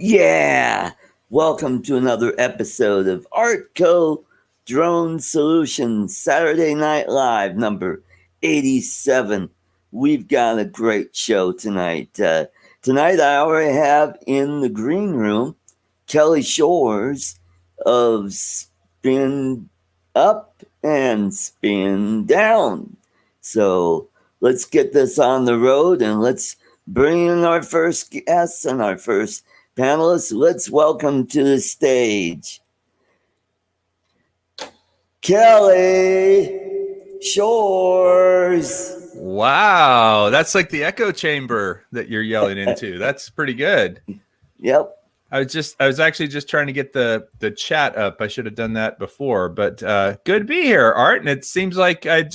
Yeah, welcome to another episode of ArtCo Drone Solutions Saturday Night Live number 87. We've got a great show tonight. Tonight I already have in the green room Kelly Shores of Spin Up and Spin Down. So let's get this on the road and let's bring in our first guests and our first panelists. Let's welcome to the stage Kelly Shores. Wow, that's like the echo chamber that you're yelling into. That's pretty good. Yep. I was actually just trying to get the chat up. I should have done that before, but good to be here, Art. And it seems like I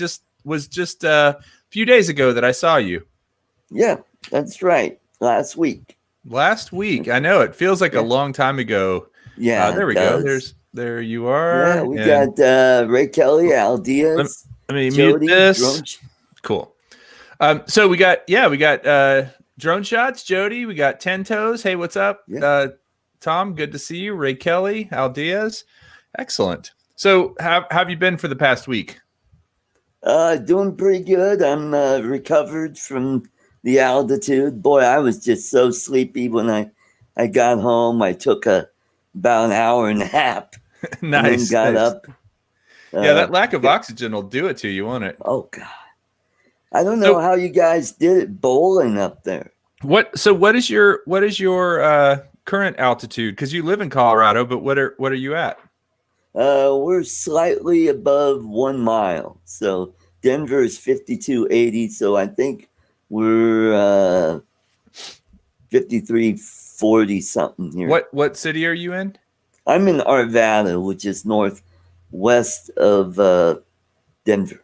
was just a few days ago that I saw you. Yeah, that's right. Last week. I know it feels like a long time ago. Yeah, there we go. There you are. Yeah, we got Ray Kelly, Al Diaz. Let me Jody, mute this. Cool. So we got drone shots. Jody, we got 10 toes. Hey, what's up? Yeah. Tom, good to see you. Ray Kelly, Al Diaz, excellent. So how have you been for the past week? Doing pretty good. I'm recovered from the altitude. Boy, I was just so sleepy when I got home. I took about an hour nap. Nice. And then got up. Yeah, that lack of oxygen will do it to you, won't it? Oh God, I don't know how you guys did it bowling up there. What is your current altitude? Because you live in Colorado, but what are you at? We're slightly above 1 mile. So Denver is 5280. So I think we're 5340 something here. What city are you in? I'm in Arvada, which is northwest of Denver.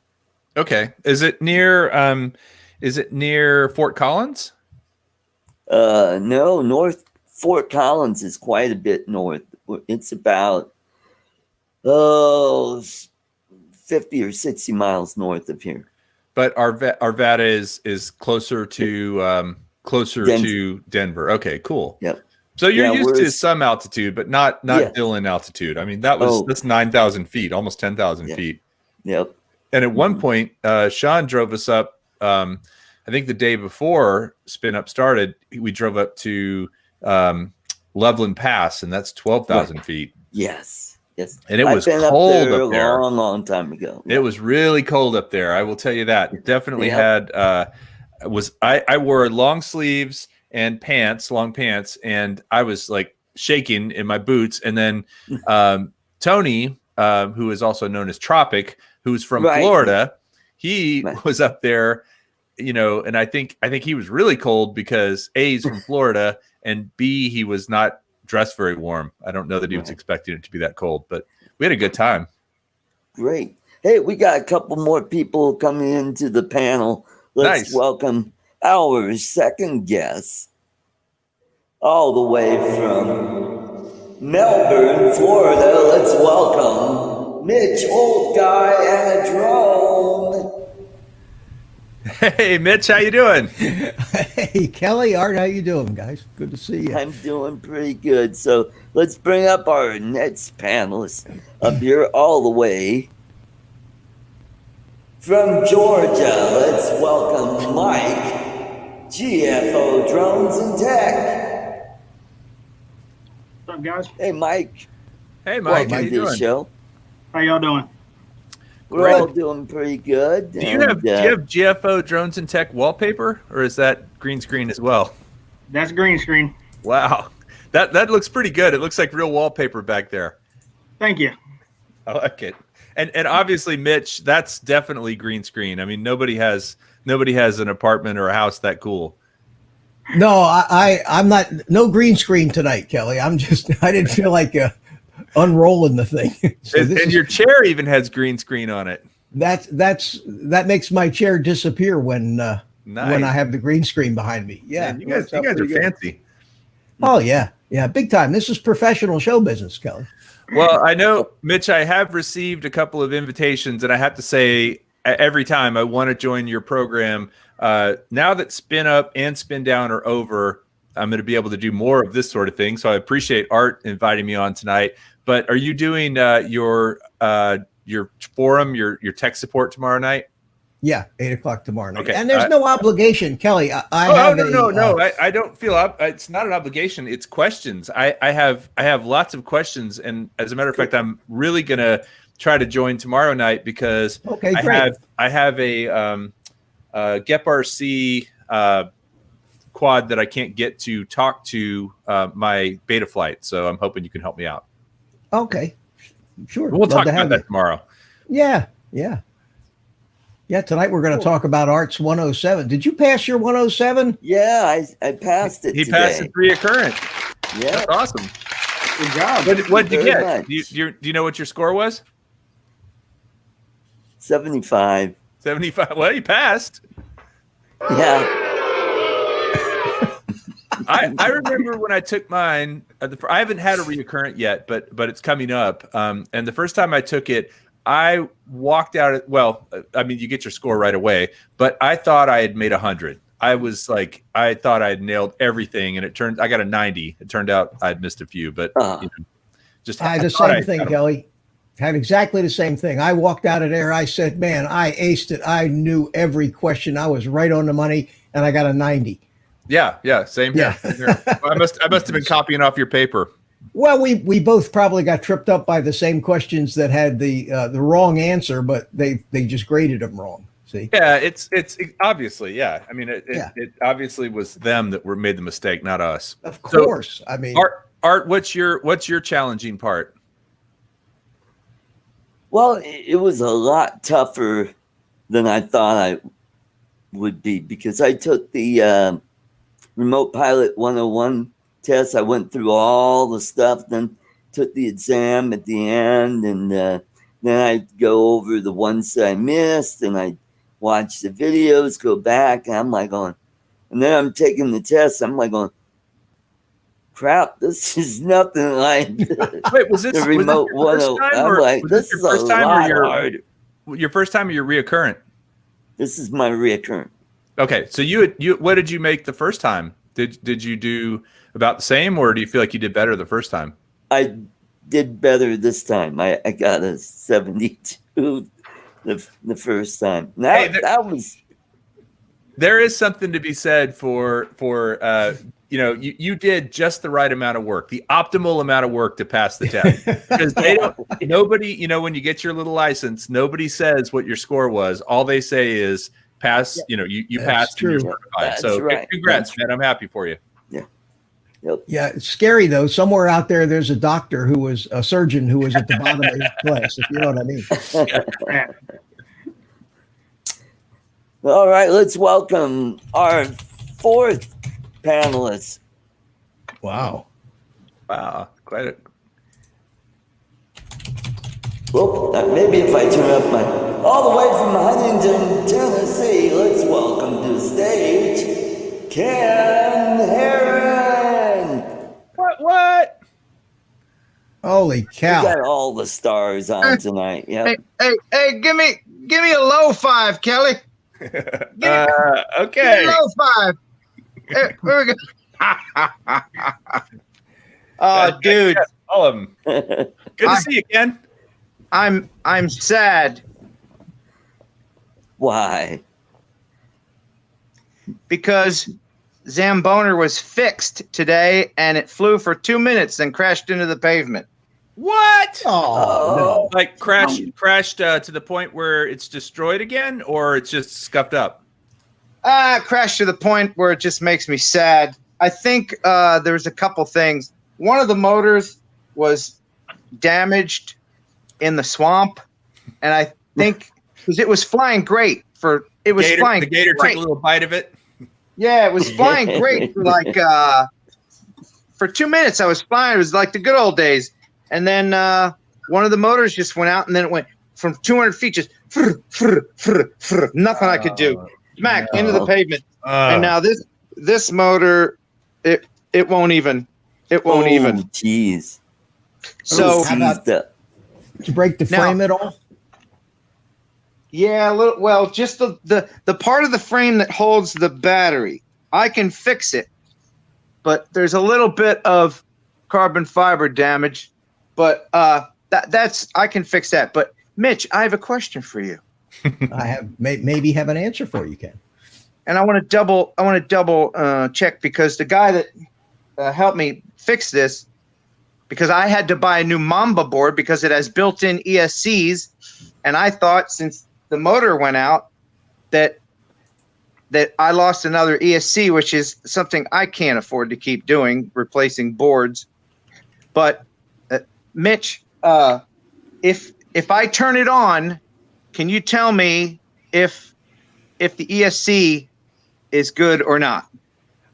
Okay. Is it near Fort Collins? No, North Fort Collins is quite a bit north. It's about 50 or 60 miles north of here. But Arvada is closer to Denver. Okay, cool. Yep. So you're used to some altitude, but not Dillon altitude. I mean, that's 9,000 feet, almost 10,000 feet. Yep. And at one point, Sean drove us up. I think the day before Spin Up started, we drove up to Loveland Pass, and that's 12,000 feet. Yes. And it was cold up there. A long time ago. It was really cold up there. I will tell you that. Definitely had. I wore long sleeves and long pants, and I was like shaking in my boots. And then Tony, who is also known as Tropic, who's from Florida, he was up there, and I think he was really cold because A, he's from Florida, and B, he was not dressed very warm. I don't know that he was expecting it to be that cold, but we had a good time. Great. Hey, we got a couple more people coming into the panel. Let's welcome our second guest, all the way from Melbourne, Florida. Let's welcome Mitch, old guy and a drone. Hey, Mitch, how you doing? Hey, Kelly, Art, how you doing, guys? Good to see you. I'm doing pretty good. So let's bring up our next panelist up here, all the way from Georgia. Let's welcome Mike, GFO Drones Tech. What's up, guys? Hey, Mike. Hey, Mike. How you doing? Show. How y'all doing? We're all doing pretty good. Do you have GFO Drones and Tech wallpaper, or is that green screen as well? That's green screen. Wow, that looks pretty good. It looks like real wallpaper back there. Thank you. I like it. And obviously, Mitch, that's definitely green screen. I mean, nobody has an apartment or a house that cool. No, I'm not. No green screen tonight, Kelly. I didn't feel like unrolling the thing. So and your chair even has green screen on it. That makes my chair disappear when I have the green screen behind me. Yeah, man, you guys are fancy. Oh yeah, big time. This is professional show business, Kelly. Well, I know, Mitch, I have received a couple of invitations, and I have to say, every time I want to join your program. Now that Spin Up and Spin Down are over, I'm going to be able to do more of this sort of thing. So I appreciate Art inviting me on tonight. But are you doing your forum, your tech support tomorrow night? Yeah, 8:00 tomorrow night. Okay. And there's no obligation, Kelly. I have no. I don't feel it's not an obligation. It's questions. I have lots of questions, and as a matter of fact, I'm really gonna try to join tomorrow night because I have a GEP-RC quad that I can't get to talk to my beta flight. So I'm hoping you can help me out. Okay, sure. We'll talk about that tomorrow. Yeah. Tonight we're going to talk about Art's 107. Did you pass your 107? Yeah, I passed it. He passed it recurrent. Yeah, that's awesome. Good job. What did you get? Do you know what your score was? 75. 75. Well, you passed. Yeah. I remember when I took mine. I haven't had a recurrent yet, but it's coming up. And the first time I took it, I walked out. I mean, you get your score right away, but I thought I had made 100. I thought I had nailed everything, and I got a 90. It turned out I'd missed a few, but I had the same thing, Kelly. Had exactly the same thing. I walked out of there. I said, "Man, I aced it. I knew every question. I was right on the money, and I got a 90." Yeah, same here. Yeah. I must have been copying off your paper. Well, we both probably got tripped up by the same questions that had the wrong answer, but they just graded them wrong. See? Yeah, it's obviously, yeah. I mean, it obviously was them that made the mistake, not us. Of course. So, I mean, Art, what's your challenging part? Well, it was a lot tougher than I thought I would be because I took the Remote Pilot 101 test. I went through all the stuff, then took the exam at the end, and then I'd go over the ones that I missed, and I'd watch the videos, go back, and I'm like going, and then I'm taking the test. I'm like going, crap, this is nothing like Wait, was this the Remote 101. I'm like, this is a lot hard. Your first time or your reoccurrent? This is my reoccurrent. Okay, so you what did you make the first time? Did you do about the same, or do you feel like you did better the first time? I did better this time. I got a 72 the first time. There is something to be said for you did just the right amount of work, the optimal amount of work to pass the test. Because nobody, when you get your little license, nobody says what your score was. All they say is pass. You passed. True. And you're certified. So right. Congrats, man. I'm happy for you. Yeah. Yep. Yeah, it's scary though. Somewhere out there's a doctor who was a surgeon who was at the bottom of his class, if you know what I mean. All right, let's welcome our fourth panelist. Wow. Quite a. Well, maybe if I turn up all the way from Huntington, Tennessee, let's welcome to the stage, Ken Heron. What? Holy cow. We got all the stars on tonight. Yeah. Hey, give me a low five, Kelly. Okay. Low five. Here we go. Oh, dude. All of them. Good to see you, Ken. I'm sad Why? because Zamboner was fixed today and it flew for 2 minutes and crashed into the pavement. What? Oh, no. Like crashed to the point where it's destroyed again, or it's just scuffed up? Crashed to the point where it just makes me sad. I think there's a couple things. One of the motors was damaged in the swamp, and I think because it was flying great the gator took a little bite of it. Yeah, it was flying great for for 2 minutes. I was flying. It was like the good old days. And then one of the motors just went out, and then it went from 200 feet, just nothing I could do. Smack into the pavement. And now this motor, it won't even. It won't even. Jeez. So how about, did you break the frame at all? Yeah, a little. Well, just the part of the frame that holds the battery. I can fix it. but there's a little bit of carbon fiber damage. But that's I can fix that. But Mitch, I have a question for you. I maybe have an answer for you, Ken. And I want to double check, because the guy that helped me fix this, because I had to buy a new Mamba board because it has built-in ESCs, and I thought since the motor went out that I lost another ESC, which is something I can't afford to keep doing, replacing boards. But Mitch, if I turn it on, can you tell me if the ESC is good or not?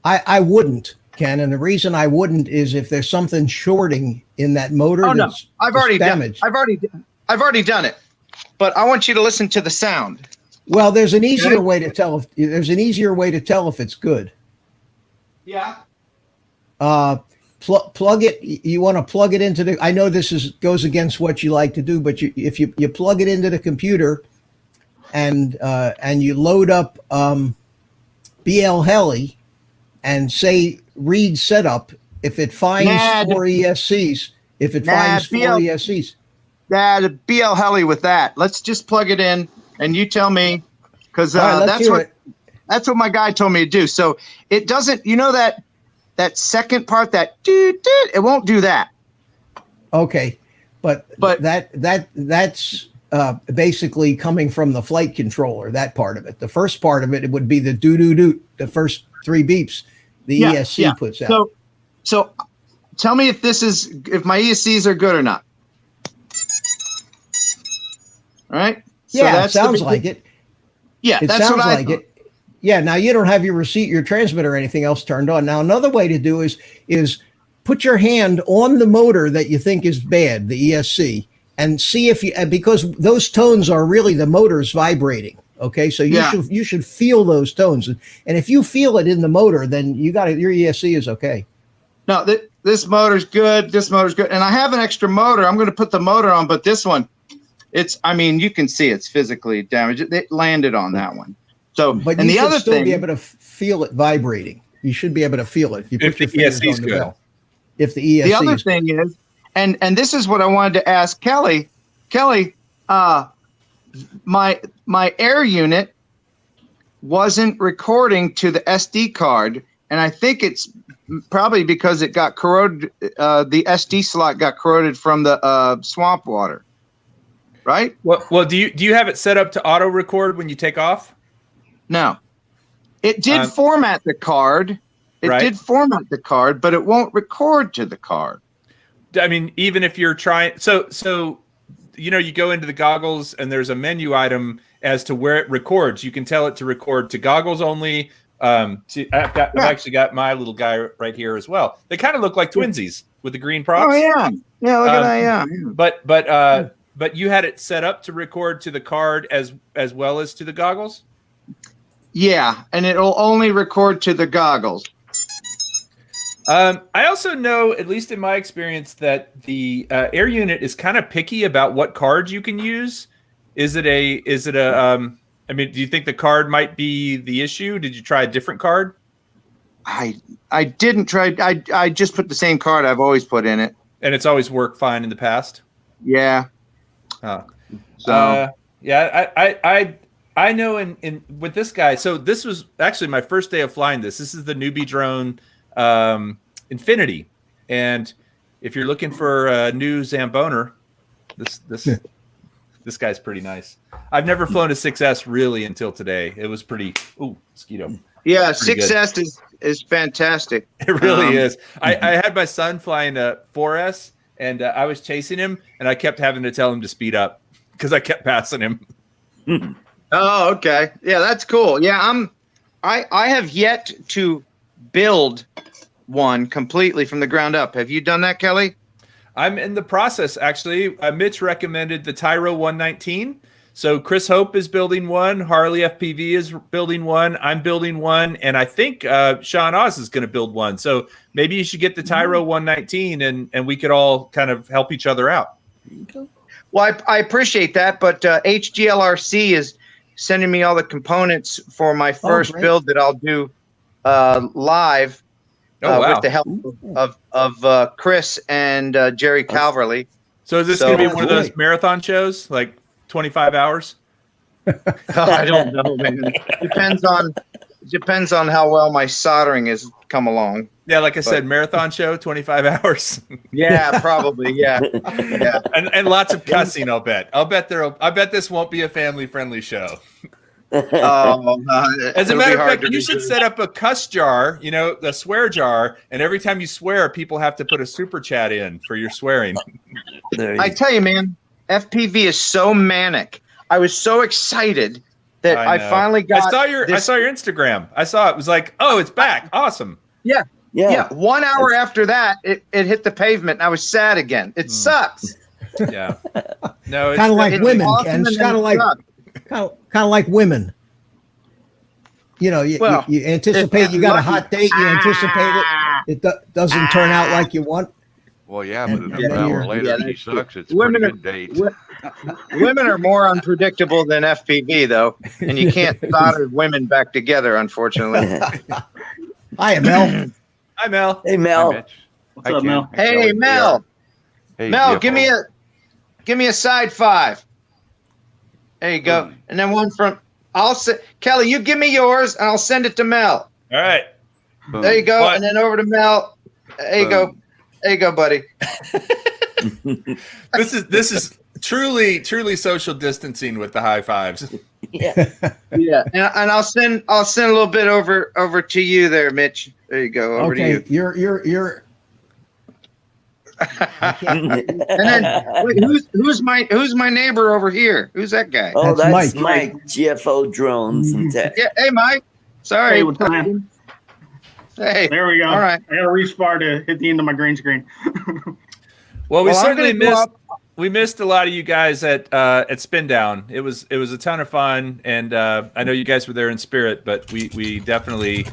I wouldn't, Ken, and the reason I wouldn't is if there's something shorting in that motor. Oh no, I've already damaged. I've already done it. But I want you to listen to the sound. Well, there's an easier way to tell if it's good. Yeah. Plug it. You want to plug it into the. I know this goes against what you like to do, but if you plug it into the computer, and you load up BL Heli, and say read setup. If it finds four ESCs, the BL Heli with that. Let's just plug it in, and you tell me, because that's what my guy told me to do. So it doesn't. You know that second part, that it won't do that. Okay, but that's basically coming from the flight controller. That part of it. The first part of it would be the doo. The first 3 beeps the ESC puts out. So tell me if my ESCs are good or not. All right. Yeah, it sounds like it. Yeah, it sounds like it. Yeah. Now you don't have your transmitter or anything else turned on. Now another way to do is put your hand on the motor that you think is bad, the ESC, and see if because those tones are really the motor's vibrating. Okay, so you should feel those tones, and if you feel it in the motor, then your ESC is okay. No, this motor's good. This motor's good, and I have an extra motor. I'm going to put the motor on, but this one, you can see it's physically damaged. It landed on that one. So, but you should still be able to feel it vibrating. You should be able to feel it. If the ESC is good. If the ESC. The other thing is, and this is what I wanted to ask Kelly. Kelly, my air unit wasn't recording to the SD card, and I think it's probably because it got corroded. The SD slot got corroded from the swamp water. Right? Well, do you have it set up to auto record when you take off? No. It did format the card. Did format the card, but it won't record to the card. I mean, even if you're trying, so you go into the goggles and there's a menu item as to where it records. You can tell it to record to goggles only. I've actually got my little guy right here as well. They kind of look like twinsies with the green props. Oh yeah, look at that. Yeah. But you had it set up to record to the card as well as to the goggles? Yeah, and it'll only record to the goggles. I also know, at least in my experience, that the air unit is kind of picky about what cards you can use. Is it a I mean, do you think the card might be the issue? Did you try a different card? I didn't try. I just put the same card I've always put in it. And it's always worked fine in the past? Yeah. I know in with this guy. So this was actually my first day of flying this. This is the newbie drone Infinity. And if you're looking for a new Zamboner, this guy's pretty nice. I've never flown a 6S really until today. It was pretty mosquito. Yeah, 6S is fantastic. It really is. I had my son flying a 4S, and I was chasing him, and I kept having to tell him to speed up because I kept passing him. Oh, okay. Yeah, that's cool. Yeah, I have yet to build one completely from the ground up. Have you done that, Kelly? I'm in the process, actually. Mitch recommended the Tyro 119. So Chris Hope is building one. Harley FPV is building one. I'm building one. And I think Sean Oz is going to build one. So maybe you should get the Tyro 119 and we could all kind of help each other out. Well, I appreciate that. But HGLRC is sending me all the components for my first build that I'll do live. wow. with the help of Chris and Jerry Calverley. So is this So- going to be one of those Great. marathon shows, like 25 hours? I don't know, man. Depends on how well my soldering has come along. Yeah, like I said, marathon show, 25 hours. Yeah, probably. Yeah. and lots of cussing, I'll bet. I bet this won't be a family-friendly show. As a matter of fact, you should set up a cuss jar, the swear jar, and every time you swear, people have to put a super chat in for your swearing. I tell you, man, FPV is so manic. I was so excited that I finally got. I saw your Instagram. I saw it was like, oh, it's back. Awesome. Yeah. 1 hour after that, it hit the pavement, and I was sad again. It sucks. Yeah. No, it's Kind of like it's women, awesome Ken. It's and kind of it like sucks. kind of like women. You anticipate you got a hot date. You anticipate it. It doesn't turn out like you want. Well, yeah, but And- an and hour you're- later, yeah, he sucks. It's a women pretty good date. Women are more unpredictable than FPV, though, and you can't solder women back together, unfortunately. Hi, Mel. Hi, Mel. Hey, Hi, Mel. Mitch. What's Hi, up, Ken. Mel? Hi, Hey, Kelly. Mel. Hey, Mel, GFO. give me a side 5. There you go, and then one from. Kelly. You give me yours, and I'll send it to Mel. All right. Boom. There you go, What? and then over to Mel. There you go. Boom. There you go, buddy. This is truly social distancing with the high fives. Yeah. Yeah, and I'll send a little bit over to you there, Mitch. There you go, over to Okay, you. you're. And then wait, who's my neighbor over here? Who's that guy? Oh, That's that's Mike. Mike. GFO Drones and Tech. Yeah, hey Mike. Sorry. Hey, what's up, man? Hey. There we go. All right. I got to reach far to hit the end of my green screen. Well, we Well, I'm certainly gonna go missed a lot of you guys at SpinDown. It was a ton of fun, and I know you guys were there in spirit, but we definitely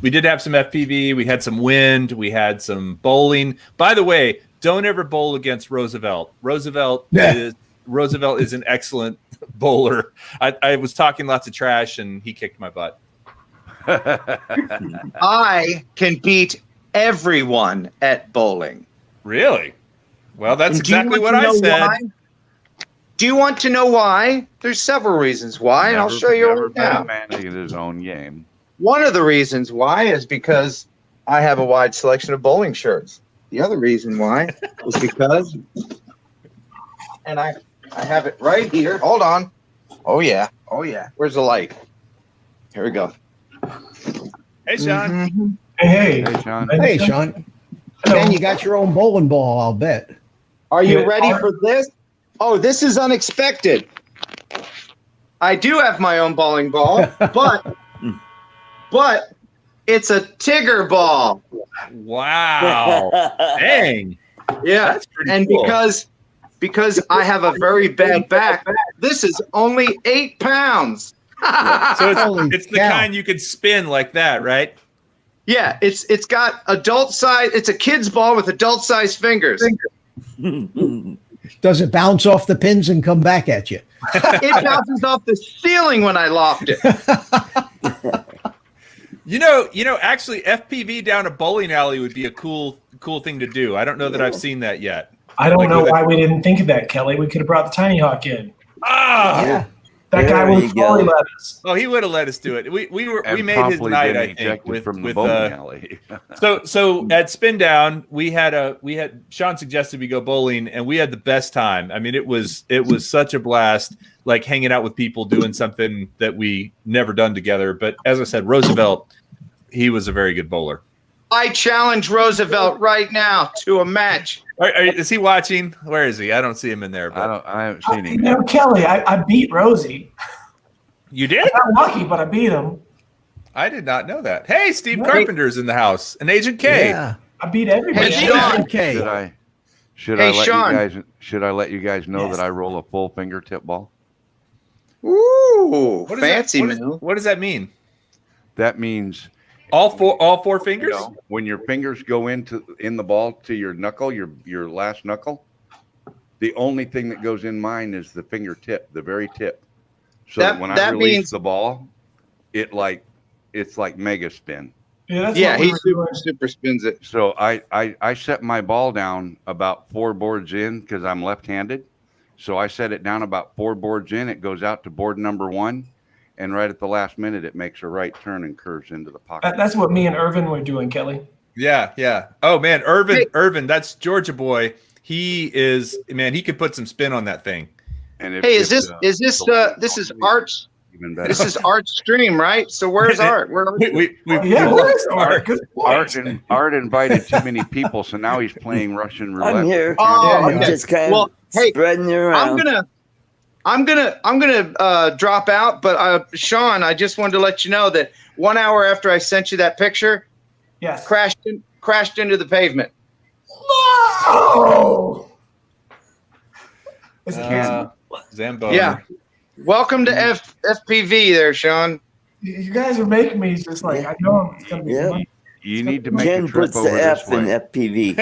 we did have some FPV. We had some wind. We had some bowling. By the way, don't ever bowl against Roosevelt. Roosevelt is an excellent bowler. I was talking lots of trash, and he kicked my butt. I can beat everyone at bowling. Really? Well, that's And do you exactly want what to I know said. why? Do you want to know why? There's several reasons why, and I'll show you Never right been a now. man in his own game. One of the reasons why is because I have a wide selection of bowling shirts. The other reason why is because, and I have it right here. Hold on. Oh yeah. Where's the light? Here we go. Hey, Sean. Mhm. Hey, Hey, Sean. Hey, Sean. Ken, you got your own bowling ball, I'll bet. Are you Yeah. ready for this? Oh, this is unexpected. I do have my own bowling ball, but it's a Tigger ball. Wow. Dang. Yeah, That's pretty and cool. because I have a very bad back, this is only 8 pounds. So Holy it's the cow. kind you could spin like that, right? Yeah, it's got adult size. It's a kid's ball with adult size fingers. Does it bounce off the pins and come back at you? It bounces off the ceiling when I loft it. Actually, FPV down a bowling alley would be a cool thing to do. I don't know that I've seen that yet. I don't Like know with why we didn't think of that, Kelly. We could have brought the tiny hawk in. Ah, Yeah. That There guy you would go. totally let us. oh, he would have let us do it. We And made his promptly night. been I think ejected with from the bowling alley. So at SpinDown we had Sean suggested we go bowling, and we had the best time. I mean, it was such a blast, like hanging out with people doing something that we never done together. But as I said, Roosevelt, he was a very good bowler. I challenge Roosevelt right now to a match. Is he watching? Where is he? I don't see him in there. But I haven't seen You him. know, Kelly, I beat Rosie. you did? I got lucky, but I beat him. I did not know that. Hey, Steve Right. Carpenter's in the house, and Agent K. Yeah. I beat everybody. Hey, Yeah. Sean. Okay. Should Hey, I let Sean. you guys? Should I let you guys know Yes. that I roll a full fingertip ball? Ooh, What is fancy that? move. What does that mean? That means All four fingers? when your fingers go in the ball to your knuckle, your last knuckle, the only thing that goes in mine is the fingertip, the very tip. So That- when I that release means- the ball, it's like mega spin. Yeah, that's Yeah, what we he were doing. super spins it. So I set my ball down about 4 boards in because I'm left-handed. So I set it down about 4 boards in. It goes out to board number 1, and right at the last minute, it makes a right turn and curves into the pocket. That's what me and Irvin were doing, Kelly. Yeah, yeah. Oh man, Irvin, that's Georgia boy. He is, man, he could put some spin on that thing. And if, Hey, if, this is Art's even better. this is Art's stream, right? So where's Art? Where We Yeah, where is Art? Good Art, point. Art invited too many people, so now he's playing Russian roulette. I'm here. Oh, I'm okay. just kind Well, of hey, spreading it around. I'm gonna drop out, but Sean, I just wanted to let you know that 1 hour after I sent you that picture, Yes. crashed into the pavement. No! Is it canceled? Zambo. Yeah. Welcome to FPV there, Sean. You guys are making me just like, I know it's going to be Yeah. fun. You need to make Ken a trip puts over the this F in way. FPV.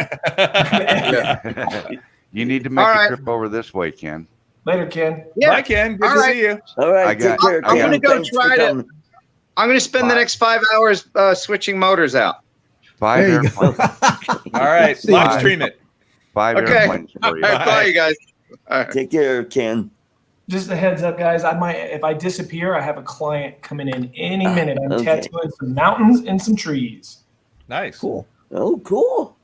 You need to make All a right. trip over this way, Ken. Later, Ken. Bye, Ken. Good All to right. see you. All right, I take got- care, I'm Ken. gonna go Thanks for try to- coming. I'm gonna spend the next 5 hours switching motors out. 5 There you go. airplanes. All right, See live you. stream it. 5 Okay. airplanes All for you. right, bye, you guys. All right. Take care, Ken. Just a heads up, guys. I might, if I disappear, I have a client coming in any minute. I'm okay. tattooing some mountains and some trees. Nice. Cool. Oh, cool.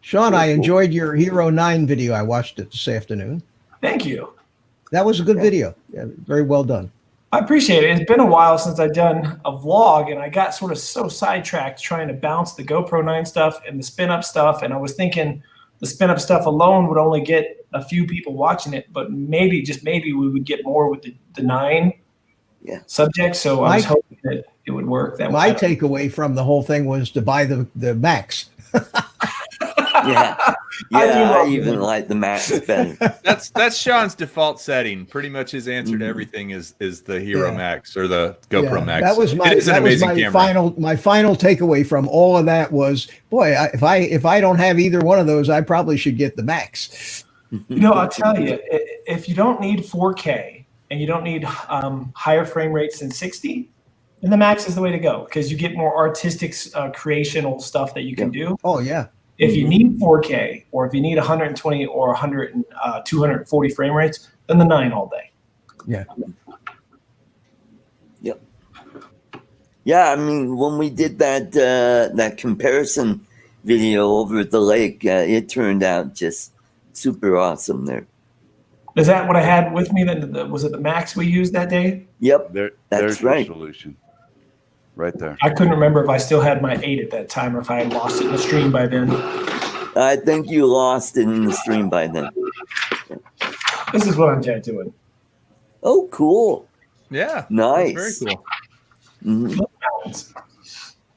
Sean, I Cool. enjoyed your Hero 9 video. I watched it this afternoon. Thank you. That was a good video. Yeah, very well done. I appreciate it. It's been a while since I've done a vlog, and I got sort of so sidetracked trying to bounce the GoPro 9 stuff and the spin up stuff. And I was thinking the spin up stuff alone would only get a few people watching it, but maybe, just maybe, we would get more with the 9 subject. So I was hoping that it would work. That My way. takeaway from the whole thing was to buy the Max. Yeah. I do Yeah, I love even it. like the Max better. That's Sean's default setting. Pretty much his answer to everything is the Hero Yeah. Max or the GoPro Yeah, Max. That was my It is an amazing camera. my final takeaway from all of that was, boy, if I don't have either one of those, I probably should get the Max. You know, I'll tell you, if you don't need 4K and you don't need higher frame rates than 60, then the Max is the way to go because you get more artistic creational stuff that you can do. Oh yeah. If you need 4K or if you need 120 or 100 and 240 frame rates, then the 9 all day. Yeah. Yep. Yeah, I mean, when we did that comparison video over at the lake, it turned out just super awesome there. Is that what I had with me? Was it the Max we used that day? Yep. There's That's your right. solution. Right there. I couldn't remember if I still had my 8 at that time or if I had lost it in the stream by then. I think you lost it in the stream by then. This is what I'm tattooing. Oh, cool. Yeah. Nice. That's very cool. Mhm.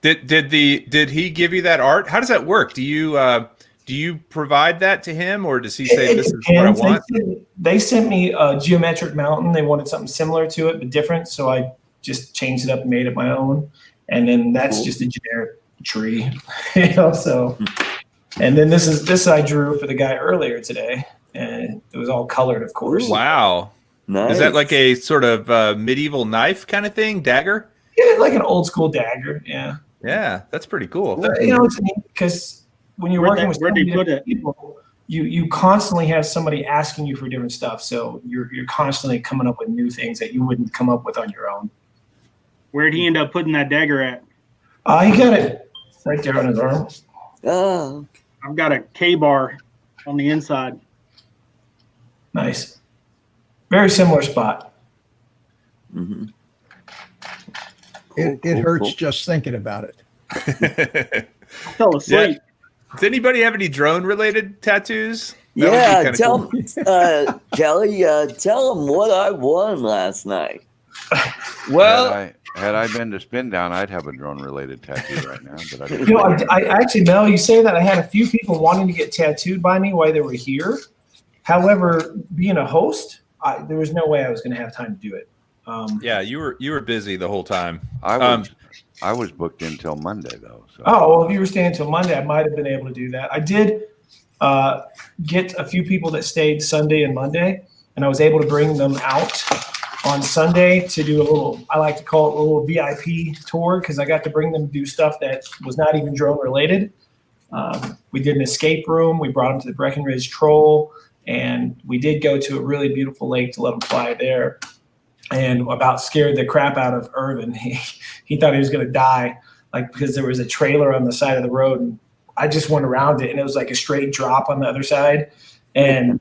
Did he give you that art? How does that work? Do you provide that to him, or does he say It this is what I depends. want? They sent me a geometric mountain. They wanted something similar to it, but different. So I just changed it up and made it my own. And then that's Cool. just a generic tree, you know. So, and then this I drew for the guy earlier today, and it was all colored, of course. Wow. Nice. Is that like a sort of medieval knife kind of thing? Dagger? Yeah, like an old school dagger. Yeah, Yeah, that's pretty cool. you know, it's neat because when you're working with so Where'd they many put different it? people, you constantly have somebody asking you for different stuff. So you're constantly coming up with new things that you wouldn't come up with on your own. Where'd he end up putting that dagger at? He got it right there on his arm. Oh, I've got a K-bar on the inside. Nice. Very similar spot. mhm. It Cool, hurts cool. just thinking about it. I fell asleep. Does anybody have any drone related tattoos? That would be Yeah, kinda tell cool. Kelly, tell him what I won last night. Well, Had I been to SpinDown, I'd have a drone related tattoo right now. But I didn't. You know, I actually, Mel, you say that I had a few people wanting to get tattooed by me while they were here. However, being a host, there was no way I was going to have time to do it. yeah, you were busy the whole time. I was booked until Monday though. So. Oh, well, if you were staying until Monday, I might have been able to do that. I did get a few people that stayed Sunday and Monday, and I was able to bring them out on Sunday to do a little, I like to call it a little VIP tour, because I got to bring them to do stuff that was not even drone related. We did an escape room. We brought them to the Breckenridge Troll, and we did go to a really beautiful lake to let them fly there, and about scared the crap out of Irvin. He thought he was going to die, like, because there was a trailer on the side of the road, and I just went around it, and it was like a straight drop on the other side. And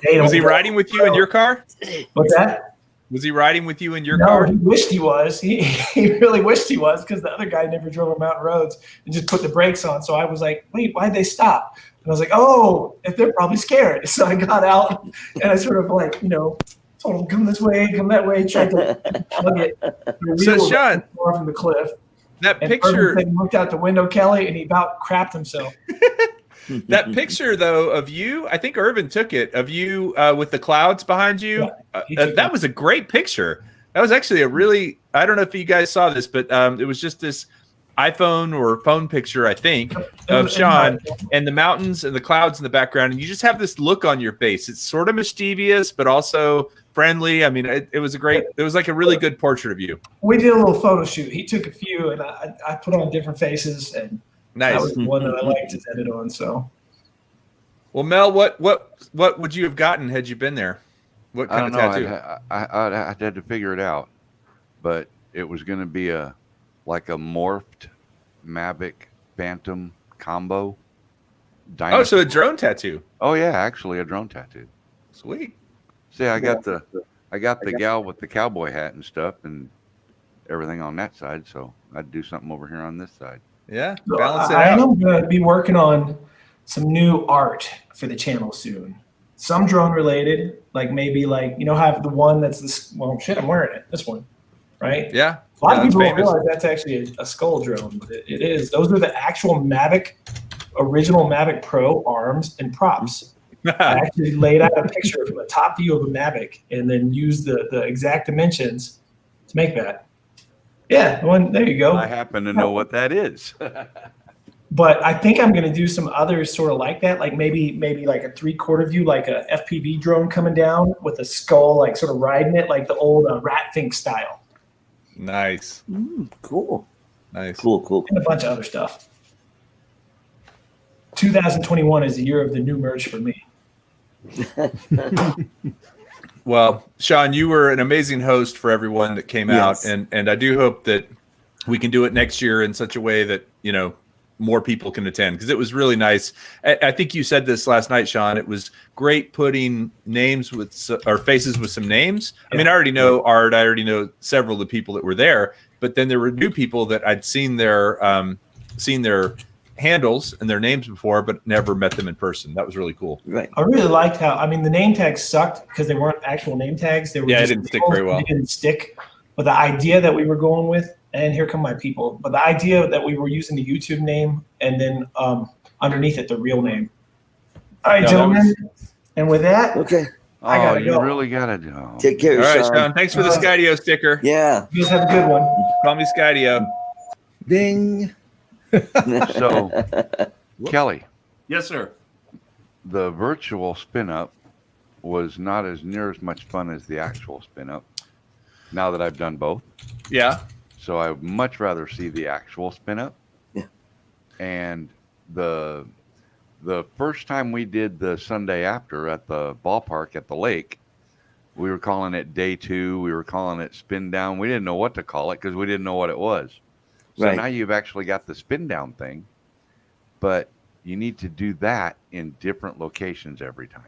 was he riding with you in your car? What's that? Was he riding with you in your car? He wished he was. He really wished he was, because the other guy never drove on mountain roads and just put the brakes on. So I was like, wait, why'd they stop? And I was like, oh, they're probably scared. So I got out and I sort of like, told him, come this way, come that way, tried to hug it. So Sean, far from the cliff. That and picture looked out the window, Kelly, and he about crapped himself. That picture, though, of you, I think Irvin took it, of you with the clouds behind you. Yeah, that was a great picture. That was actually a really, I don't know if you guys saw this, but it was just this iPhone or phone picture, I think, of Sean and the mountains and the clouds in the background. And you just have this look on your face. It's sort of mischievous, but also friendly. I mean, it was like a really good portrait of you. We did a little photo shoot. He took a few, and I put on different faces, and nice. That was the one that I liked to edit on. So, well, Mel, what would you have gotten had you been there? What kind of tattoo? I had to figure it out, but it was going to be like a morphed Mavic Phantom combo. Dinosaur. Oh, so a drone tattoo? Oh yeah, actually a drone tattoo. Sweet. See, I got the gal with the cowboy hat and stuff and everything on that side, so I'd do something over here on this side. Yeah, balance it I out. am going to be working on some new art for the channel soon. Some drone related, like maybe have the one that's this. Well, shit, I'm wearing it. This one, right? Yeah. A lot of people don't realize that's actually a skull drone, but it is. Those are the actual Mavic, original Mavic Pro arms and props. I actually laid out a picture from a top view of a Mavic and then used the exact dimensions to make that. Yeah, there you go. I happen to know what that is. But I think I'm going to do some others sort of like that, like maybe like a 3/4 view, like a FPV drone coming down with a skull, like sort of riding it, like the old Ratfink style. Nice. Cool. Nice. Cool. And a bunch of other stuff. 2021 is the year of the new merch for me. Well, Sean, you were an amazing host for everyone that came out, and I do hope that we can do it next year in such a way that more people can attend, because it was really nice. I think you said this last night, Sean. It was great putting names or faces with some names. I mean, I already know Art. I already know several of the people that were there, but then there were new people that I'd seen their handles and their names before, but never met them in person. That was really cool. Right. I really liked how, the name tags sucked because they weren't actual name tags. They were it didn't stick very well. They didn't stick. But the idea that we were going with, and here come my people, but the idea that we were using the YouTube name and then underneath it, the real name. All right, gentlemen. And with that, okay. I gotta go. Really gotta go. Take care, All right, Sean. Sean. Thanks for the Skydio sticker. Yeah. You guys have a good one. Call me Skydio. Ding. So, Kelly. Yes, sir. The virtual spin up was not as near as much fun as the actual spin up. Now that I've done both. Yeah. So I would much rather see the actual spin up. Yeah. And the first time we did the Sunday after at the ballpark at the lake, we were calling it day 2. We were calling it SpinDown. We didn't know what to call it because we didn't know what it was. So now you've actually got the SpinDown thing, but you need to do that in different locations every time.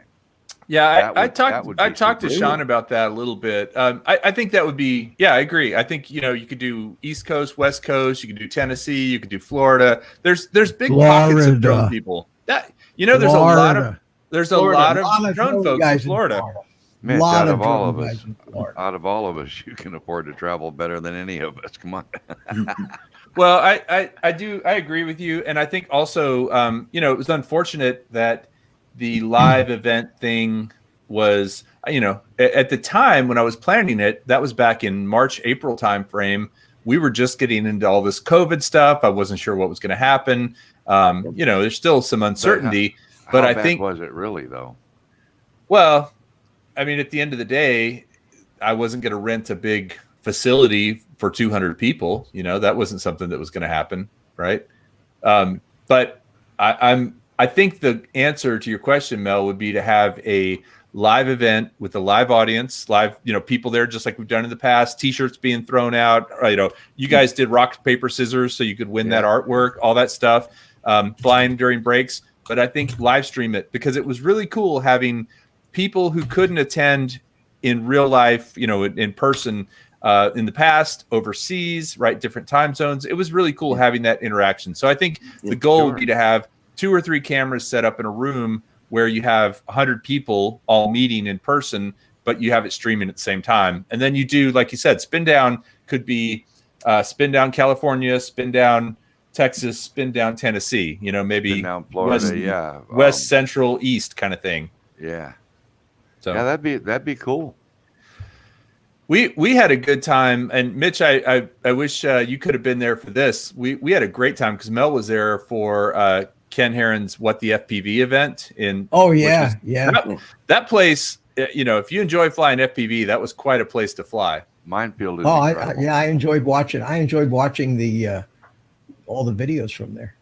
Yeah, I talked to Sean about that a little bit. I think that would be, I agree. I think, you could do East Coast, West Coast, you could do Tennessee, you could do Florida. There's big pockets of drone people. There's a lot of drone folks in Florida. Mitch, out of all of us, you can afford to travel better than any of us. Come on. Well, I agree with you. And I think also, it was unfortunate that the live event thing was, at the time when I was planning it, that was back in March, April timeframe. We were just getting into all this COVID stuff. I wasn't sure what was going to happen. There's still some uncertainty, but I think, was it really though? Well, at the end of the day, I wasn't going to rent a big facility for 200 people. You know, that wasn't something that was going to happen, right? But I think the answer to your question, Mel, would be to have a live event with a live audience, live, you know, people there, just like we've done in the past, t-shirts being thrown out, you know, you guys did rock, paper, scissors, so you could win that artwork, all that stuff, flying during breaks. But I think live stream it, because it was really cool having people who couldn't attend in real life, you know, in person, in the past, overseas, right? Different time zones. It was really cool having that interaction. So I think the goal would be to have 2 or 3 cameras set up in a room where you have 100 people all meeting in person, but you have it streaming at the same time. And then you do, like you said, SpinDown could be SpinDown California, SpinDown Texas, SpinDown Tennessee, you know, maybe SpinDown Florida, West Central East kind of thing. Yeah. So yeah, that'd be cool. We had a good time, and Mitch, I wish you could have been there for this. We had a great time because Mel was there for Ken Heron's What the FPV event in. Oh yeah, that place. You know, if you enjoy flying FPV, that was quite a place to fly. Minefield is I enjoyed watching. I enjoyed watching the all the videos from there.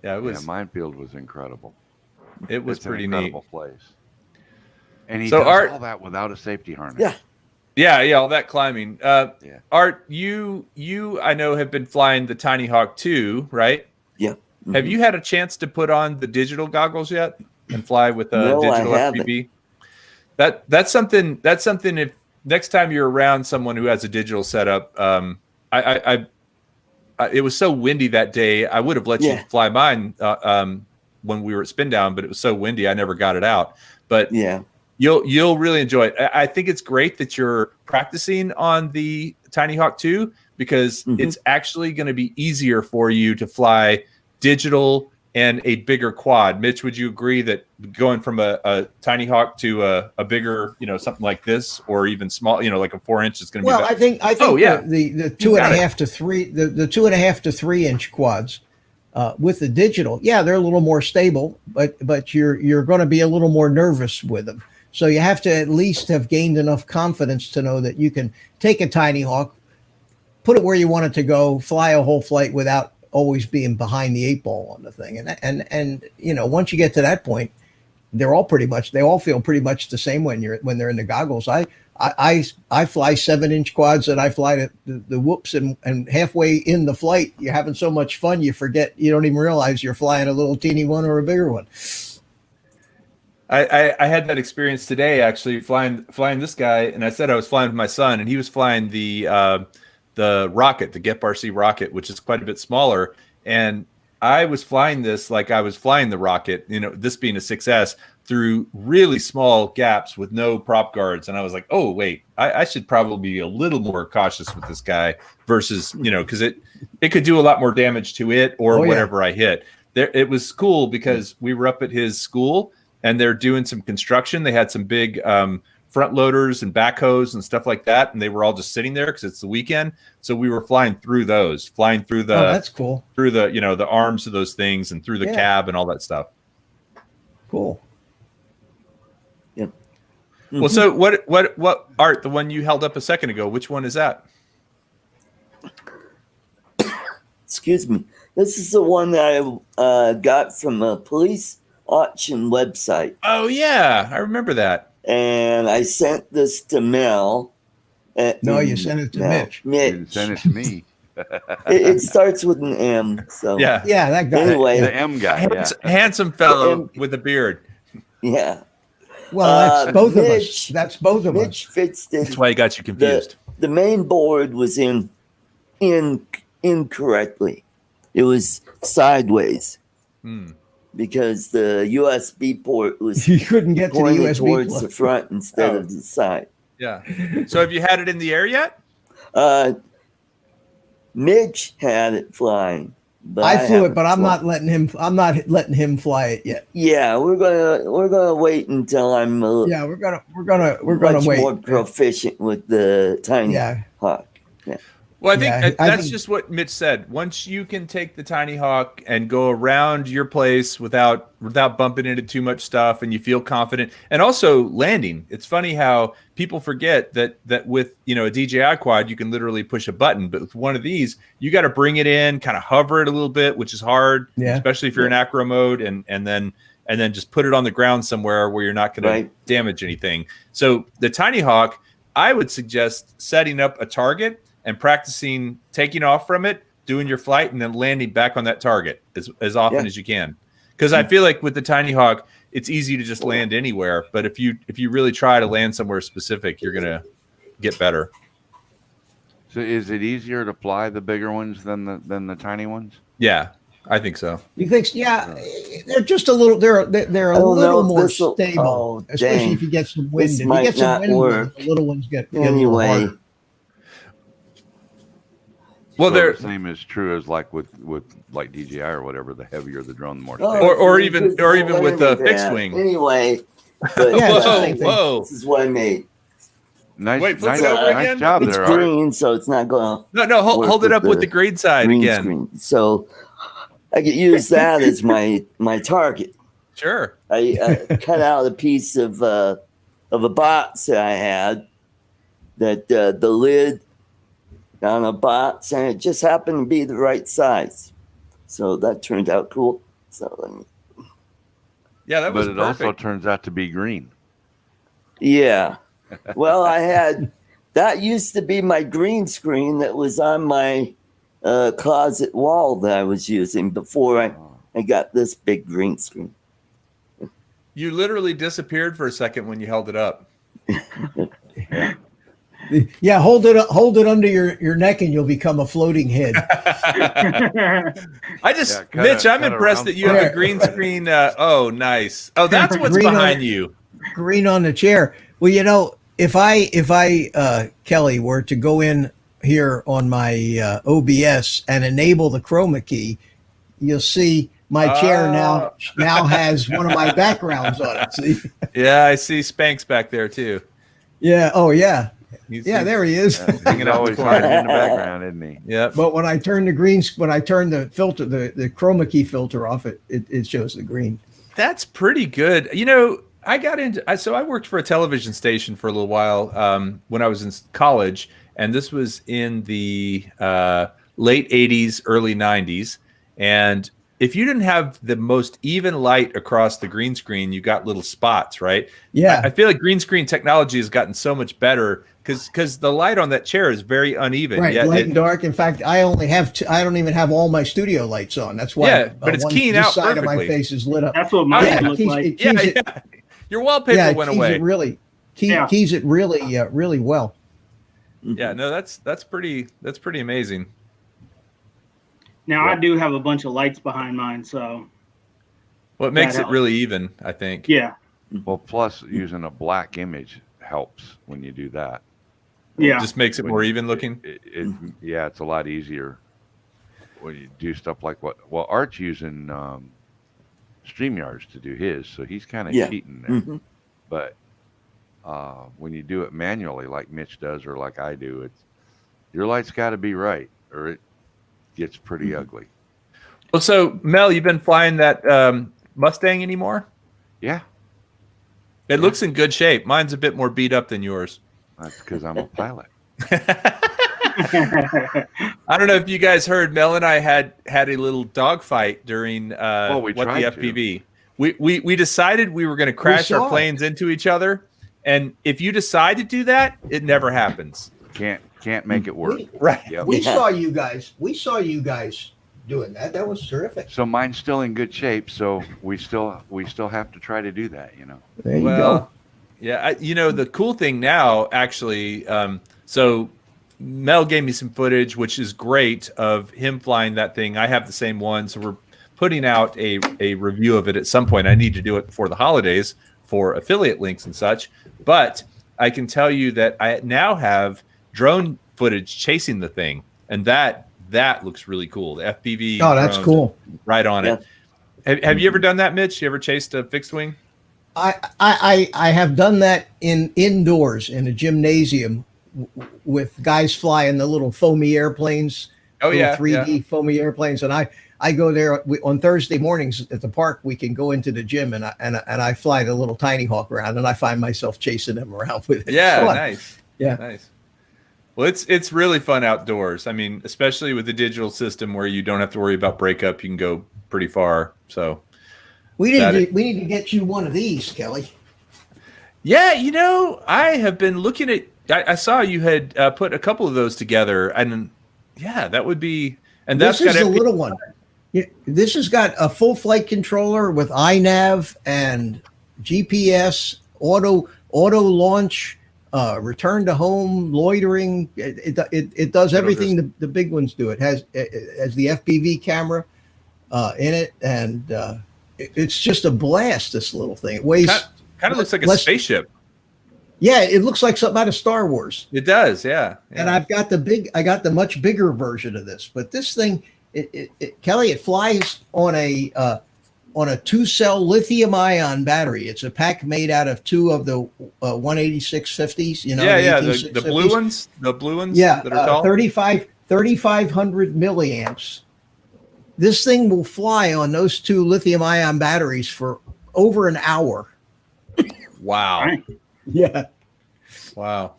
Yeah, it was. Yeah, Minefield was incredible. It was pretty neat. Incredible place. And he so does all that without a safety harness. Yeah, all that climbing. Art, you I know have been flying the Tiny Hawk 2, right? Yeah. Mm-hmm. Have you had a chance to put on the digital goggles yet and fly with a digital FPV? That's something. If next time you're around someone who has a digital setup, it was so windy that day. I would have let you fly mine when we were at SpinDown, but it was so windy I never got it out. But you'll really enjoy it. I think it's great that you're practicing on the Tiny Hawk 2 because it's actually going to be easier for you to fly digital and a bigger quad. Mitch, would you agree that going from a Tiny Hawk to a bigger, you know, something like this, or even small, you know, like a 4-inch is going to be better? I think the 2.5 to 3, the 2.5 to 3 inch quads with the digital, they're a little more stable, but you're going to be a little more nervous with them. So you have to at least have gained enough confidence to know that you can take a Tiny Hawk, put it where you want it to go, fly a whole flight without always being behind the 8 ball on the thing. And you know, once you get to that point, they all feel pretty much the same when they're in the goggles. I fly 7-inch quads and I fly the whoops, and halfway in the flight, you're having so much fun, you forget, you don't even realize you're flying a little teeny one or a bigger one. I had that experience today, actually, flying this guy, and I said I was flying with my son, and he was flying the rocket, the Get RC rocket, which is quite a bit smaller. And I was flying this like I was flying the rocket, you know, this being a 6S, through really small gaps with no prop guards. And I was like, oh, wait, I should probably be a little more cautious with this guy versus, you know, because it could do a lot more damage to it or whatever I hit. It was cool because we were up at his school and they're doing some construction. They had some big front loaders and backhoes and stuff like that, and they were all just sitting there because it's the weekend. So we were flying through the that's cool, through the, you know, the arms of those things and through the cab and all that stuff. Cool. Yep. Well, so what Art, the one you held up a second ago, which one is that? Excuse me. This is the one that I got from a police auction website. Oh yeah, I remember that. And I sent this to Mel. No, you sent it to Mitch. You didn't send it to me. It starts with an M. So yeah, that guy. Anyway, the M guy, handsome fellow with a beard. Yeah. Well, that's both of us. That's both of us. Mitch fixed it. That's why I got you confused. The main board was incorrectly. It was sideways. Because the USB port was you couldn't get to the USB towards the front instead of the side. Yeah. So have you had it in the air yet? Mitch had it flying. But I flew it, but I'm not letting him fly it yet. Yeah, we're gonna wait until I'm we're gonna wait. More proficient with the Tiny Hawk. Yeah. Well, I think Yeah, that's just what Mitch said. Once you can take the Tiny Hawk and go around your place without bumping into too much stuff, and you feel confident, and also landing. It's funny how people forget that with a DJI quad you can literally push a button, but with one of these you got to bring it in, kind of hover it a little bit, which is hard, especially if you're in acro mode, and then just put it on the ground somewhere where you're not going to damage anything. So the Tiny Hawk, I would suggest setting up a target and practicing taking off from it, doing your flight, and then landing back on that target as often as you can. Because I feel like with the Tiny Hawk, it's easy to just land anywhere. But if you really try to land somewhere specific, you're going to get better. So is it easier to fly the bigger ones than the tiny ones? Yeah, I think so. You think? Yeah, they're just a little. They're a little more stable, especially if you get some wind. If you get some wind, the little ones get anyway. Well, the same is true as like with like DJI or whatever. The heavier the drone, the more stable. Or even with a fixed wing. Anyway, whoa! This is what I made. Nice again? Job it's there. It's green, so it's not going to. No, hold it up with the green side again. Screen. So I could use that as my target. Sure. I cut out a piece of a box that I had that the lid on a box, and it just happened to be the right size. So that turned out cool. So that was But it perfect. also turns out to be green. Yeah. Well, that used to be my green screen that was on my closet wall that I was using before I got this big green screen. You literally disappeared for a second when you held it up. Yeah, hold it under your neck, and you'll become a floating head. Mitch, I'm impressed that you have a green screen. Oh, nice. Oh, that's what's behind you. Green on the chair. Well, if I Kelly were to go in here on my OBS and enable the chroma key, you'll see my chair now has one of my backgrounds on it. See? Yeah, I see Spanx back there too. Yeah. Oh, yeah. There he is. He's always hiding in the background, isn't he? Yeah. But when I turn the filter, the chroma key filter off, it shows the green. That's pretty good. I worked for a television station for a little while when I was in college, and this was in the late 80s, early 90s. And if you didn't have the most even light across the green screen, you got little spots, right? Yeah. I feel like green screen technology has gotten so much better because the light on that chair is very uneven. Right, light and dark. In fact, I don't even have all my studio lights on. That's why. Yeah, but it's keying out side perfectly. of my face is lit up. That's what mine looks like. Your wallpaper went away. Keys it really well. Yeah, no, that's pretty amazing. Now I do have a bunch of lights behind mine, so. Well, it makes it really even, I think. Yeah. Well, plus using a black image helps when you do that. Yeah. It just makes it more even looking. It's a lot easier when you do stuff like Art's using StreamYards to do his, so he's kind of cheating there. Mm-hmm. But when you do it manually, like Mitch does or like I do, your light's got to be right, or it gets pretty ugly. Well, so Mel, you've been flying that Mustang anymore? Yeah. It looks in good shape. Mine's a bit more beat up than yours. That's because I'm a pilot. I don't know if you guys heard, Mel and I had a little dogfight during the FPV. We decided we were going to crash our planes into each other, and if you decide to do that, it never happens. Can't make it work. Right. Yep. We saw you guys doing that. That was terrific. So mine's still in good shape. So we still have to try to do that. There you go. Yeah. The cool thing now, actually, so Mel gave me some footage, which is great, of him flying that thing. I have the same one, so we're putting out a review of it at some point. I need to do it before the holidays for affiliate links and such. But I can tell you that I now have drone footage chasing the thing, and that looks really cool. The FPV. Oh, that's cool. Right on it. Have you ever done that, Mitch? You ever chased a fixed wing? I have done that indoors in a gymnasium with guys flying the little foamy airplanes. Oh little yeah, 3D foamy airplanes, and I go there on Thursday mornings at the park. We can go into the gym and I fly the little Tiny Hawk around, and I find myself chasing them around with it. Yeah, nice. Yeah, nice. Well, it's really fun outdoors. I mean, especially with the digital system where you don't have to worry about breakup. You can go pretty far. So we need to get you one of these, Kelly. Yeah, I have been looking at. I saw you had put a couple of those together, and yeah, that would be. And this that's is a little one. Yeah, this has got a full flight controller with iNav and GPS, auto launch, return to home, loitering. It does everything the big ones do. It has the FPV camera in it, and it's just a blast. This little thing. It weighs kind of looks like a spaceship. Yeah, it looks like something out of Star Wars. It does, yeah. And I got the much bigger version of this, but this thing, Kelly, it flies on a 2-cell lithium-ion battery. It's a pack made out of 2 of the 18650s. The blue ones, Yeah, that are tall. 3,500 milliamps. This thing will fly on those 2 lithium-ion batteries for over an hour. Wow. Yeah. Wow.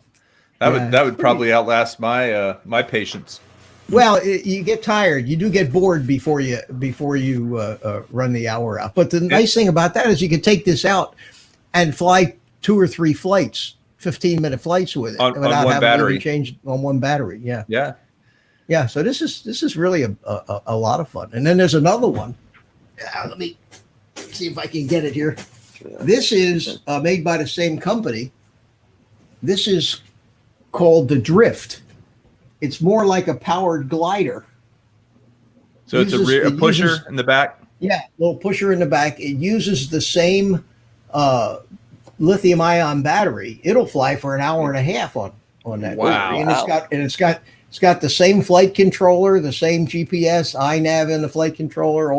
That would probably outlast my patience. Well, you get tired. You do get bored before you run the hour out. But the nice thing about that is you can take this out and fly 2 or 3 flights, 15-minute flights with it on one battery. Changed on one battery. Yeah. Yeah. Yeah. So this is really a lot of fun. And then there's another one. Let me see if I can get it here. This is made by the same company. This is called the Drift. It's more like a powered glider. So it's a pusher in the back? Yeah, little pusher in the back. It uses the same lithium-ion battery. It'll fly for an hour and a half on that. Wow. And it's got the same flight controller, the same GPS, iNav in the flight controller,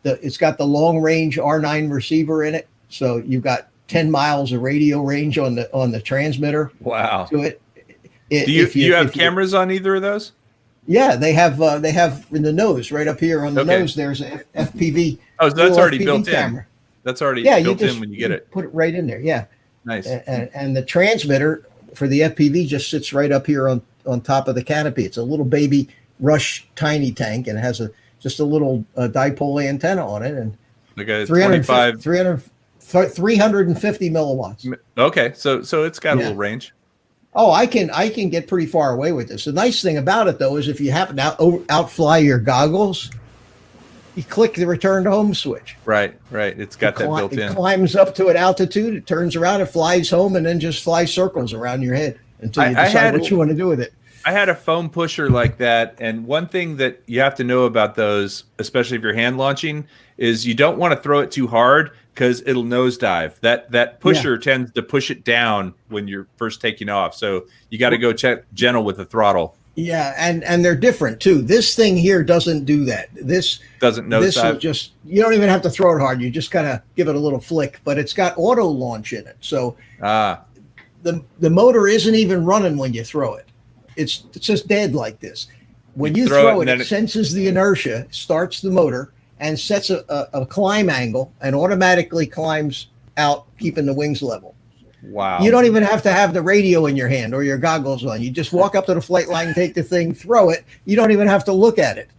it's got the long-range R9 receiver in it. So you've got 10 miles of radio range on the transmitter. Wow. To it. Do you have cameras on either of those? Yeah, they have in the nose, right up here on the nose. There's a FPV. Oh, so that's already FPV built camera. in. That's already built in when you get it. Put it right in there. Yeah. Nice. And the transmitter for the FPV just sits right up here on top of the canopy. It's a little baby Rush tiny tank, and it has just a little dipole antenna on it, and like a 350 milliwatts. Okay, so it's got a little range. Oh, I can get pretty far away with this. The nice thing about it, though, is if you happen to outfly your goggles, you click the return to home switch. Right. It's got that built in. It climbs up to an altitude, it turns around, it flies home, and then just flies circles around your head until you decide what you want to do with it. I had a foam pusher like that, and one thing that you have to know about those, especially if you're hand launching, is you don't want to throw it too hard because it'll nosedive. That pusher tends to push it down when you're first taking off. So you got to go gentle with the throttle. Yeah, and they're different too. This thing here doesn't do that. This doesn't nosedive. This you don't even have to throw it hard. You just kind of give it a little flick, but it's got auto launch in it. So the motor isn't even running when you throw it. It's just dead like this. When you throw it, it senses the inertia, starts the motor, and sets a climb angle, and automatically climbs out, keeping the wings level. Wow. You don't even have to have the radio in your hand or your goggles on. You just walk up to the flight line, take the thing, throw it. You don't even have to look at it.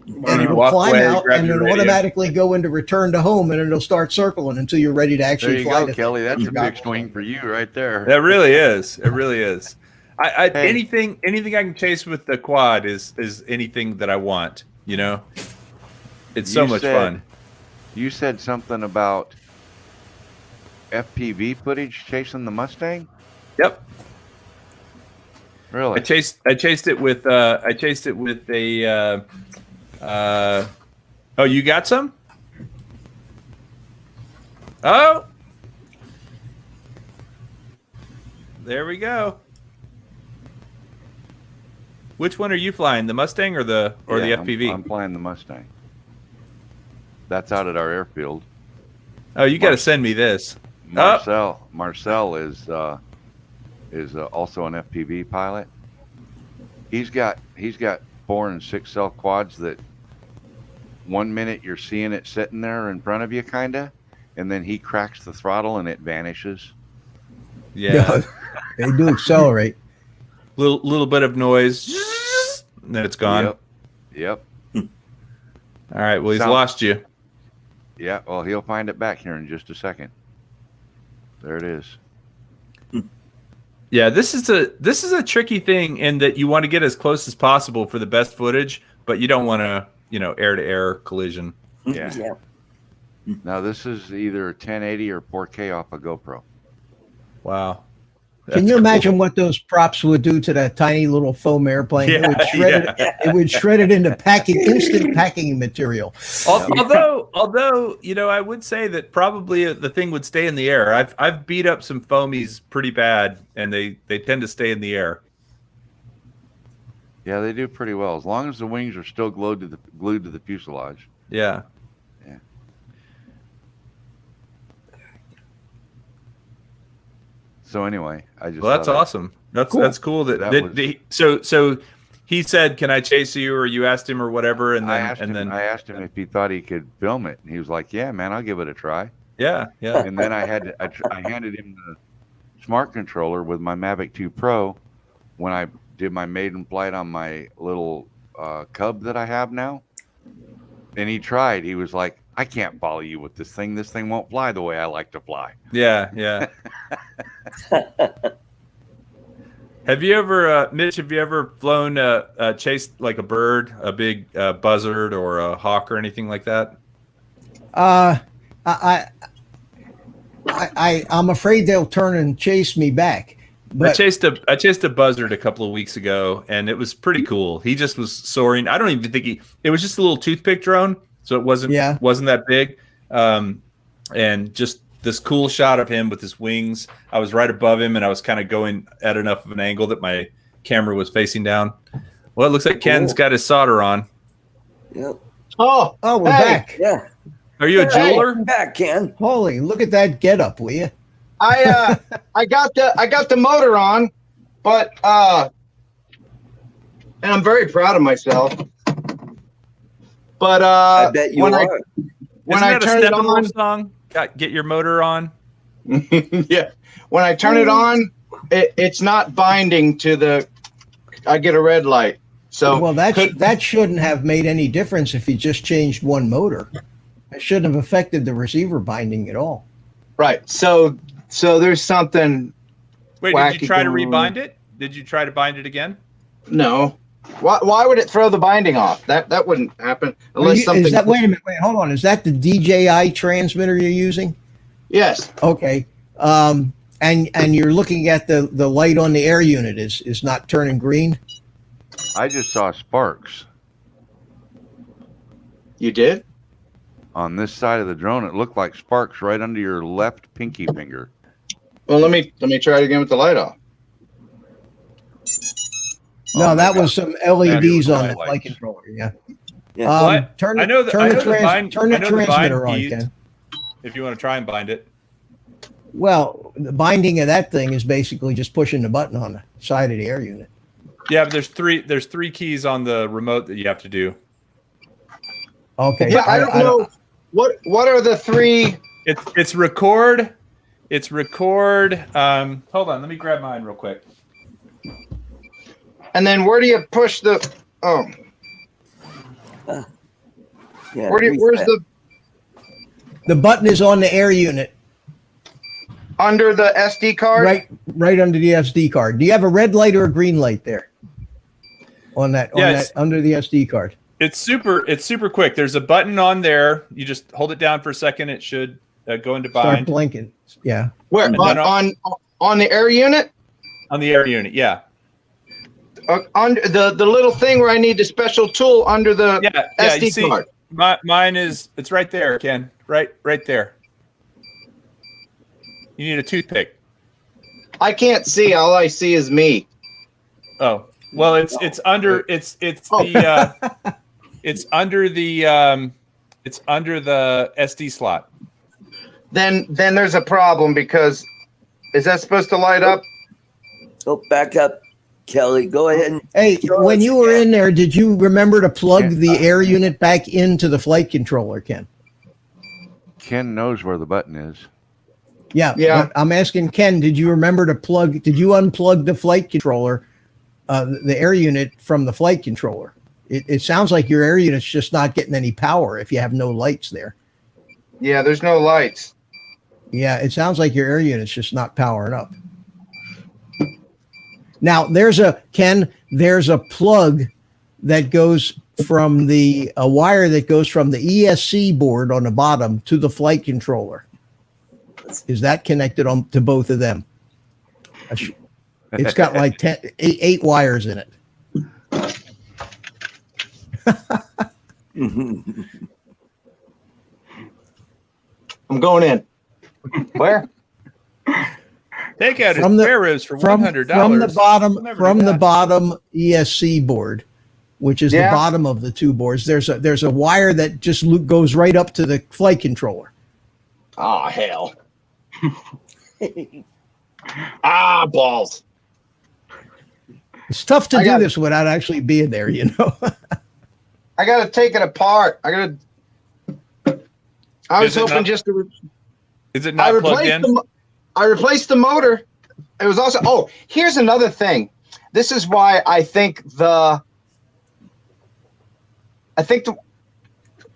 And it'll climb out and then automatically go into return to home, and it'll start circling until you're ready to actually fly. There you go, Kelly. That's a big swing for you right there. That really is. It really is. Anything I can chase with the quad is anything that I want, It's so much fun. You said something about FPV footage chasing the Mustang? Yep. Really? I chased it with a oh, you got some? Oh. There we go. Which one are you flying? The Mustang or the FPV? I'm flying the Mustang. That's out at our airfield. Oh, you got to send me this. Marcel is is also an FPV pilot. He's got 4 and 6 cell quads that 1 minute you're seeing it sitting there in front of you, kinda, and then he cracks the throttle and it vanishes. Yeah. They do accelerate. Little bit of noise, and then it's gone. Yep. All right. Well, he's So- lost you. Yeah. Well, he'll find it back here in just a second. There it is. Yeah, this is a tricky thing in that you want to get as close as possible for the best footage, but you don't want to, air-to-air collision. Yeah. Now this is either 1080 or 4K off a GoPro. Wow. Can you imagine what those props would do to that tiny little foam airplane? Yeah, It would shred it into instant packing material. Although, I would say that probably the thing would stay in the air. I've beat up some foamies pretty bad, and they tend to stay in the air. Yeah, they do pretty well as long as the wings are still glued to the fuselage. Yeah. Yeah. So anyway, I just Well, that's thought awesome. That's cool. That So he said, "Can I chase you?" Or you asked him, or whatever, and I then I asked him if he thought he could film it, and he was like, "Yeah, man, I'll give it a try." yeah. And then I handed him the smart controller with my Mavic 2 Pro when I did my maiden flight on my little Cub that I have now. And he tried. He was like, "I can't follow you with this thing. This thing won't fly the way I like to fly." Yeah. Have you ever, Mitch? Have you ever flown, chased like a bird, a big buzzard, or a hawk, or anything like that? I'm afraid they'll turn and chase me back. I chased a buzzard a couple of weeks ago, and it was pretty cool. He just was soaring. I don't even think it was just a little toothpick drone, so it wasn't that big. And just this cool shot of him with his wings. I was right above him, and I was kind of going at enough of an angle that my camera was facing down. Well, it looks like Ken's got his solder on. Yep. Oh, we're back. Yeah. Are you a jeweler? Back, Ken. Holy, look at that getup, will you? I got the motor on, but and I'm very proud of myself. But I bet you are. When Isn't I that turn a it on, Steppenwolf song? Get your motor on. yeah. When I turn it on, it's not binding to the. I get a red light. So well, that shouldn't have made any difference if you just changed one motor. It shouldn't have affected the receiver binding at all. Right. So there's something. Wait, did you try to rebind it? Did you try to bind it again? No. Why would it throw the binding off? That wouldn't happen unless something. Wait a minute. Wait, hold on. Is that the DJI transmitter you're using? Yes. Okay. And you're looking at the light on the air unit is not turning green. I just saw sparks You did? on this side of the drone. It looked like sparks right under your left pinky finger. Well, let me try it again with the light off. No, that was some LEDs on the lights. flight controller. Yeah. Yeah. Turn I know the the transmitter on, keys, Ken. if you want to try and bind it. Well, the binding of that thing is basically just pushing the button on the side of the air unit. Yeah, but there's three keys on the remote that you have to do. Okay. Yeah, I don't know. What are the three? It's record. It's record. Hold on, let me grab mine real quick. And then where do you push the? Oh, Yeah. where's The button is on the air unit, under the SD card? right under the SD card. Do you have a red light or a green light there? On that under the SD card. It's super quick. There's a button on there. You just hold it down for a second. It should go into Start bind blinking. Yeah. Where on the air unit? on the air unit. Yeah. Under the little thing where I need the special tool under the Yeah. You SD see, card. mine is. It's right there, Ken. Right there. You need a toothpick. I can't see. All I see is me. Oh, well, it's under it's under the SD slot. Then there's a problem because is that supposed to light up? Oh, back up, Kelly. Go ahead. And Hey, show when us you were again. in there, did you remember to plug the air unit back into the flight controller, Ken? Ken knows where the button is. Yeah. Yeah. But I'm asking Ken, did you remember to did you unplug the flight controller, the air unit from the flight controller? It sounds like your air unit's just not getting any power if you have no lights there. Yeah, there's no lights. Yeah, it sounds like your air unit's just not powering up. Now, there's a plug that goes from a wire that goes from the ESC board on the bottom to the flight controller. Is that connected to both of them? It's got like 8 wires in it. I'm going in. Where? Take out his From the- sparrows for From $100. the bottom ESC board, which is the Yeah. bottom of the two boards, there's a wire that just goes right up to the flight controller. Oh, hell. Balls. It's tough to I do got- this without actually being there, you know. I got to take it apart. I was Is it hoping not- just to. Is it I not plugged replaced in? I replaced the motor. It was also. Oh, here's another thing. This is why I think the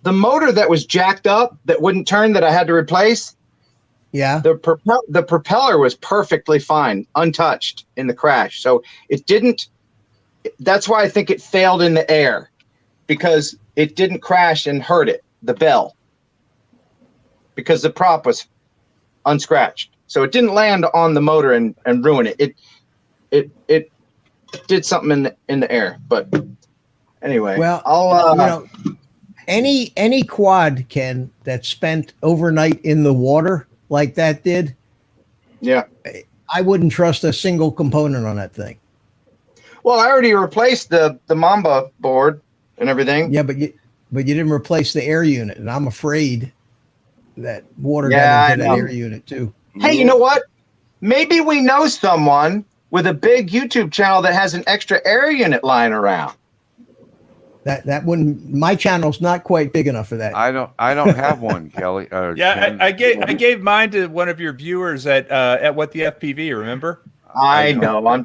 motor that was jacked up that wouldn't turn that I had to replace. Yeah. The propeller was perfectly fine, untouched in the crash. So it didn't. That's why I think it failed in the air, because it didn't crash and hurt it. The bell. Because the prop was unscratched, so it didn't land on the motor and ruin it. It did something in the air, but anyway. Well, I'll any quad, Ken, that spent overnight in the water like that did, yeah. I wouldn't trust a single component on that thing. Well, I already replaced the Mamba board and everything. Yeah, but you didn't replace the air unit, and I'm afraid that water Yeah, got into I that know. air unit too. Hey, you know what? Maybe we know someone with a big YouTube channel that has an extra air unit lying around. That wouldn't. My channel's not quite big enough for that. I don't have one, Kelly. Yeah, Ken. I gave mine to one of your viewers at What the FPV. Remember? I know. I'm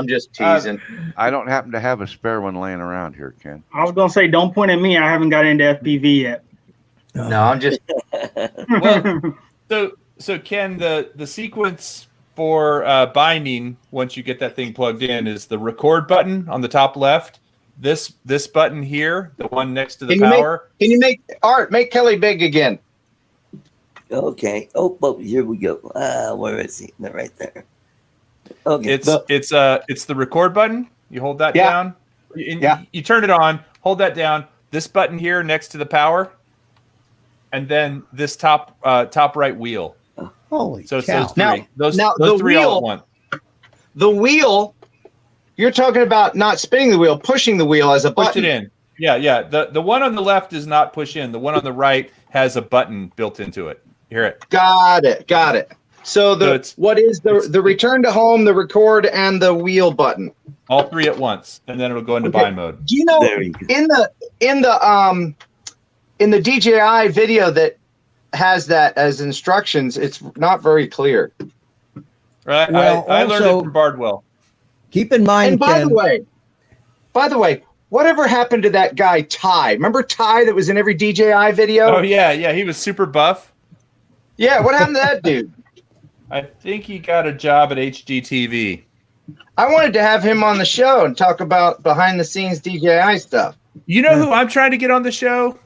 just teasing. I don't happen to have a spare one laying around here, Ken. I was gonna say, don't point at me. I haven't got into FPV yet. No, I'm just. Well, so Ken, the sequence for binding once you get that thing plugged in is the record button on the top left. This button here, the one next to the power. Can you make Kelly big again? Okay. Oh, here we go. Where is he? They're right there. Okay. It's the record button. You hold that Yeah. down. Yeah. You turn it on. Hold that down. This button here next to the power, and then this top right wheel. Holy So it's cow! those three. Now those the three all wheel- at once. The wheel. You're talking about not spinning the wheel, pushing the wheel as a Push button. it in. Yeah. The one on the left does not push in. The one on the right has a button built into it. Hear it. Got it. So what is the return to home, the record, and the wheel button? All three at once, and then it'll go into Okay. bind mode. Do you know There you go. in the DJI video that has that as instructions, it's not very clear. Right? Well, I learned also- it from Bardwell. Keep in mind, And by Ken. the way, whatever happened to that guy Ty? Remember Ty that was in every DJI video? Oh yeah. He was super buff. Yeah, what happened to that dude? I think he got a job at HGTV. I wanted to have him on the show and talk about behind the scenes DJI stuff. You know who I'm trying to get on the show?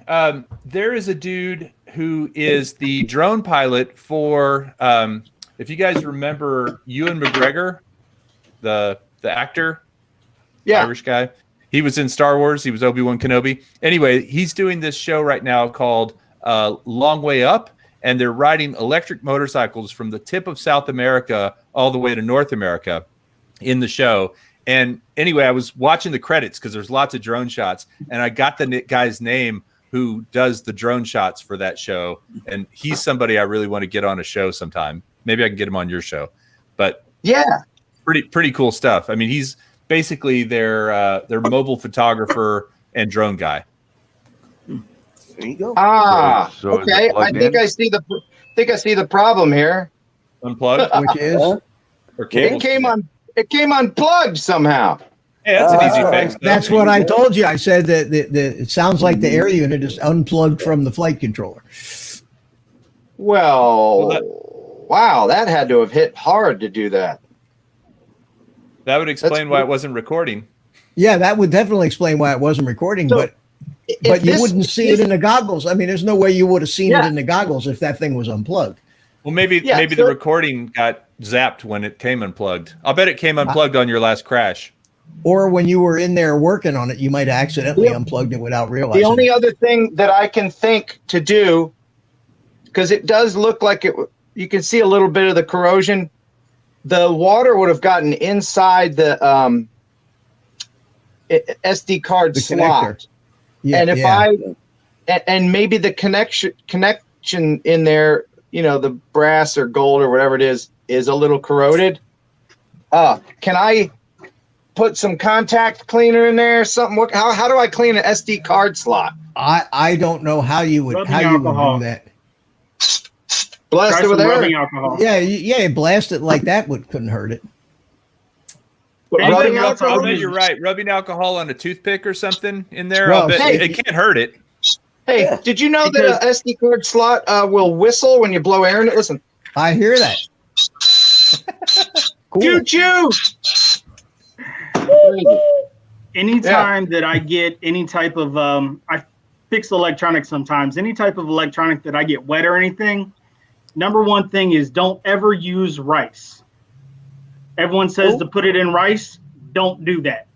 There is a dude who is the drone pilot for. If you guys remember Ewan McGregor, the actor, Yeah. Irish guy. He was in Star Wars. He was Obi-Wan Kenobi. Anyway, he's doing this show right now called Long Way Up, and they're riding electric motorcycles from the tip of South America all the way to North America in the show. And anyway, I was watching the credits because there's lots of drone shots, and I got the guy's name who does the drone shots for that show, and he's somebody I really want to get on a show sometime. Maybe I can get him on your show. But Yeah. Pretty cool stuff. I mean, he's basically their mobile photographer and drone guy. There you go. So is it Okay. I plugged think in? I see the problem here. Unplugged Which is or cable? It came unplugged somehow. Hey, that's an easy fix. that's what I told you. I said that it sounds like the air unit is unplugged from the flight controller. Wow, that had to have hit hard to do that. That would explain why it wasn't recording. Yeah, that would definitely explain why it wasn't recording, So, but you wouldn't see it in the goggles. I mean, there's no way you would have seen it in the goggles if that thing was unplugged. Well, maybe the recording got zapped when it came unplugged. I'll bet it came unplugged on your last crash. Or when you were in there working on it, you might have accidentally unplugged it without realizing. The only other thing that I can think to do, because it does look like you can see a little bit of the corrosion. The water would have gotten inside the SD card The slot. connector. Yeah, And if and maybe the connection in there, the brass or gold or whatever it is a little corroded. Can I put some contact cleaner in there or something? How do I clean an SD card slot? I don't know how you would Rubbing do alcohol. that. Blast Try it with some air. rubbing alcohol. Yeah, blast it like that couldn't hurt it. Rubbing I'll alcohol? bet you're right. Rubbing alcohol on a toothpick or something in there. Well, I'll bet hey. it can't hurt it. Hey, did you know that an SD card slot will whistle when you blow air in it? Listen. I hear that. Cool. Choo-choo! Anytime that I get any type of I fix electronics sometimes, any type of electronic that I get wet or anything, number one thing is don't ever use rice. Everyone says to put it in rice. Don't do that,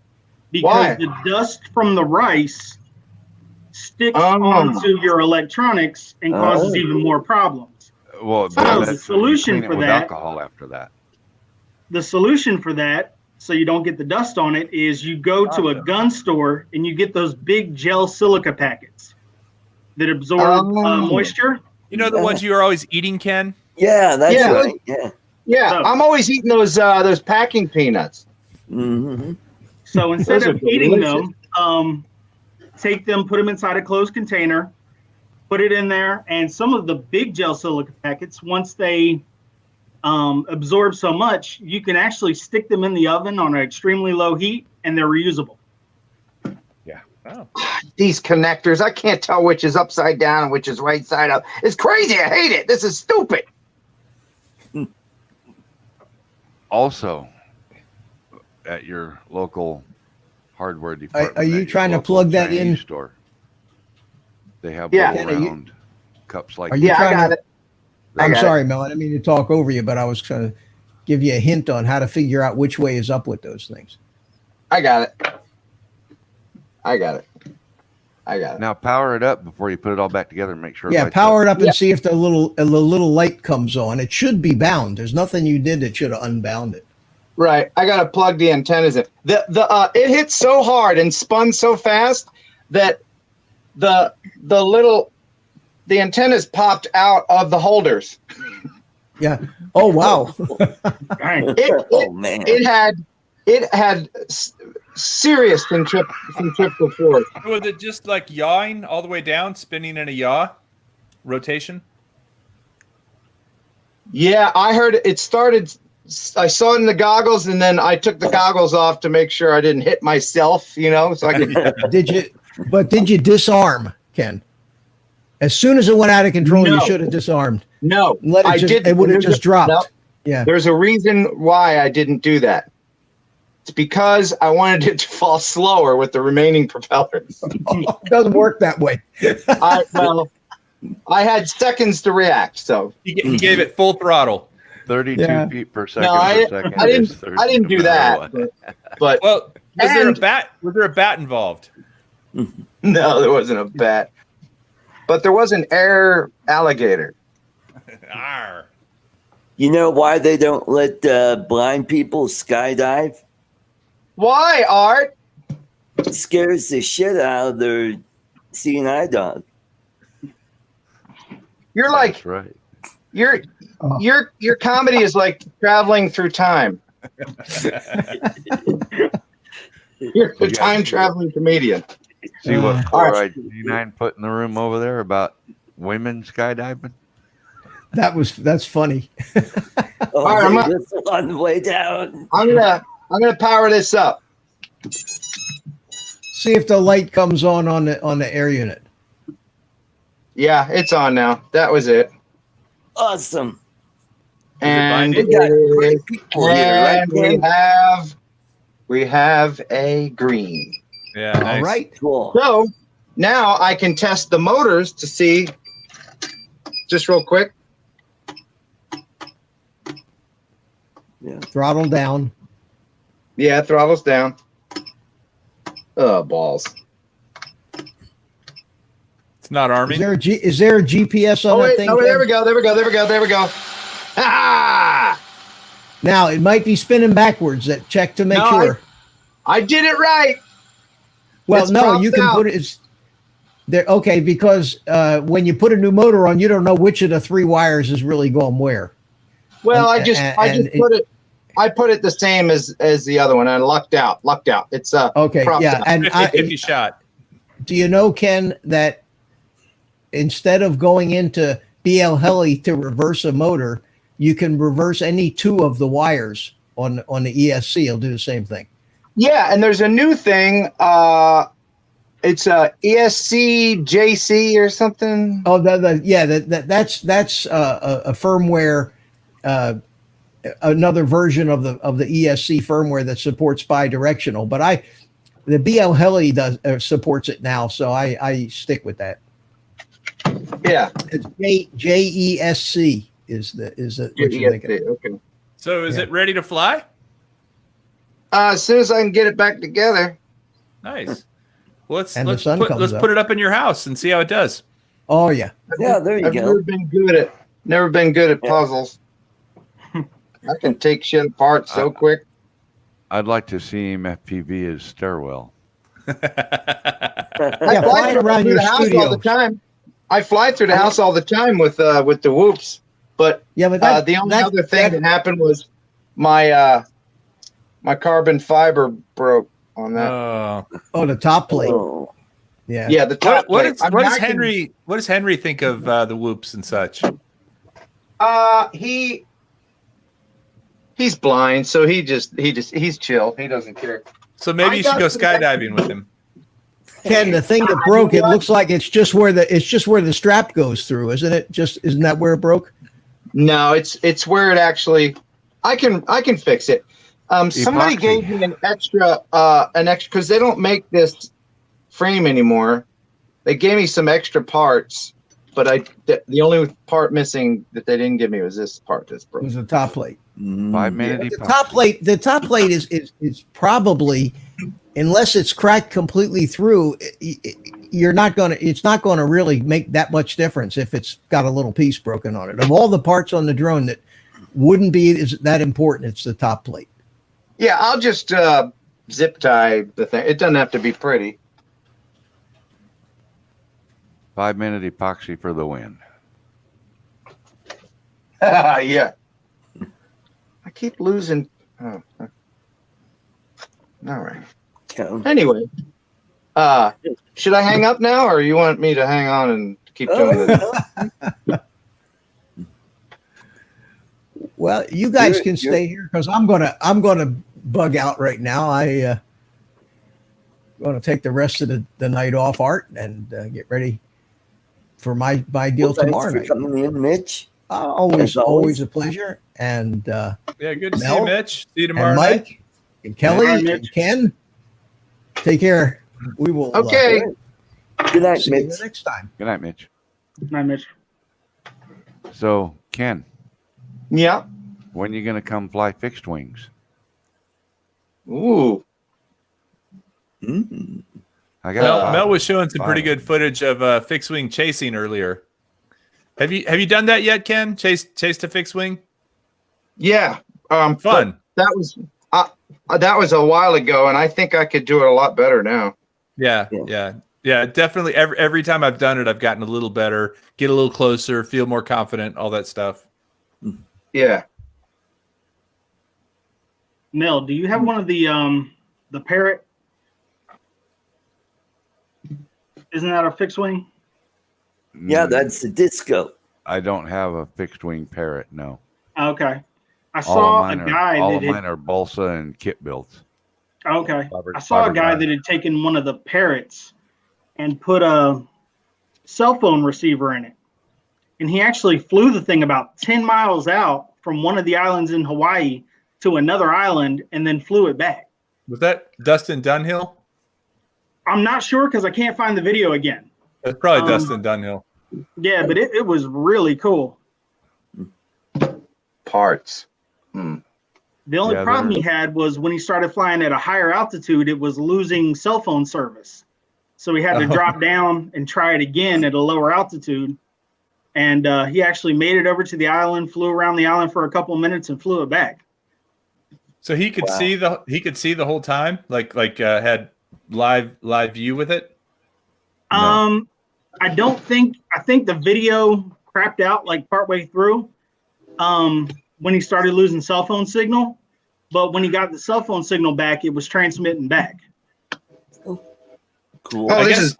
because the dust from the rice sticks onto your electronics and causes even more problems. Well, So the solution for that, alcohol after that. the solution for that, so you don't get the dust on it, is you go to a gun store and you get those big gel silica packets that absorb moisture. You know the ones you are always eating, Ken? Yeah, that's Yeah. right. Yeah. Yeah, So- I'm always eating those packing peanuts. Mm-hmm. So instead Those of are eating delicious. them, take them, put them inside a closed container, put it in there, and some of the big gel silica packets, once they absorb so much, you can actually stick them in the oven on an extremely low heat, and they're reusable. Yeah. Oh. These connectors, I can't tell which is upside down and which is right side up. It's crazy. I hate it. This is stupid. Also, at your local hardware department, are you at your trying to local plug that Chinese in? store, they have Yeah. little Ken, are you- round cups like Are you Yeah, I trying got to? it. I I'm got sorry, Mel. I didn't mean to talk over you, but I was trying to give you a hint on how to figure out which way is up with those things. I got it. I got it. I got it. Now power it up before you put it all back together and make sure. Yeah, lights power it up and Yeah. see if the little light comes on. It should be bound. There's nothing you did that should have unbound it. Right. I got to plug the antennas in. It hit so hard and spun so fast that the antennas popped out of the holders. Yeah. Oh wow. Dang. Oh man. It had serious centrifugal force. Was it just like yawing all the way down, spinning in a yaw rotation? Yeah, I heard it started. I saw it in the goggles, and then I took the goggles off to make sure I didn't hit myself. So I could. Did you disarm, Ken? As soon as it went out of control, you No. should have disarmed. No, Let it I just, didn't. it would have just dropped. No. Yeah. There's a reason why I didn't do that. It's because I wanted it to fall slower with the remaining propellers. It doesn't work that way. I had seconds to react, so He gave it full throttle. 32 Yeah. feet per second. no, per second I is didn't. 30 I didn't do no matter that. what. But Well, was there a And- bat? Was there a bat involved? no, there wasn't a bat. But there was an air alligator. Arr. You know why they don't let blind people skydive? Why, Art? It scares the shit out of their seeing eye dog. You're like That's right. your comedy is like traveling through time. You're a time traveling comedian. See what all poor right. IG9 put in the room over there about women skydiving? That's funny. Oh, All right, they I'm whistle on the way down. I'm gonna power this up. See if the light comes on the air unit. Yeah, it's on now. That was it. Awesome. And We got great people here, right, Ken? we have a green. Yeah, All nice. right. Cool. So now I can test the motors to see, just real quick. Yeah. Throttle down. Yeah, throttle's down. Oh, balls. It's not arming. Is there a GPS on that thing? Oh, there Ken? we go. Ah! Now it might be spinning backwards. Check to make No, sure. I did it right. Well, It's no, you cropped can out. put it. It's there. Okay, because when you put a new motor on, you don't know which of the three wires is really going where. Well, And- I just and put it. I put it the same as the other one. I lucked out. It's Okay, cropped yeah, out. and 50-50 shot. do you know, Ken, that instead of going into BL Heli to reverse a motor, you can reverse any two of the wires on the ESC. It'll do the same thing. Yeah, and there's a new thing. It's a ESC JC or something. Oh, that's a firmware, another version of the ESC firmware that supports bi-directional. But the BL Heli supports it now, so I stick with that. Yeah, It's JESC is what you're thinking. Okay. So is it ready to fly? As soon as I can get it back together. Nice. Well, let's And the sun comes let's up. put it up in your house and see how it does. Oh yeah. Yeah, there you I've go. never been good at Yeah. puzzles. I can take shit apart so quick. I'd like to see him FPV his stairwell. Yeah, I fly it around through your the house all studio. the time. I fly through the house all the time with the whoops. But Yeah, but the only other thing that happened was my my carbon fiber broke on that. the top plate. Oh, Yeah. Yeah, the top. What plate. does I mean, I can- Henry? What does Henry think of the whoops and such? He's blind, so he's chill. He doesn't care. So maybe I you should got go some- skydiving with him. Ken, the thing that broke, it looks like it's just where the strap goes through, isn't it? Isn't that where it broke? No, it's where it actually. I can fix it. Somebody Epoxy. gave me an extra because they don't make this frame anymore. They gave me some extra parts, but the only part missing that they didn't give me was this part that's It broken. was the top plate. 5-minute The epoxy. top plate is probably, unless it's cracked completely through, it's not gonna really make that much difference if it's got a little piece broken on it. Of all the parts on the drone that wouldn't be that important, it's the top plate. Yeah, I'll just zip tie the thing. It doesn't have to be pretty. 5-minute epoxy for the win. Yeah. I keep losing. Oh. All right. count. Anyway, should I hang up now, or you want me to hang on and keep doing this? Well, you guys can You're- stay here because I'm gonna bug out right now. I going to take the rest of the night off, Art, and get ready for my deal Well, tomorrow thanks night. for coming in, Mitch. Always As always. a pleasure. And Yeah, good to see Mel you, Mitch. See you tomorrow and night. Mike and Kelly All right, and Mitch. Ken, take care. We will Okay. Good night, see you Mitch. next time. Good night, Mitch. Night, Mitch. So, Ken, Yeah. when you going to come fly fixed wings? Ooh. Mm. I got Mel was showing some pretty Five. good footage of fixed wing chasing earlier. Have you done that yet, Ken? Chase to fixed wing? Yeah. Fun. That was a while ago, and I think I could do it a lot better now. Yeah. Definitely. Every time I've done it, I've gotten a little better, get a little closer, feel more confident, all that stuff. Yeah. Mel, do you have one of the Parrot? Isn't that a fixed wing? Yeah, that's the disco. I don't have a fixed wing Parrot. No. Okay. I All saw of a mine guy all that of had, mine are balsa and kit builds. okay. I saw a guy that had taken one of the Parrots and put a cell phone receiver in it. And he actually flew the thing about 10 miles out from one of the islands in Hawaii to another island and then flew it back. Was that Dustin Dunhill? I'm not sure because I can't find the video again. That's probably Dustin Dunhill. Yeah, but it was really cool. Parts. The only Yeah, problem they're- he had was when he started flying at a higher altitude, it was losing cell phone service. So he had to drop down and try it again at a lower altitude. And he actually made it over to the island, flew around the island for a couple of minutes, and flew it back. So he could see the whole time, like had live view with it. No. I think the video crapped out like partway through when he started losing cell phone signal. But when he got the cell phone signal back, it was transmitting back. Cool. Oh, I this guess-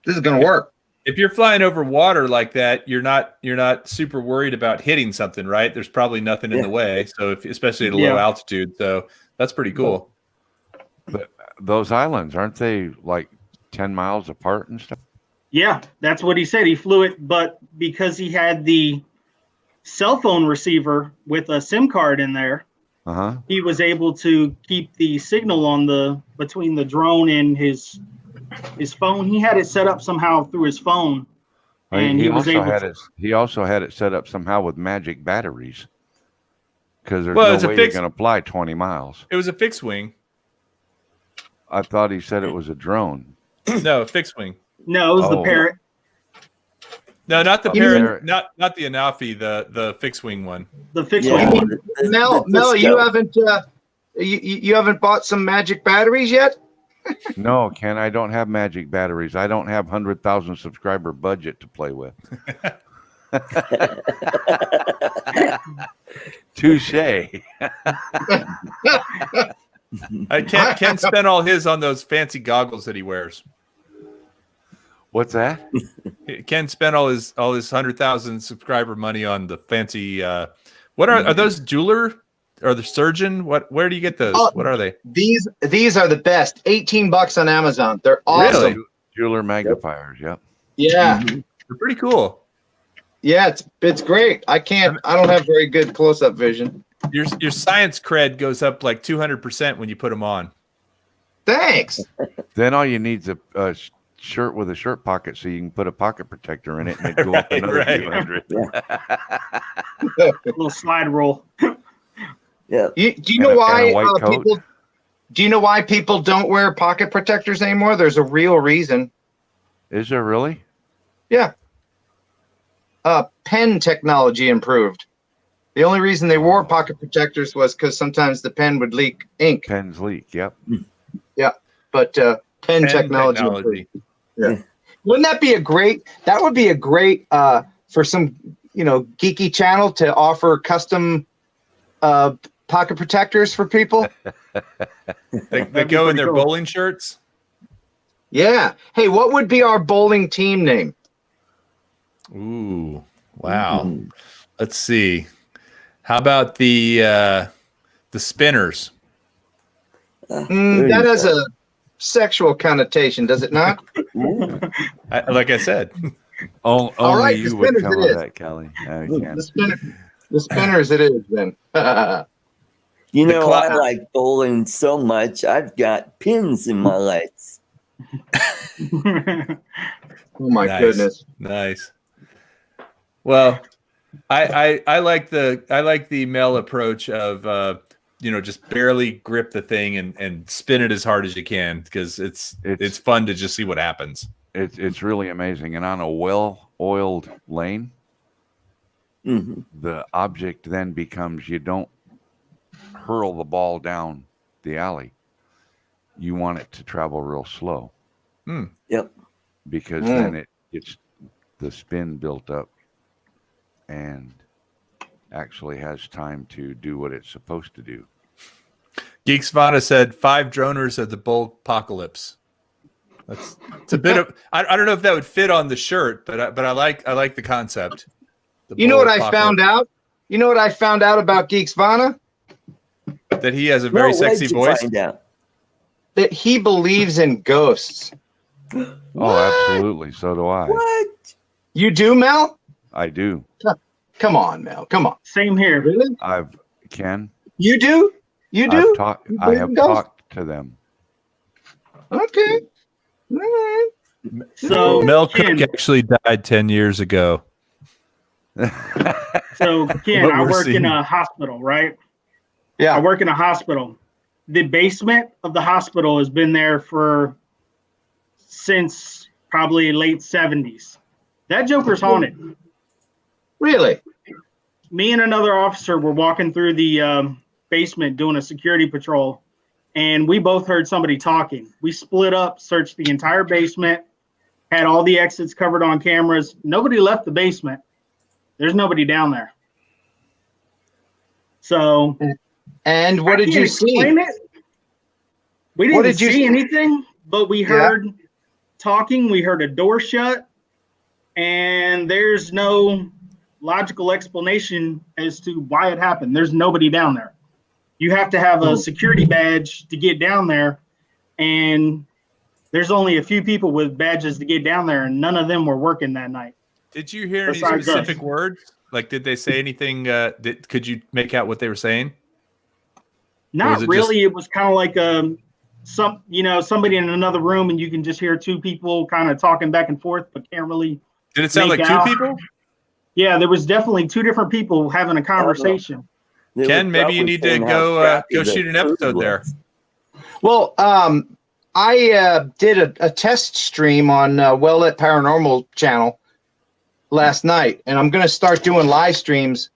is gonna work. If you're flying over water like that, you're not super worried about hitting something, right? There's probably nothing in the way. So especially at a low altitude, so that's pretty cool. But those islands, aren't they like 10 miles apart and stuff? Yeah, that's what he said. He flew it, but because he had the cell phone receiver with a SIM card in there, he was able to keep the signal on between the drone and his phone. He had it set up somehow through his phone, and he was able to. He also had it set up somehow with magic batteries, because there's Well, it's no a way you're fixed- going to fly 20 miles. It was a fixed wing. I thought he said it was a drone. No, a fixed wing. No, it was the Oh. Parrot. No, not the You Parrot, mean- not the Anafi, the fixed wing one. The fixed Yeah. wing. Mel, you haven't you haven't bought some magic batteries yet? No, Ken, I don't have magic batteries. I don't have 100,000 subscriber budget to play with. Touche. Ken spent all his on those fancy goggles that he wears. What's that? Ken spent all his 100,000 subscriber money on the fancy. What are those? Jeweler or the surgeon? Where do you get those? Oh. What are they? These are the best. $18 on Amazon. They're awesome. Really? Jeweler magnifiers. Yep. Yeah. They're pretty cool. Yeah, it's great. I don't have very good close-up vision. Your science cred goes up like 200% when you put them on. Thanks. Then all you need is a shirt with a shirt pocket, so you can put a pocket protector in it and it go up another Right. 200. A little slide roll. Yeah. Do you And know a why white coat. people? Do you know why people don't wear pocket protectors anymore? There's a real reason. Is there really? Yeah. Pen technology improved. The only reason they wore pocket protectors was because sometimes the pen would leak ink. Pens leak. Yep. But pen technology improved. Yeah. Wouldn't that be a great? That would be a great for some geeky channel to offer custom pocket protectors for people. They go in their bowling shirts. Yeah. Hey, what would be our bowling team name? Ooh, wow. Let's see. How about the spinners? That has a sexual connotation, does it not? Like I said, All Only right, you the would spinners come it with is. that, Kelly. I can't. The spinners it is then. You know, clock- I like bowling so much. I've got pins in my legs. Oh my Nice. goodness. Nice. Well, I like the Mel approach of just barely grip the thing and spin it as hard as you can, because it's fun to just see what happens. It's really amazing. And on a well-oiled lane, the object then becomes, you don't hurl the ball down the alley. You want it to travel real slow. Yep. Because then it gets the spin built up, and actually has time to do what it's supposed to do. Geeks Vana said 5 droners of the bull apocalypse. It's a bit of I don't know if that would fit on the shirt, but I like the concept. You know what I found out? You know what I found out about Geeks Vana? That he has a very sexy voice. Find out? That he believes in ghosts. Oh, absolutely. So do I. What? You do, Mel? I do. Come on, Mel. Come on. Same here. Really? Ken. You do? You do? I have talked to them. Okay. All right. So Mel Ken, Cook actually died 10 years ago. so Ken, What I we're work in seeing. a hospital, right? I Yeah. work in a hospital. The basement of the hospital has been there since probably late 70s. That Joker's haunted. Really? Me and another officer were walking through the basement doing a security patrol, and we both heard somebody talking. We split up, searched the entire basement, had all the exits covered on cameras. Nobody left the basement. There's nobody down there. So, And what did you see? explain it. We What didn't did you see see? anything, but we heard talking. We heard a door shut, and there's no logical explanation as to why it happened. There's nobody down there. You have to have a security badge to get down there, and there's only a few people with badges to get down there, and none of them were working that night. Did you hear any Besides specific us. words? Like, did they say anything? Could you make out what they were saying? Not was it really. It was kind of like somebody in another room, and you can just hear two people kind of talking back and forth, but can't really. Did it sound Make like out. two people? Yeah, there was definitely two different people having a conversation. They Ken, were maybe you probably need to saying how go crappy go the shoot an food episode there. was. Well, I did a test stream on Well Lit Paranormal channel last night, and I'm going to start doing live streams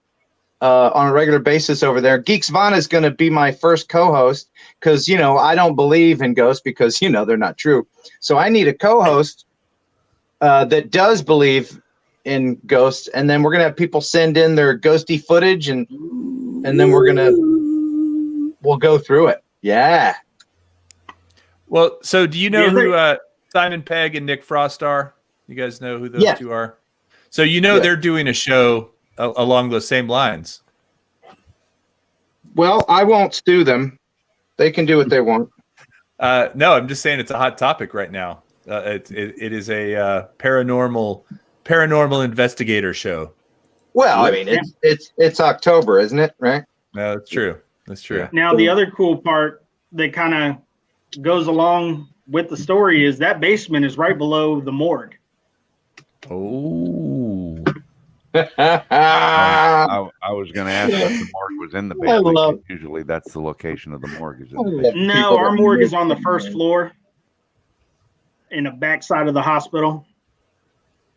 on a regular basis over there. Geeks Vana is going to be my first co-host because, I don't believe in ghosts because, they're not true. So I need a co-host that does believe in ghosts, and then we're going to have people send in their ghosty footage, and then we'll go through it. Yeah. Well, so do you know Yeah, who Simon Pegg and Nick Frost are? You guys know who those Yeah. two are? So Yeah. they're doing a show along those same lines. Well, I won't sue them. They can do what they want. No, I'm just saying it's a hot topic right now. It is a paranormal investigator show. Well, I mean, it's October, isn't it? Right? No, that's true. That's true. Yeah. Now, the other cool part that kind of goes along with the story is that basement is right below the morgue. Oh, I was going to ask if the morgue was in the I basement. love- Usually that's the location of the morgue. Is in the basement. No, our morgue is on the first floor in the back side of the hospital.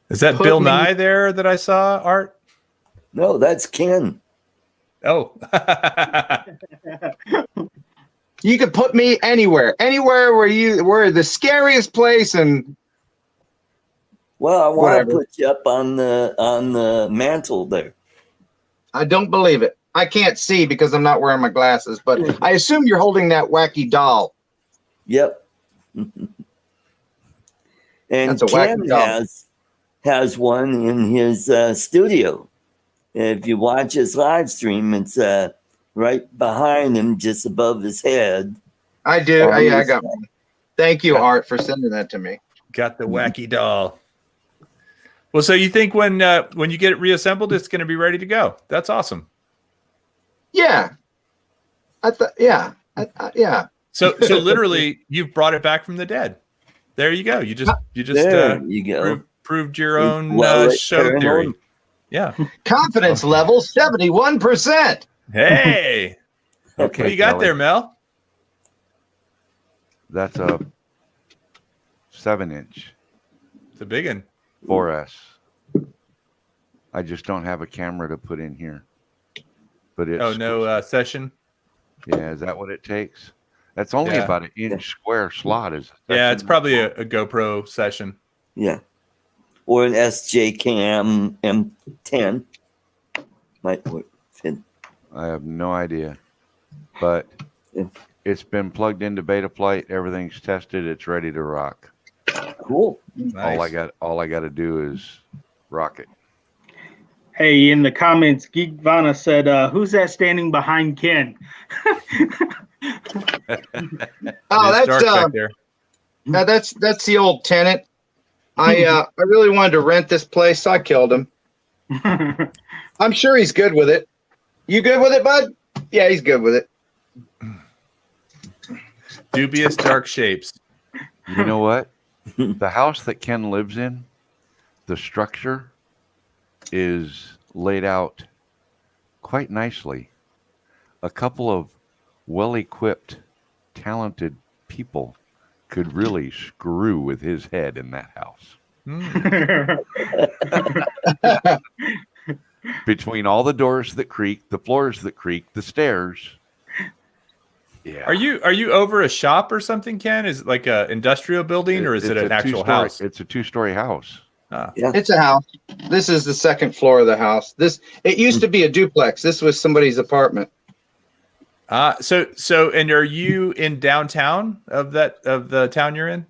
is that Put Bill me- Nye there that I saw? Art? No, that's Ken. Oh, You could put me anywhere where the scariest place, and Well, I want Whatever. to put you up on the mantle there. I don't believe it. I can't see because I'm not wearing my glasses, but I assume you're holding that wacky doll. Yep. And That's a Ken wacky doll. has one in his studio. If you watch his live stream, it's right behind him, just above his head. I do. On Yeah, I this got one. Thank you, Art, for sending that to me. got the wacky doll. Well, so you think when you get it reassembled, it's going to be ready to go? That's awesome. Yeah. Yeah. So literally, you've brought it back from the dead. There you go. You just There you go. proved your own Well, show paranormal. theory. Yeah. Confidence level 71%. Hey, Okay, what you got Kelly, there, Mel? That's a 7-inch It's a big one. 4S. I just don't have a camera to put in here. But it's Oh, no session. Yeah, is that what it takes? That's only Yeah. about an inch square slot. Is Yeah, it's probably a GoPro session. Yeah. Or an SJ Cam M10. Might work. happen? I have no idea, but it's been plugged into beta flight. Everything's tested. It's ready to rock. Cool. Nice. All I got to do is rock it. Hey, in the comments, Geek Vana said, "Who's that standing behind Ken?" Oh, Dark back there. that's the old tenant. I really wanted to rent this place, so I killed him. I'm sure he's good with it. You good with it, bud? Yeah, he's good with it. Dubious dark shapes. You know what? The house that Ken lives in, the structure is laid out quite nicely. A couple of well-equipped, talented people could really screw with his head in that house. Between all the doors that creak, the floors that creak, the stairs. Yeah. Are you over a shop or something, Ken? Is it like a industrial building or is it an actual house? It's a 2-story house. Yeah. It's a house. This is the second floor of the house. It used to be a duplex. This was somebody's apartment. So and are you in downtown of the town you're in?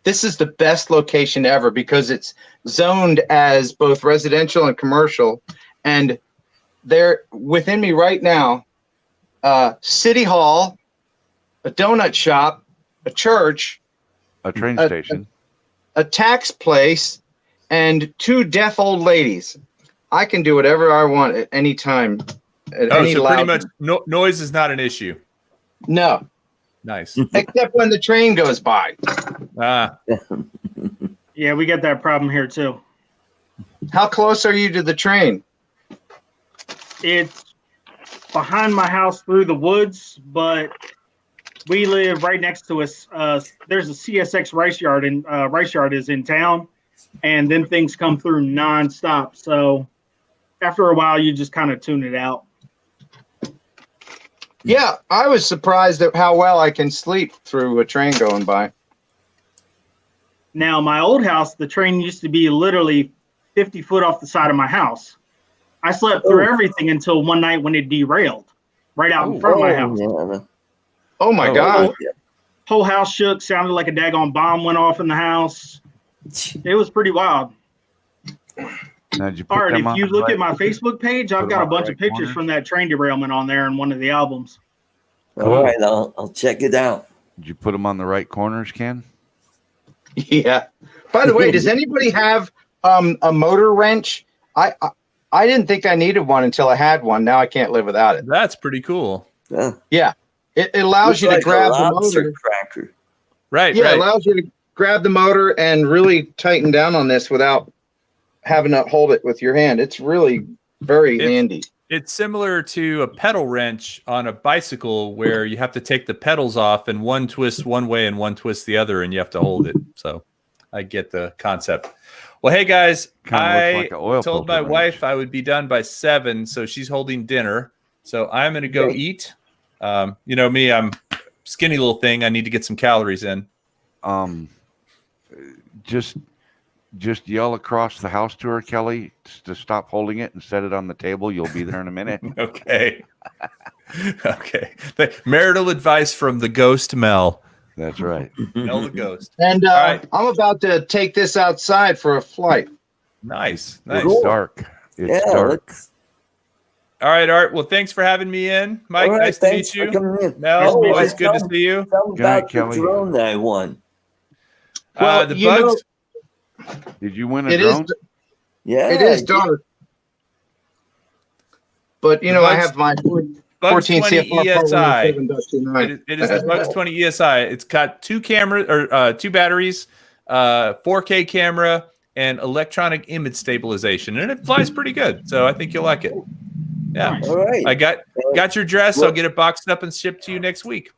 This is the best location ever because it's zoned as both residential and commercial. And there within me right now, City Hall, a donut shop, a church, A train station. a tax place, and 2 deaf old ladies. I can do whatever I want at any time. At any So loud... pretty much noise is not an issue. No, Nice. except when the train goes by. Yeah, we got that problem here too. How close are you to the train? It's behind my house through the woods, but we live right next to us. There's a CSX rice yard, and rice yard is in town, and then things come through nonstop. So after a while, you just kind of tune it out. Yeah, I was surprised at how well I can sleep through a train going by. Now, my old house, the train used to be literally 50 foot off the side of my house. I slept through everything until one night when it derailed right out in front of my house. Yeah. Oh my God. Whole house shook, sounded like a daggone bomb went off in the house. It was pretty wild. Now, did you put Art, them if on you the look right- at my Facebook page, I've put got them a on the bunch right of pictures corners? from that train derailment on there in one of the albums. All right, I'll check it out. Did you put them on the right corners, Ken? Yeah. By the way, does anybody have a motor wrench? I didn't think I needed one until I had one. Now I can't live without it. That's pretty cool. Yeah. It allows you to grab the motor. Cracker. Right. Yeah, Right. it allows you to grab the motor and really tighten down on this without having to hold it with your hand. It's really very handy. It's similar to a pedal wrench on a bicycle where you have to take the pedals off and one twists one way and one twists the other and you have to hold it. So I get the concept. Well, hey guys, Kinda looks like an oil told filter my wrench. wife I would be done by 7, so she's holding dinner. So I'm going to go eat. You know me, I'm a skinny little thing. I need to get some calories in. Just yell across the house to her, Kelly, to stop holding it and set it on the table. You'll be there in a minute. Okay. Okay. Marital advice from the ghost Mel. That's right. Mel the ghost. And All right. I'm about to take this outside for a flight. Nice. Nice. It's dark. It's dark. All right, Art. Well, thanks for having me in. Mike, All right, nice to meet thanks for you. coming in. Mel, Oh, always good to tell- see you. Tell me Good night, about the Kelly. drone that I won. Well, The you bugs. Did you win a It drone? is. Yeah, It is dark. But you The know, I Bugs- have my Bugs 14 20 CFR ESI. 7.29. It is the Bugs 20 ESI. It's got 2 cameras or 2 batteries, 4K camera, and electronic image stabilization, and it flies pretty good. So I think you'll like it. Yeah, All right. I got your dress. I'll get it boxed up and shipped to you next week.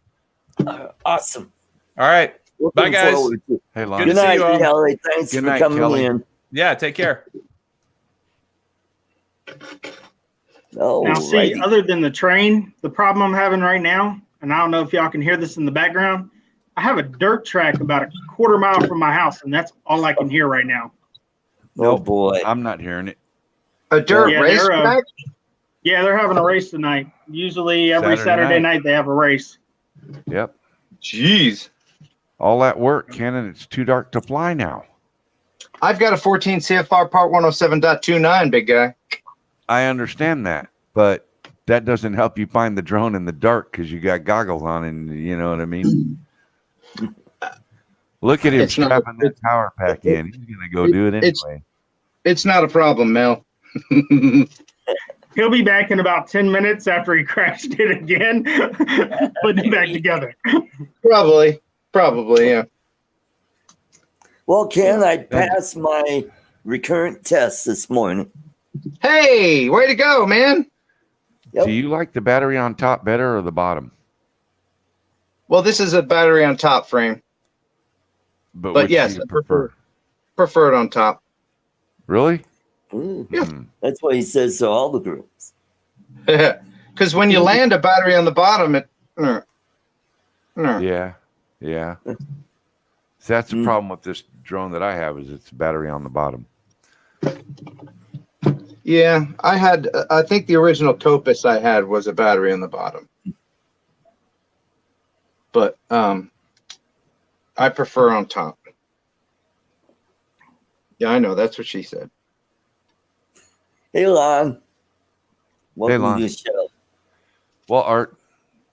Awesome. All right. Looking Bye, guys. forward to it. Hey, Good Lonnie. Good to see night, you all. Kelly. Thanks Good for night, coming Kelly. in. Yeah, take care. Oh, Now, see, other than the train, the problem I'm having right now, and I don't know if y'all can hear this in the background, I have a dirt track about a quarter mile from my house, and that's all I can hear right now. oh boy. I'm not hearing it. A dirt Yeah, racetrack? Yeah, they're having a race tonight. Usually every Saturday night they have a race. Yep. Jeez. All that work, Ken, and it's too dark to fly now. I've got a 14 CFR Part 107.29, big guy. I understand that, but that doesn't help you find the drone in the dark because you got goggles on, and you know what I mean. Look at him strapping that power pack in. He's gonna go do it anyway. It's not a problem, Mel. He'll be back in about 10 minutes after he crashed it again, putting it back together. Probably, yeah. Well, Ken, I passed my recurrent test this morning. Hey, way to go, man. Yep. Do you like the battery on top better or the bottom? Well, this is a battery on top frame. But But which yes, do you I prefer it on top. Really? Yeah. That's what he says to all the girls. Because when you land a battery on the bottom, it. Yeah. So that's the problem with this drone that I have is it's battery on the bottom. Yeah, I think the original Topus I had was a battery on the bottom. But I prefer on top. Yeah, I know. That's what she said. Hey, Lon. Welcome Lon. to the show. Well, Art,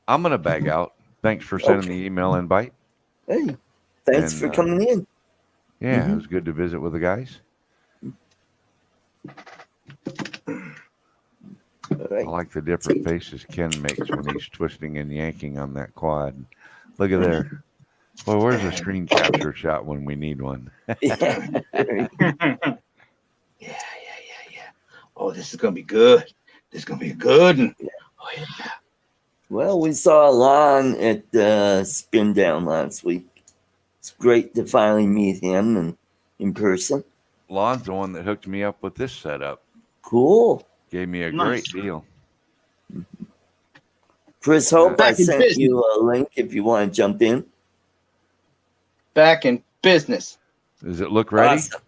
I'm going to bag out. Thanks for sending the email invite. Hey, thanks for coming in. Yeah, it was good to visit with the guys. All right. I like the different faces Ken makes when he's twisting and yanking on that quad. Look at there. Well, where's a screen capture shot when we need one? Yeah. Yeah. Oh, this is gonna be good. This is gonna be good. Oh yeah. Well, we saw Lon at SpinDown last week. It's great to finally meet him and in person. Lon's the one that hooked me up with this setup. Cool. Gave me a great deal. Chris Hope, Back I in sent business. you a link if you want to jump in. Back in business. Does it look ready? Awesome.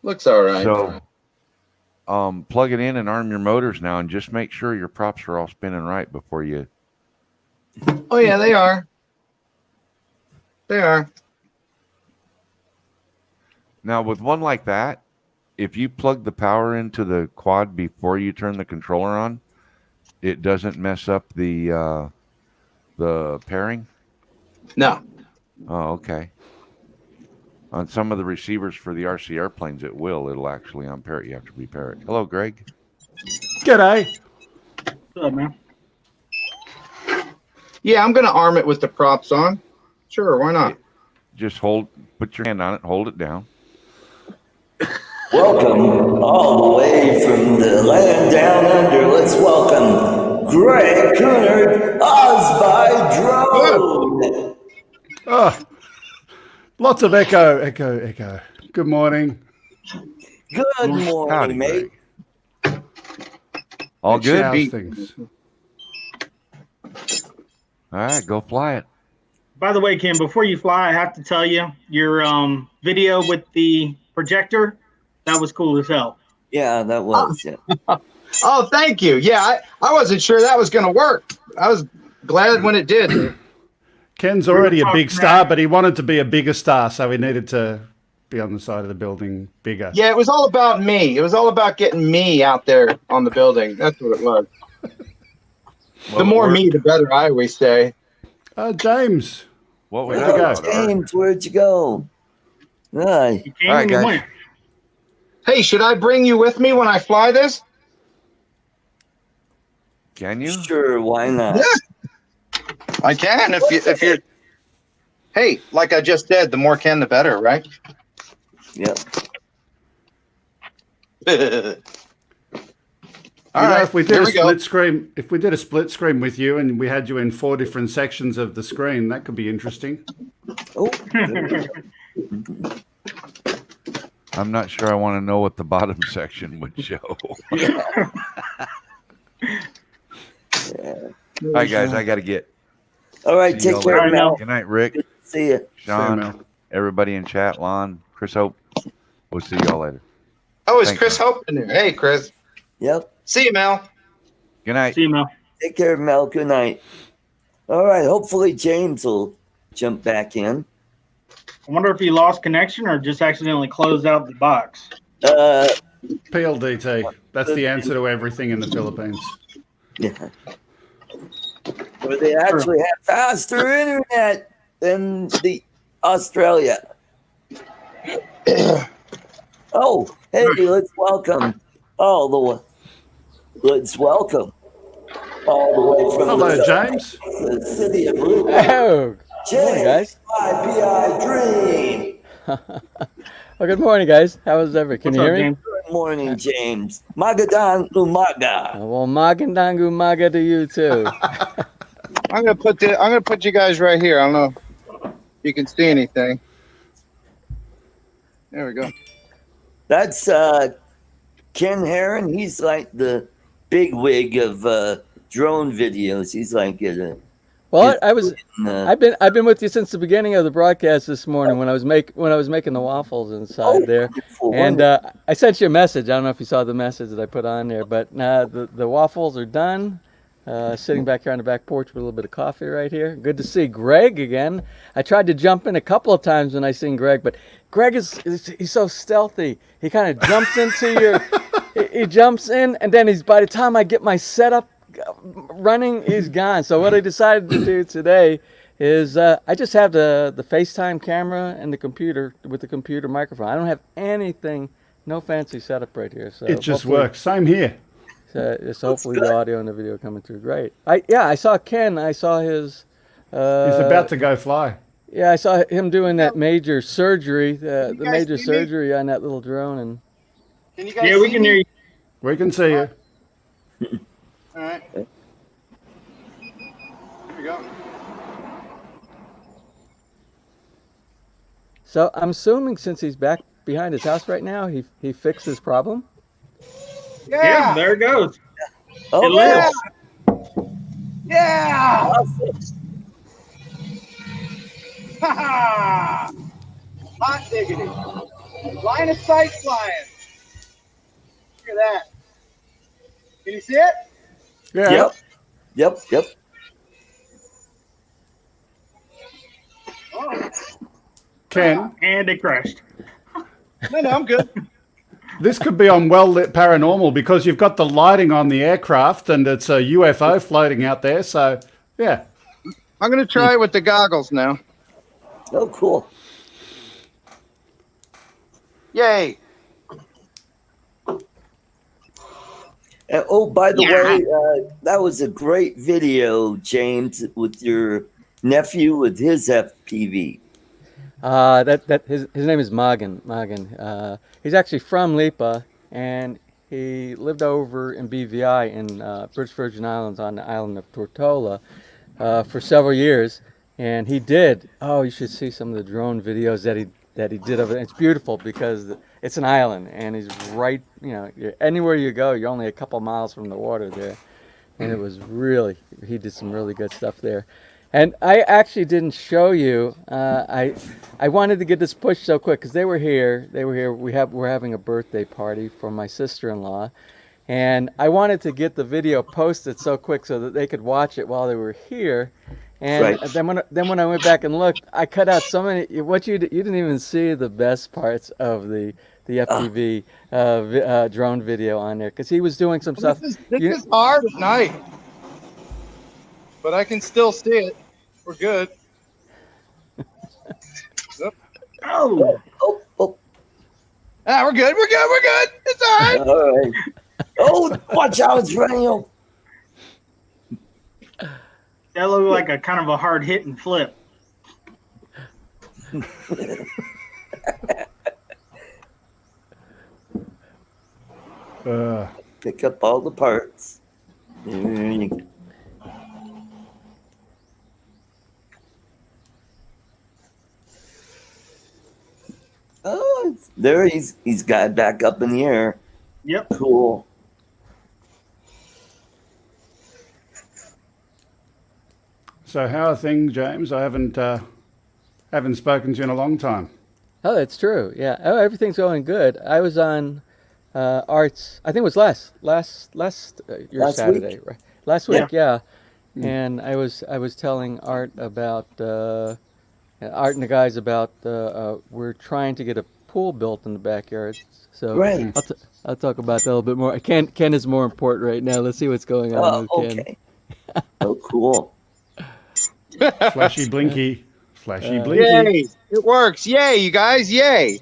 Looks all right. So, plug it in and arm your motors now, and just make sure your props are all spinning right before you. Oh yeah, they are. They are. Now, with one like that, if you plug the power into the quad before you turn the controller on, it doesn't mess up the pairing. No. Oh, okay. On some of the receivers for the RC airplanes, it will. It'll actually unpair it. You have to repair it. Hello, Greg. G'day. What's up, man? Yeah, I'm gonna arm it with the props on. Sure, why not? Just put your hand on it, hold it down. Welcome all the way from the land down under. Let's welcome Greg Coonard, Oz by Drone. Oh, lots of echo. Good morning. Good morning, Howdy, mate. Greg. All How's good? things? All right, go fly it. By the way, Kim, before you fly, I have to tell you, your video with the projector, that was cool as hell. Yeah, that was. Yeah. Oh, thank you. Yeah, I wasn't sure that was gonna work. I was glad when it did. Ken's already a big star, but he wanted to be a bigger star, so he needed to be on the side of the building bigger. Yeah, it was all about me. It was all about getting me out there on the building. That's what it was. The more me, the better, I always say. James. What was Where'd that you go? about, Art? James, where'd you go? Hi. You came All right, and you guys. went. Hey, should I bring you with me when I fly this? Can you? Sure, why not? I can if you're. Hey, like I just said, the more can, the better, right? Yep. All right, If we did here a we go. split screen, if we did a split screen with you and we had you in 4 different sections of the screen, that could be interesting. Oh, I'm not sure I want to know what the bottom section would show. yeah. All right, guys, I got to get. All right, See take y'all care, later. Mel. Good night, Rick, Good to see you. Sean, Mel. everybody in chat, Lon, Chris Hope. We'll see y'all later. Oh, is Thanks, Chris man. Hope in there? Hey, Chris. Yep. See you, Mel. Good night. See you, Mel. Take care, Mel. Good night. All right. Hopefully James will jump back in. I wonder if he lost connection or just accidentally closed out the box. PLDT. That's the answer to everything in the Philippines. Yeah. Where they actually have faster internet than the Australia. Oh, hey, let's welcome let's welcome all the way from Hello, James. the city of Blue. Oh, good morning, guys. IPI Dream. Well, good morning, guys. How is everything? Can What's you up, hear me? James? Good morning, James. Magadan umaga. Well, magandangu maga to you too. I'm gonna put you guys right here. I don't know if you can see anything. There we go. That's Ken Heron. He's like the big wig of drone videos. He's like Well, I've been with you since the beginning of the broadcast this morning when I was making the waffles inside there, and I sent you a message. I don't know if you saw the message that I put on there, but the waffles are done. Sitting back here on the back porch with a little bit of coffee right here. Good to see Greg again. I tried to jump in a couple of times when I seen Greg, but Greg he's so stealthy. He kind of jumps into your, he jumps in, and then by the time I get my setup running, he's gone. So what I decided to do today is I just have the FaceTime camera and the computer with the computer microphone. I don't have anything, no fancy setup right here. So It just works. Same here. So hopefully the audio and the video coming through great. I saw Ken. I saw his. He's about to go fly. Yeah, I saw him doing that major surgery, the guys major see me? surgery on that little drone. And Can you guys Yeah, we see can me? hear you. We can see you. All right. Here we go. so I'm assuming since he's back behind his house right now, he fixed his problem. Yeah, there it goes. Oh, It lives. Yeah! Ha ha! Hot diggity. Line of sight flying. Look at that. Can you see it? Yeah. Yep. Oh, Ken, And it crashed. no, I'm good. this could be on Well Lit Paranormal because you've got the lighting on the aircraft and it's a UFO floating out there. So, yeah. I'm going to try it with the goggles now. Oh, cool. Yay. Oh, by the way, that was a great video, James, with your nephew with his FPV. His name is Magan. He's actually from Lipa, and he lived over in BVI in British Virgin Islands on the island of Tortola for several years. And he did. Oh, you should see some of the drone videos that he did of it. It's beautiful because it's an island, and he's right. Anywhere you go, you're only a couple miles from the water there. And it was he did some really good stuff there. And I actually didn't show you. I wanted to get this pushed so quick because they were here. We're having a birthday party for my sister-in-law, and I wanted to get the video posted so quick so that they could watch it while they were here. And Right. then when I went back and looked, I cut out so many. You didn't even see the best parts of the FPV drone video on there because he was doing some stuff. This is hard at night, but I can still see it. We're good. Oh, Oh, Ah, we're good. We're good. It's all right. all right. Oh, watch out, it's raining. that looked like a kind of a hard hit and flip. Pick up all the parts. There you go. Oh, there he's got it back up in the air. Yep. Cool. So how are things, James? I haven't spoken to you in a long time. Oh, that's true. Yeah. Oh, everything's going good. I was on Arts. I think it was last your Last Saturday, week? right? Last week, yeah. Hmm. And I was telling Art about Art and the guys about we're trying to get a pool built in the backyard. So Right. I'll talk about that a little bit more. Ken is more important right now. Let's see what's going on with Ken. Okay. Oh, cool. Flashy blinky. Flashy blinky. Yay! It works. Yay, you guys. Yay.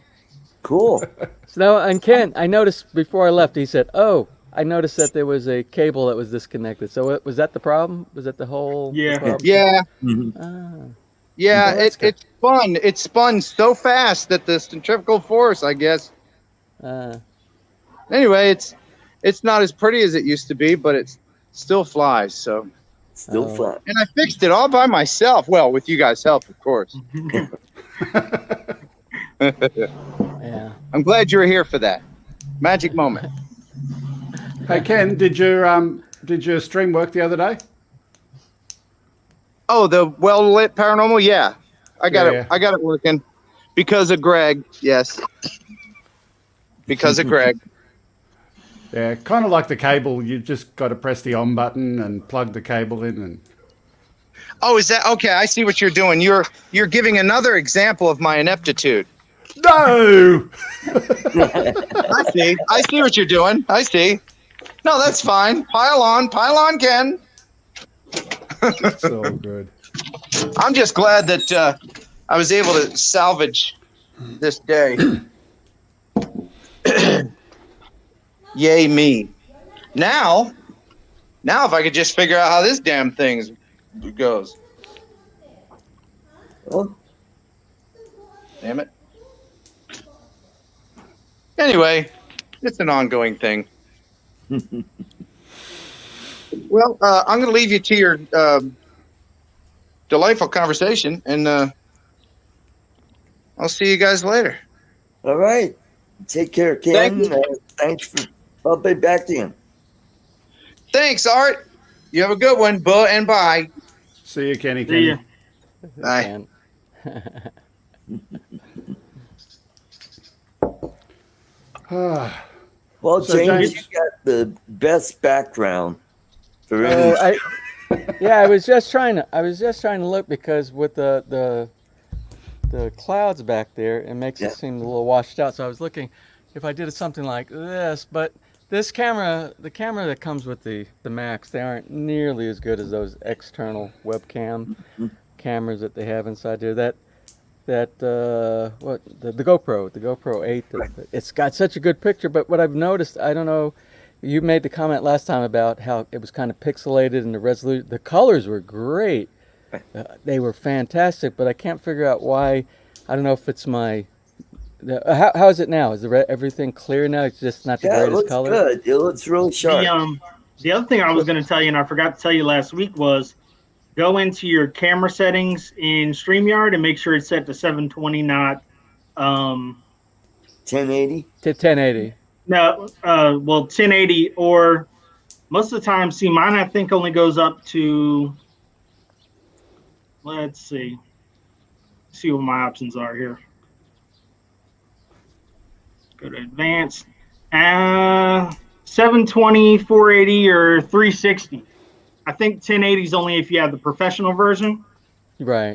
Cool. So now, and Ken, I noticed before I left, he said, "Oh, I noticed that there was a cable that was disconnected." So was that the problem? Was that the whole? Yeah. The problem? Yeah. Mhm. Ah. Yeah, Oh, that's good. it's fun. It spun so fast that the centrifugal force, I guess. Anyway, it's not as pretty as it used to be, but it still flies. So, Still Oh. fun. and I fixed it all by myself. Well, with you guys' help, of course. Yeah. I'm glad you were here for that magic moment. Hey Ken, did your stream work the other day? Oh, the well lit paranormal. Yeah, I got Yeah. it. I got it working because of Greg. Yes, because of Greg. Yeah, kind of like the cable. You just got to press the on button and plug the cable in, and Oh, is that okay? I see what you're doing. You're giving another example of my ineptitude. no. I see. I see what you're doing. I see. No, that's fine. Pile on, Ken. So good. I'm just glad that I was able to salvage this day. Yay me. Now if I could just figure out how this damn thing goes. Oh, Damn it. Anyway, it's an ongoing thing. Well, I'm going to leave you to your delightful conversation, and I'll see you guys later. all right. Take care, Ken. Thank you. Thanks for. I'll be back to you. Thanks, Art. You have a good one. And bye. See you, Kenny. See ya. Bye. And- Well, So, James, James- you got the best background for any. I was just trying to look because with the clouds back there, it makes Yeah. it seem a little washed out. So I was looking if I did something like this, but this camera, the camera that comes with the Max, they aren't nearly as good as those external webcam cameras that they have inside there. The GoPro 8, it's got such a good picture. But what I've noticed, I don't know, you made the comment last time about how it was kind of pixelated and the resolution, the colors were great. They were fantastic, but I can't figure out why. I don't know if it's how is it now? Is everything clear now? It's just not the Yeah, it greatest looks color. good. It looks real sharp. The other thing I was going to tell you, and I forgot to tell you last week, was go into your camera settings in StreamYard and make sure it's set to 720, not 1080. To 1080. no, 1080, or most of the time. See, mine I think only goes up to. Let's see what my options are here. Go to advanced. 720, 480, or 360. I think 1080 is only if you have the professional version. Right.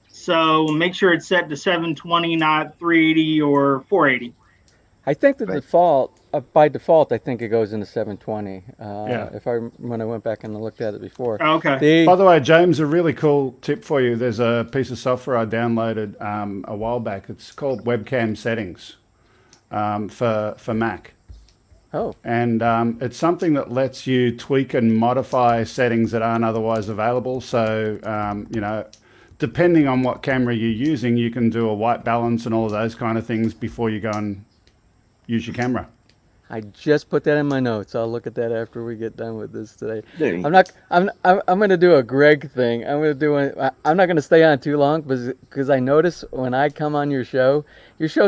So make sure it's set to 720, not 380 or 480. I think the default, by default, I think it goes into 720. Yeah. When I went back and looked at it before. Okay. By the way, James, a really cool tip for you. There's a piece of software I downloaded a while back. It's called Webcam Settings for Mac. Oh. And it's something that lets you tweak and modify settings that aren't otherwise available. So, depending on what camera you're using, you can do a white balance and all of those kind of things before you go and use your camera. I just put that in my notes. I'll look at that after we get done with this today. There you I'm going to do a Greg thing. I'm not going to stay on too long because I notice when I come on your shows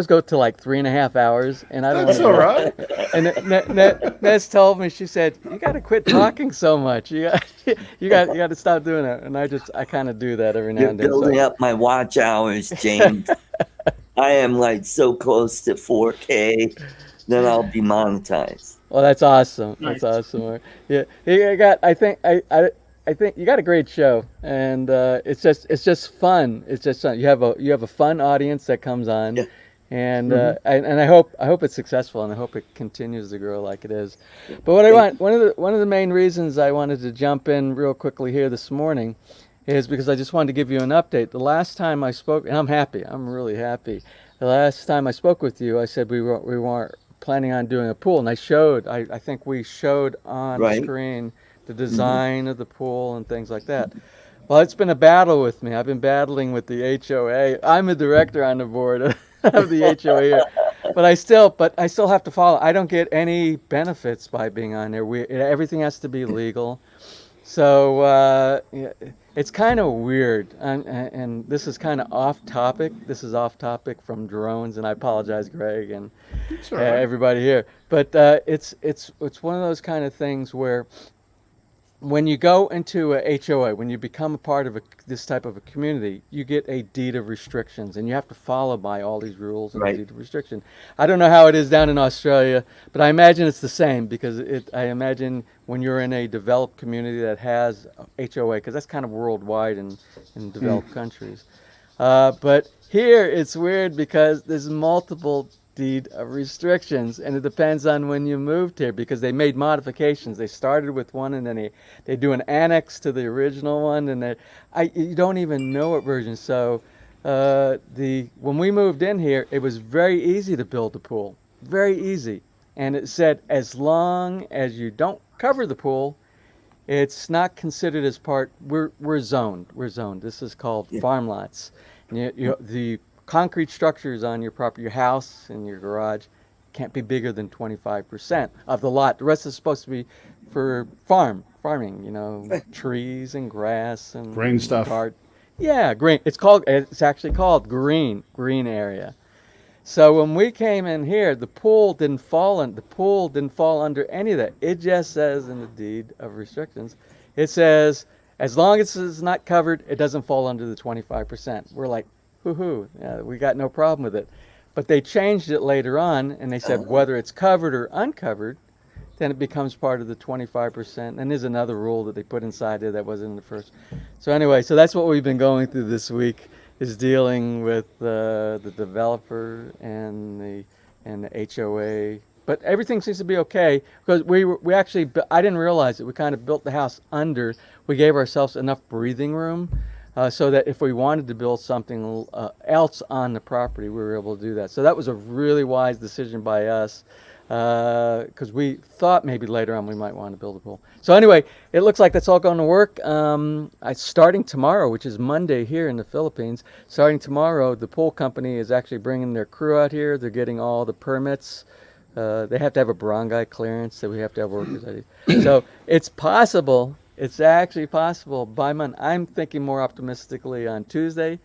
go to like 3.5 hours, and I don't. That's all right. And Ness told me, she said, "You got to quit talking so much. You got to stop doing it." And I kind of do that every now You're and then. building up my watch hours, James. I am like so close to 4K. then I'll be monetized. Well, that's awesome. Nice. That's awesome. Mark. Yeah, I got. I think you got a great show, and it's just fun. It's just fun. You have a fun audience that comes on, Yeah. and I hope it's successful, and I hope it continues to grow like it is. But what I want, one of the main reasons I wanted to jump in real quickly here this morning, is because I just wanted to give you an update. The last time I spoke, and I'm happy. I'm really happy. The last time I spoke with you, I said we weren't planning on doing a pool, and I think we showed on the screen the design of the pool and things like that. Well, it's been a battle with me. I've been battling with the HOA. I'm a director on the board of the HOA here, but I still have to follow. I don't get any benefits by being on there. Everything has to be legal. So it's kind of weird, and this is kind of off topic. This is off topic from drones, and I apologize, Greg, and everybody here. But it's one of those kind of things where when you go into a HOA, when you become a part of this type of a community, you get a deed of restrictions, and you have to follow by all these rules and deed of restriction. I don't know how it is down in Australia, but I imagine it's the same, because I imagine when you're in a developed community that has HOA, because that's kind of worldwide in developed countries. But here it's weird because there's multiple deed of restrictions, and it depends on when you moved here, because they made modifications. They started with one, and then they do an annex to the original one, and you don't even know what version. So when we moved in here, it was very easy to build a pool, very easy, and it said as long as you don't cover the pool, it's not considered as part. We're zoned. This is called farm lots. And the concrete structures on your property, your house and your garage, can't be bigger than 25% of the lot. The rest is supposed to be for farming, trees and grass and green stuff. Yeah, green. It's actually called green area. So when we came in here, the pool didn't fall under any of that. It just says in the deed of restrictions, it says as long as it's not covered, it doesn't fall under the 25%. We're like, woohoo, yeah, we got no problem with it. But they changed it later on, and they said whether it's covered or uncovered, then it becomes part of the 25%. And there's another rule that they put inside there that wasn't in the first. So anyway, so that's what we've been going through this week, is dealing with the developer and the HOA. But everything seems to be okay, because we actually, I didn't realize it. We kind of built the house under. We gave ourselves enough breathing room so that if we wanted to build something else on the property, we were able to do that. So that was a really wise decision by us, because we thought maybe later on we might want to build a pool. So anyway, it looks like that's all going to work. Starting tomorrow, which is Monday here in the Philippines, starting tomorrow, the pool company is actually bringing their crew out here. They're getting all the permits. They have to have a barangay clearance, so we have to have workers. So it's possible. It's actually possible by Monday. I'm thinking more optimistically on Tuesday,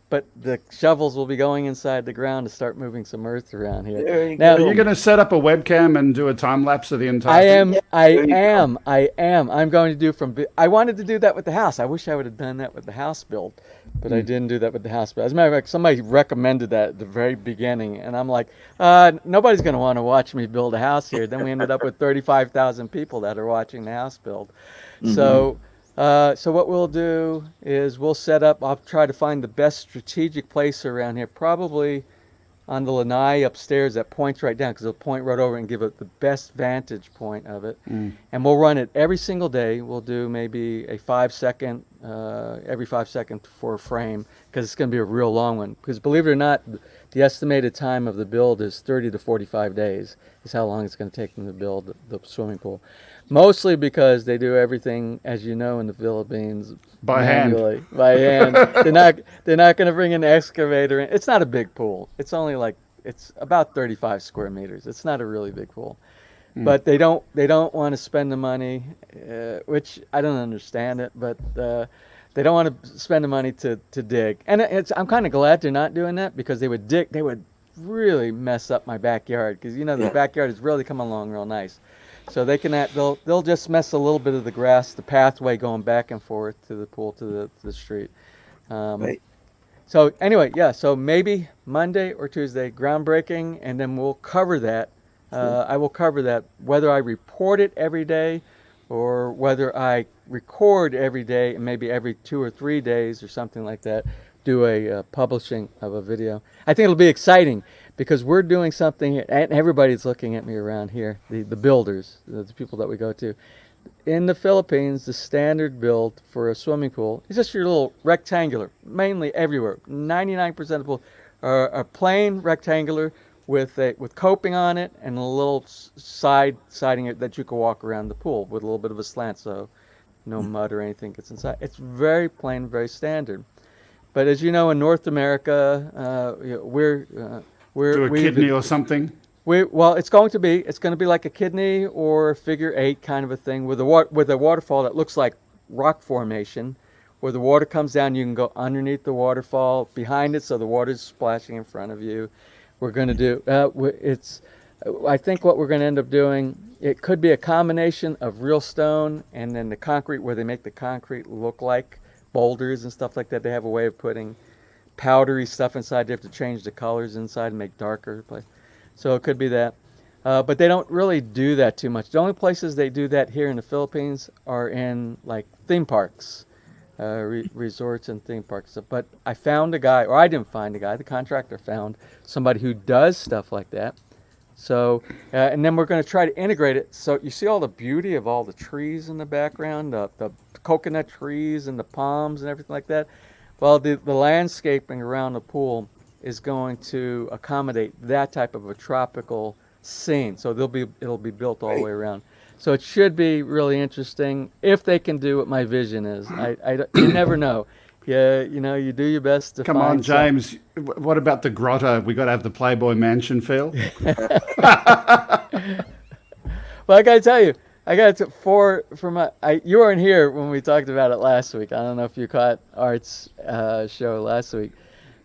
but the shovels will be going inside the ground to start moving some earth around here. Now, are you going to set up a webcam and do a time lapse of the entire thing? I am. I'm going to do I wanted to do that with the house. I wish I would have done that with the house build, but I didn't do that with the house build. As a matter of fact, somebody recommended that at the very beginning, and I'm like, nobody's going to want to watch me build a house here. Then we ended up with 35,000 people that are watching the house build. So what we'll do is we'll set up, I'll try to find the best strategic place around here, probably on the lanai upstairs that points right down, because it'll point right over and give it the best vantage point of it. And we'll run it every single day. We'll do maybe a 5 second, every 5 seconds for a frame, because it's going to be a real long one. Because believe it or not, the estimated time of the build is 30 to 45 days is how long it's going to take them to build the swimming pool. Mostly because they do everything, as you know, in the Philippines manually, by hand. They're not going to bring an excavator in. It's not a big pool. It's only it's about 35 square meters. It's not a really big pool, but they don't want to spend the money, which I don't understand it, but they don't want to spend the money to dig. And I'm kind of glad they're not doing that, because they would really mess up my backyard, because the backyard is really coming along real nice. So they'll just mess a little bit of the grass, the pathway going back and forth to the pool, to the street. Right. So anyway, so maybe Monday or Tuesday, groundbreaking, and then we'll cover that I will cover that, whether I report it every day or whether I record every day and maybe every 2 or 3 days or something like that, do a publishing of a video. I think it'll be exciting because we're doing something here, and everybody's looking at me around here, the builders, the people that we go to. In the Philippines, the standard build for a swimming pool is just your little rectangular, mainly everywhere. 99% of the pool are plain rectangular with coping on it and a little siding that you can walk around the pool with a little bit of a slant so no mud or anything gets inside. It's very plain, very standard. But as you know, in North America, we're Do a kidney or something? Well, it's going to be like a kidney or a figure 8 kind of a thing with a waterfall that looks like rock formation, where the water comes down. You can go underneath the waterfall, behind it, so the water's splashing in front of you. We're going to do I think what we're going to end up doing, it could be a combination of real stone and then the concrete, where they make the concrete look like boulders and stuff like that. They have a way of putting powdery stuff inside. They have to change the colors inside and make darker. So it could be that. But they don't really do that too much. The only places they do that here in the Philippines are in like theme parks, resorts and theme parks. But I found a guy, or I didn't find a guy, the contractor found somebody who does stuff like that. So, and then we're going to try to integrate it. So you see all the beauty of all the trees in the background, the coconut trees and the palms and everything like that. Well, the landscaping around the pool is going to accommodate that type of a tropical scene. So it'll be built all the way around. So it should be really interesting if they can do what my vision is. You never know. Yeah, you do your best to Come on, James. What about the grotto? We got to have the Playboy Mansion feel. Well, I got to tell you, you weren't here when we talked about it last week. I don't know if you caught Art's show last week,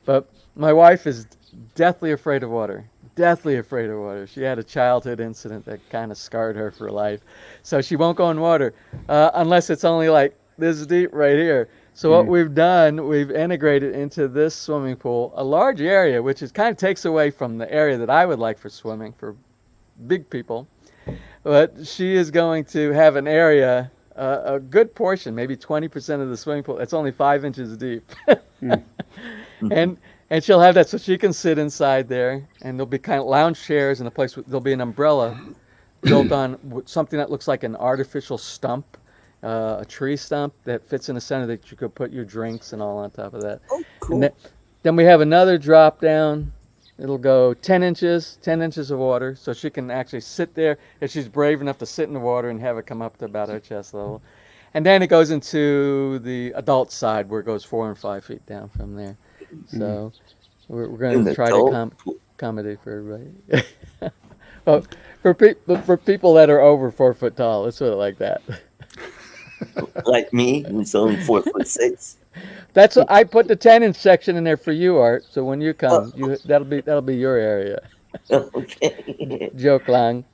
but my wife is deathly afraid of water. Deathly afraid of water. She had a childhood incident that kind of scarred her for life. So she won't go in water unless it's only like this deep right here. So what we've done, we've integrated into this swimming pool a large area, which kind of takes away from the area that I would like for swimming for big people. But she is going to have an area, a good portion, maybe 20% of the swimming pool. It's only 5 inches deep. And she'll have that so she can sit inside there, and there'll be kind of lounge chairs and a place. There'll be an umbrella built on something that looks like an artificial stump, a tree stump that fits in the center that you could put your drinks and all on top of that. Oh, cool. And then we have another drop down. It'll go 10 inches of water, so she can actually sit there if she's brave enough to sit in the water and have it come up to about her chest level. And then it goes into the adult side where it goes 4 and 5 feet down from there. So we're going to try to accommodate for everybody. Well, for people that are over 4 foot tall, let's put it like that. Like me, who's only 4'6". That's what I put the 10-inch section in there for you, Art. So when you come, that'll be your area. Okay. Joke lang.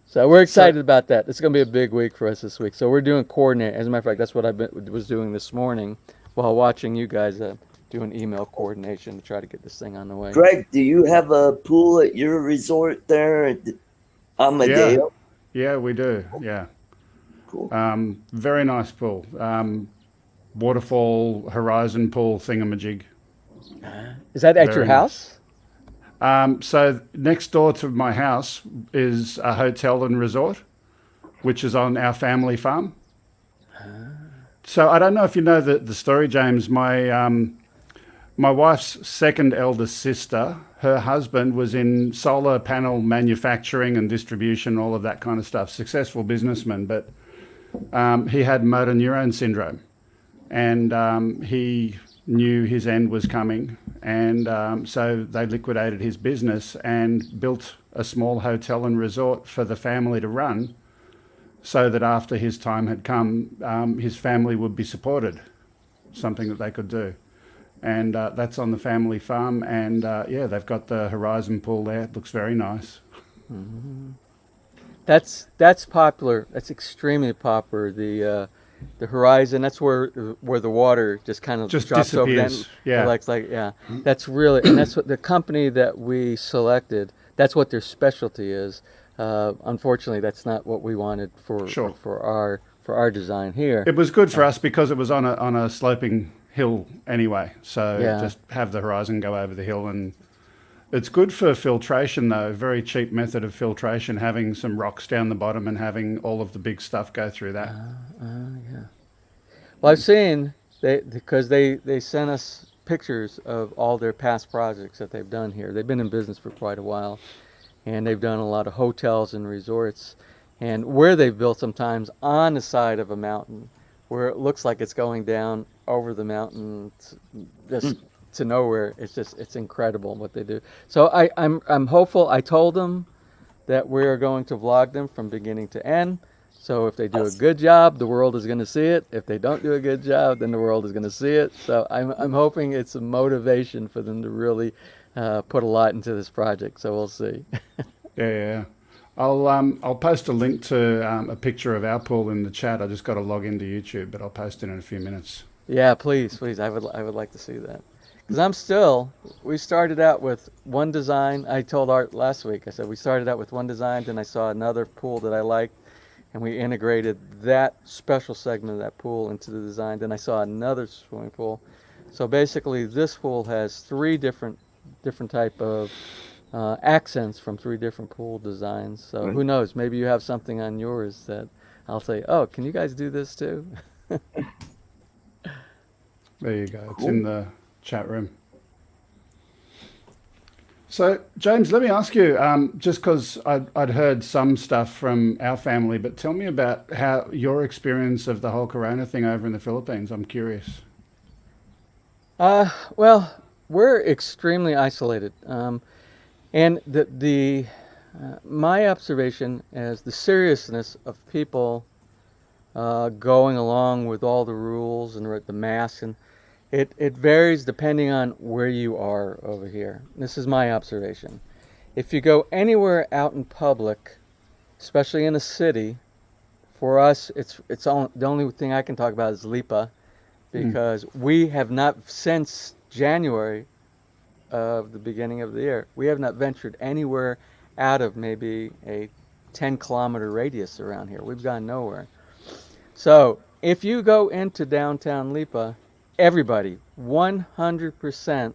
So we're excited about that. It's going to be a big week for us this week. So we're doing coordinate. As a matter of fact, that's what I was doing this morning while watching you guys doing email coordination to try to get this thing on the way. Greg, do you have a pool at your resort there at Amadeo? Yeah, we do. Yeah. Cool. Very nice pool. Waterfall, horizon pool thingamajig. Is that at your house? So next door to my house is a hotel and resort, which is on our family farm. So I don't know if you know the story, James. My wife's second eldest sister, her husband was in solar panel manufacturing and distribution, all of that kind of stuff. Successful businessman, but he had motor neurone syndrome, and he knew his end was coming, and so they liquidated his business and built a small hotel and resort for the family to run, so that after his time had come, his family would be supported, something that they could do. And that's on the family farm, and yeah, they've got the horizon pool there. It looks very nice. Mm-hmm. That's popular. That's extremely popular. the horizon. That's where the water just kind of Just drops over. disappears. Yeah. That's really, and that's what the company that we selected. That's what their specialty is. Unfortunately, that's not what we wanted for our design here. It was good for us because it was on a sloping hill anyway. So just have the horizon go over the hill, and it's good for filtration though. Very cheap method of filtration, having some rocks down the bottom and having all of the big stuff go through that. Yeah. Well, I've seen because they sent us pictures of all their past projects that they've done here. They've been in business for quite a while, and they've done a lot of hotels and resorts, and where they've built sometimes on the side of a mountain where it looks like it's going down over the mountain just to nowhere. It's incredible what they do. So I'm hopeful. I told them that we're going to vlog them from beginning to end. So if they do a good job, the world is going to see it. If they don't do a good job, then the world is going to see it. So I'm hoping it's a motivation for them to really put a lot into this project. So we'll see. Yeah. I'll post a link to a picture of our pool in the chat. I just got to log into YouTube, but I'll post it in a few minutes. Yeah, please. I would like to see that. Because we started out with one design. I told Art last week, I said we started out with one design, then I saw another pool that I liked, and we integrated that special segment of that pool into the design. Then I saw another swimming pool. So basically this pool has three different type of accents from three different pool designs. So who knows, maybe you have something on yours that I'll say, oh, can you guys do this too? There you go. It's in the chat room. So, James, let me ask you, just because I'd heard some stuff from our family, but tell me about how your experience of the whole Corona thing over in the Philippines. I'm curious. Well, we're extremely isolated. And my observation is the seriousness of people going along with all the rules and the masks, and it varies depending on where you are over here. This is my observation. If you go anywhere out in public, especially in a city, for us, the only thing I can talk about is Lipa, because we have not, since January of the beginning of the year, we have not ventured anywhere out of maybe a 10-kilometer radius around here. We've gone nowhere. So if you go into downtown Lipa, everybody, 100%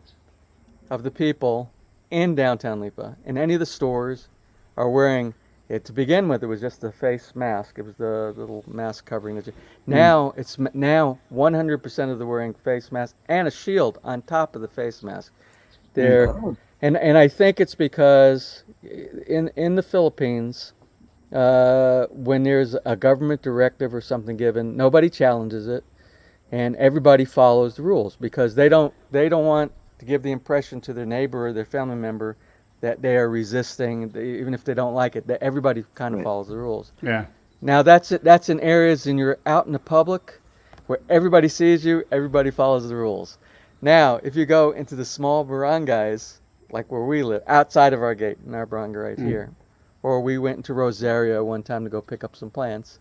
of the people in downtown Lipa, in any of the stores, are wearing it. To begin with, it was just the face mask. It was the little mask covering the. Now it's 100% of them wearing face masks and a shield on top of the face mask. And I think it's because in the Philippines, when there's a government directive or something given, nobody challenges it, and everybody follows the rules because they don't want to give the impression to their neighbor or their family member that they are resisting, even if they don't like it. That everybody kind of follows the rules. Yeah. Now that's in areas and you're out in the public where everybody sees you, everybody follows the rules. Now, if you go into the small barangays, like where we live, outside of our gate, in our barangay right here, or we went into Rosario one time to go pick up some plants,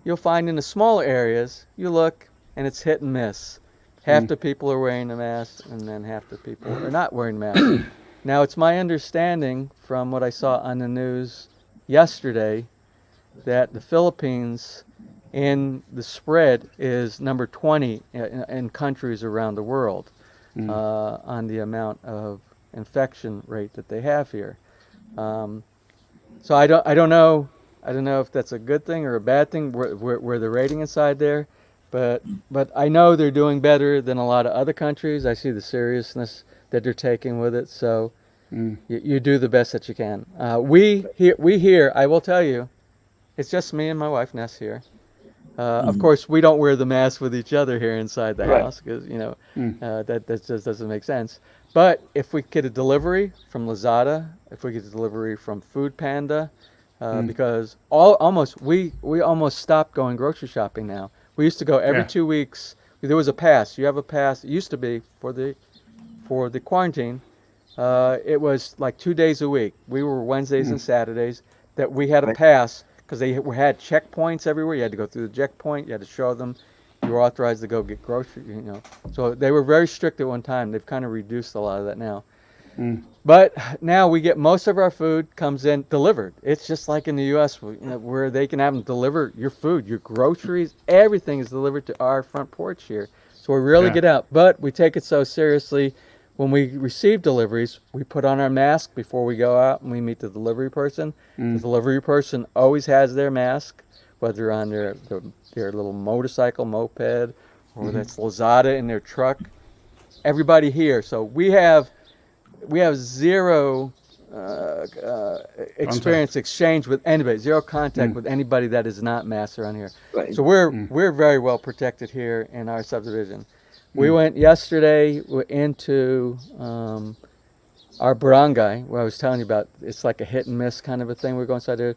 you'll find in the smaller areas, you look, and it's hit and miss. Half the people are wearing a mask, and then half the people are not wearing masks. Now, it's my understanding from what I saw on the news yesterday that the Philippines in the spread is number 20 in countries around the world on the amount of infection rate that they have here. So I don't know if that's a good thing or a bad thing where the rating inside there, but I know they're doing better than a lot of other countries. I see the seriousness that they're taking with it. So you do the best that you can. We here, I will tell you, it's just me and my wife Ness here. Of course, we don't wear the mask with each other here inside the house because that just doesn't make sense. But if we get a delivery from Lazada, if we get a delivery from Food Panda, because we almost stopped going grocery shopping now. We used to go every 2 weeks. There was a pass. You have a pass. It used to be for the quarantine. It was like 2 days a week. We were Wednesdays and Saturdays that we had a pass because they had checkpoints everywhere. You had to go through the checkpoint. You had to show them you're authorized to go get groceries. So they were very strict at one time. They've kind of reduced a lot of that now. But now we get most of our food comes in delivered. It's just like in the U.S. Where they can have them deliver your food, your groceries, everything is delivered to our front porch here. So we really get out. But we take it so seriously. When we receive deliveries, we put on our mask before we go out and we meet the delivery person. The delivery person always has their mask, whether on their little motorcycle, moped, or that's Lazada in their truck. Everybody here. So we have zero experience exchange with anybody, zero contact with anybody that is not masked around here. Right. So we're very well protected here in our subdivision. We went yesterday into our barangay, where I was telling you about. It's like a hit and miss kind of a thing. We're going inside there.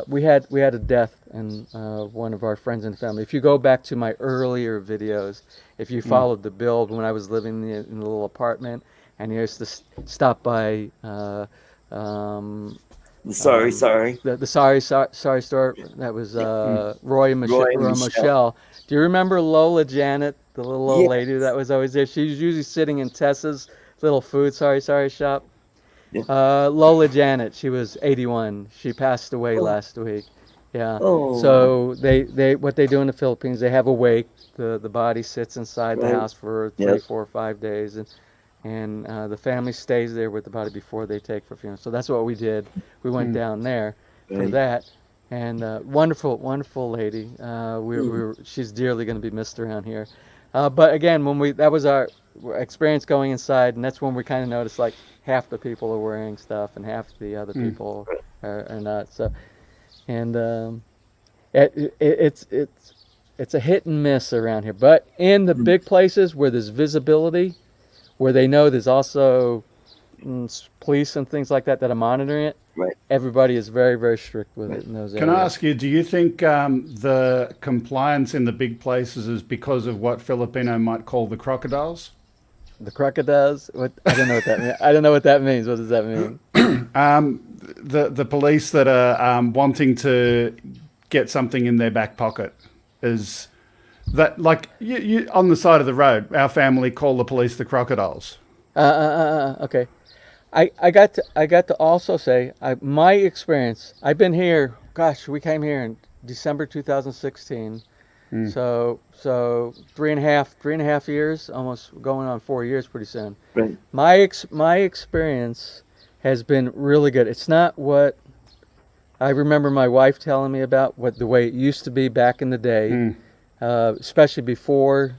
We had a death in one of our friends and family. If you go back to my earlier videos, if you followed the build when I was living in the little apartment, and I used to stop by The sorry. the sorry store. That was Roy and Michelle. Do you remember Lola Janet, the little old lady that was always there? She was usually sitting in Tessa's little food sorry shop. Lola Janet, she was 81. She passed away last week. Yeah. Oh. So they what they do in the Philippines, they have a wake. The body sits inside the house for 3, 4, 5 days, and the family stays there with the body before they take for funeral. So that's what we did. We went down there for that. And wonderful lady. She's dearly going to be missed around here. But again, that was our experience going inside, and that's when we kind of noticed like half the people are wearing stuff and half the other people are not. So, and it's a hit and miss around here. But in the big places where there's visibility, where they know there's also police and things like that are monitoring it. Right. Everybody is very, very strict with it in those areas. Can I ask you, do you think the compliance in the big places is because of what Filipino might call the crocodiles? The crocodiles? What? I don't know what that means. I don't know what that means. What does that mean? The police that are wanting to get something in their back pocket. Is that like you on the side of the road? Our family call the police the crocodiles. Okay. I got to also say my experience. I've been here. Gosh, we came here in December 2016. So 3.5 years, almost going on 4 years pretty soon. Right. My experience has been really good. It's not what I remember my wife telling me about the way it used to be back in the day, especially before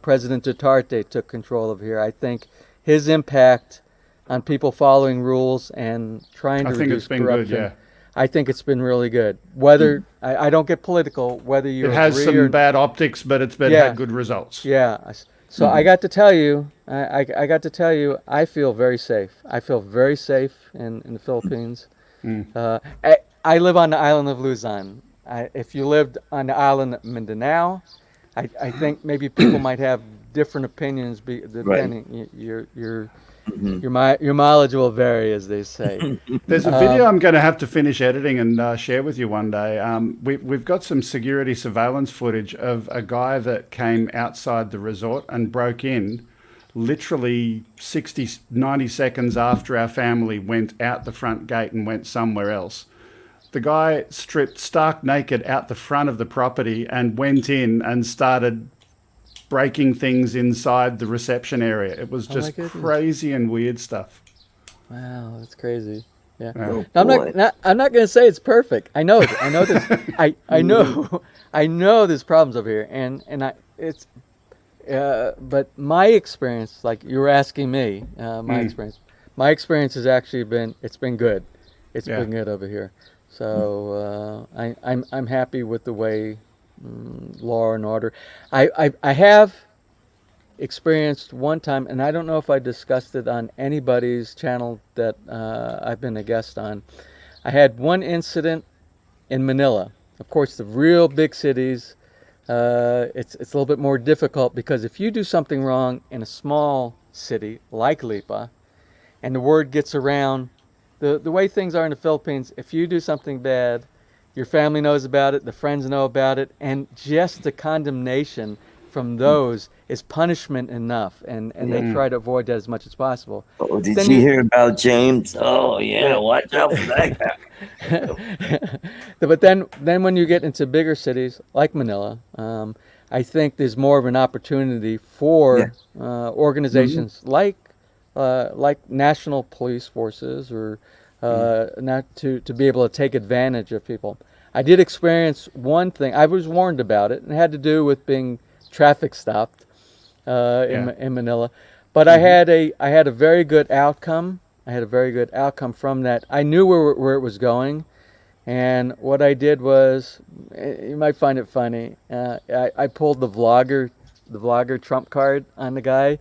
President Duterte took control of here. I think his impact on people following rules and trying to reduce corruption. I think it's been really good. Whether I don't get political, whether you it has some bad optics, but it's had good results. Yeah. So I got to tell you, I feel very safe. I feel very safe in the Philippines. I live on the island of Luzon. If you lived on the island of Mindanao, I think maybe people might have different opinions depending your mileage will vary, as they say. There's a video I'm going to have to finish editing and share with you one day. We've got some security surveillance footage of a guy that came outside the resort and broke in literally 90 seconds after our family went out the front gate and went somewhere else. The guy stripped stark naked out the front of the property and went in and started breaking things inside the reception area. It was just crazy and weird stuff. Wow, that's crazy. Yeah. I'm not going to say it's perfect. I know this. I know there's problems over here, but my experience, like you were asking me, my experience has actually been good. It's been good over here. So I'm happy with the way law and order. I have experienced one time, and I don't know if I discussed it on anybody's channel that I've been a guest on. I had one incident in Manila. Of course, the real big cities, it's a little bit more difficult because if you do something wrong in a small city like Lipa, and the word gets around, the way things are in the Philippines, if you do something bad, your family knows about it, the friends know about it, and just the condemnation from those is punishment enough, and they try to avoid that as much as possible. Oh, did Then you hear about James? Oh yeah, watch out for that guy. But then when you get into bigger cities like Manila, I think there's more of an opportunity for organizations like national police forces or not to be able to take advantage of people. I did experience one thing. I was warned about it, and it had to do with being traffic stopped in Manila. But I had a very good outcome. I had a very good outcome from that. I knew where it was going, and what I did was, you might find it funny. I pulled the vlogger trump card on the guy,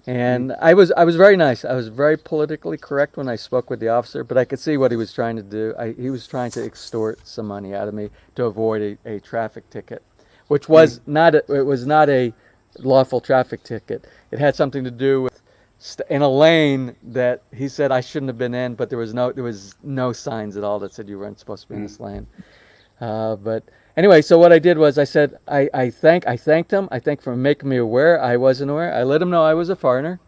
and I was very nice. I was very politically correct when I spoke with the officer, but I could see what he was trying to do. He was trying to extort some money out of me to avoid a traffic ticket, which was not a lawful traffic ticket. It had something to do with in a lane that he said I shouldn't have been in, but there was no signs at all that said you weren't supposed to be in this lane. But anyway, so what I did was I said I thanked him. I thanked for making me aware. I wasn't aware. I let him know I was a foreigner,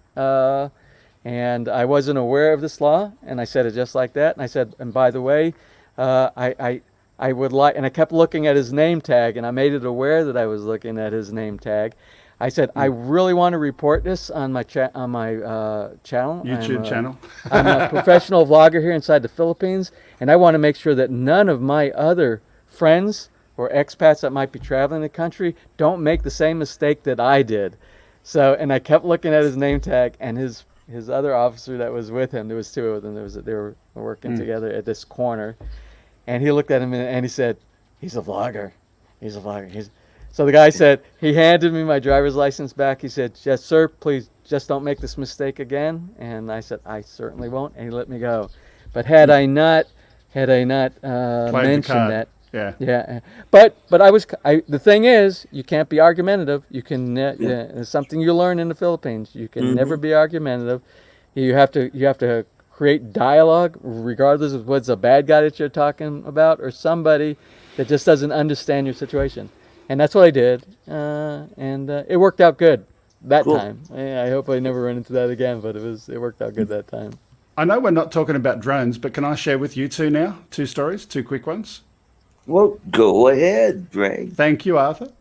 and I wasn't aware of this law. And I said it just like that. And I said, and by the way, I would like, and I kept looking at his name tag, and I made it aware that I was looking at his name tag. I said, I really want to report this on my channel. YouTube channel. I'm a professional vlogger here inside the Philippines, and I want to make sure that none of my other friends or expats that might be traveling the country don't make the same mistake that I did. So, and I kept looking at his name tag, and his other officer that was with him, there was two of them, they were working together at this corner, and he looked at him and he said, he's a vlogger. So the guy said, he handed me my driver's license back. He said, yes, sir, please just don't make this mistake again. And I said, I certainly won't. And he let me go. But had I not mentioned that, yeah. But the thing is, you can't be argumentative. You can, it's something you learn in the Philippines. You can never be argumentative. You have to create dialogue, regardless of what's a bad guy that you're talking about or somebody that just doesn't understand your situation. And that's what I did, and it worked out good that time. I hope I never run into that again, but it worked out good that time. I know we're not talking about drones, but can I share with you two now? Two stories, two quick ones. Well, go ahead, Greg. Thank you, Arthur.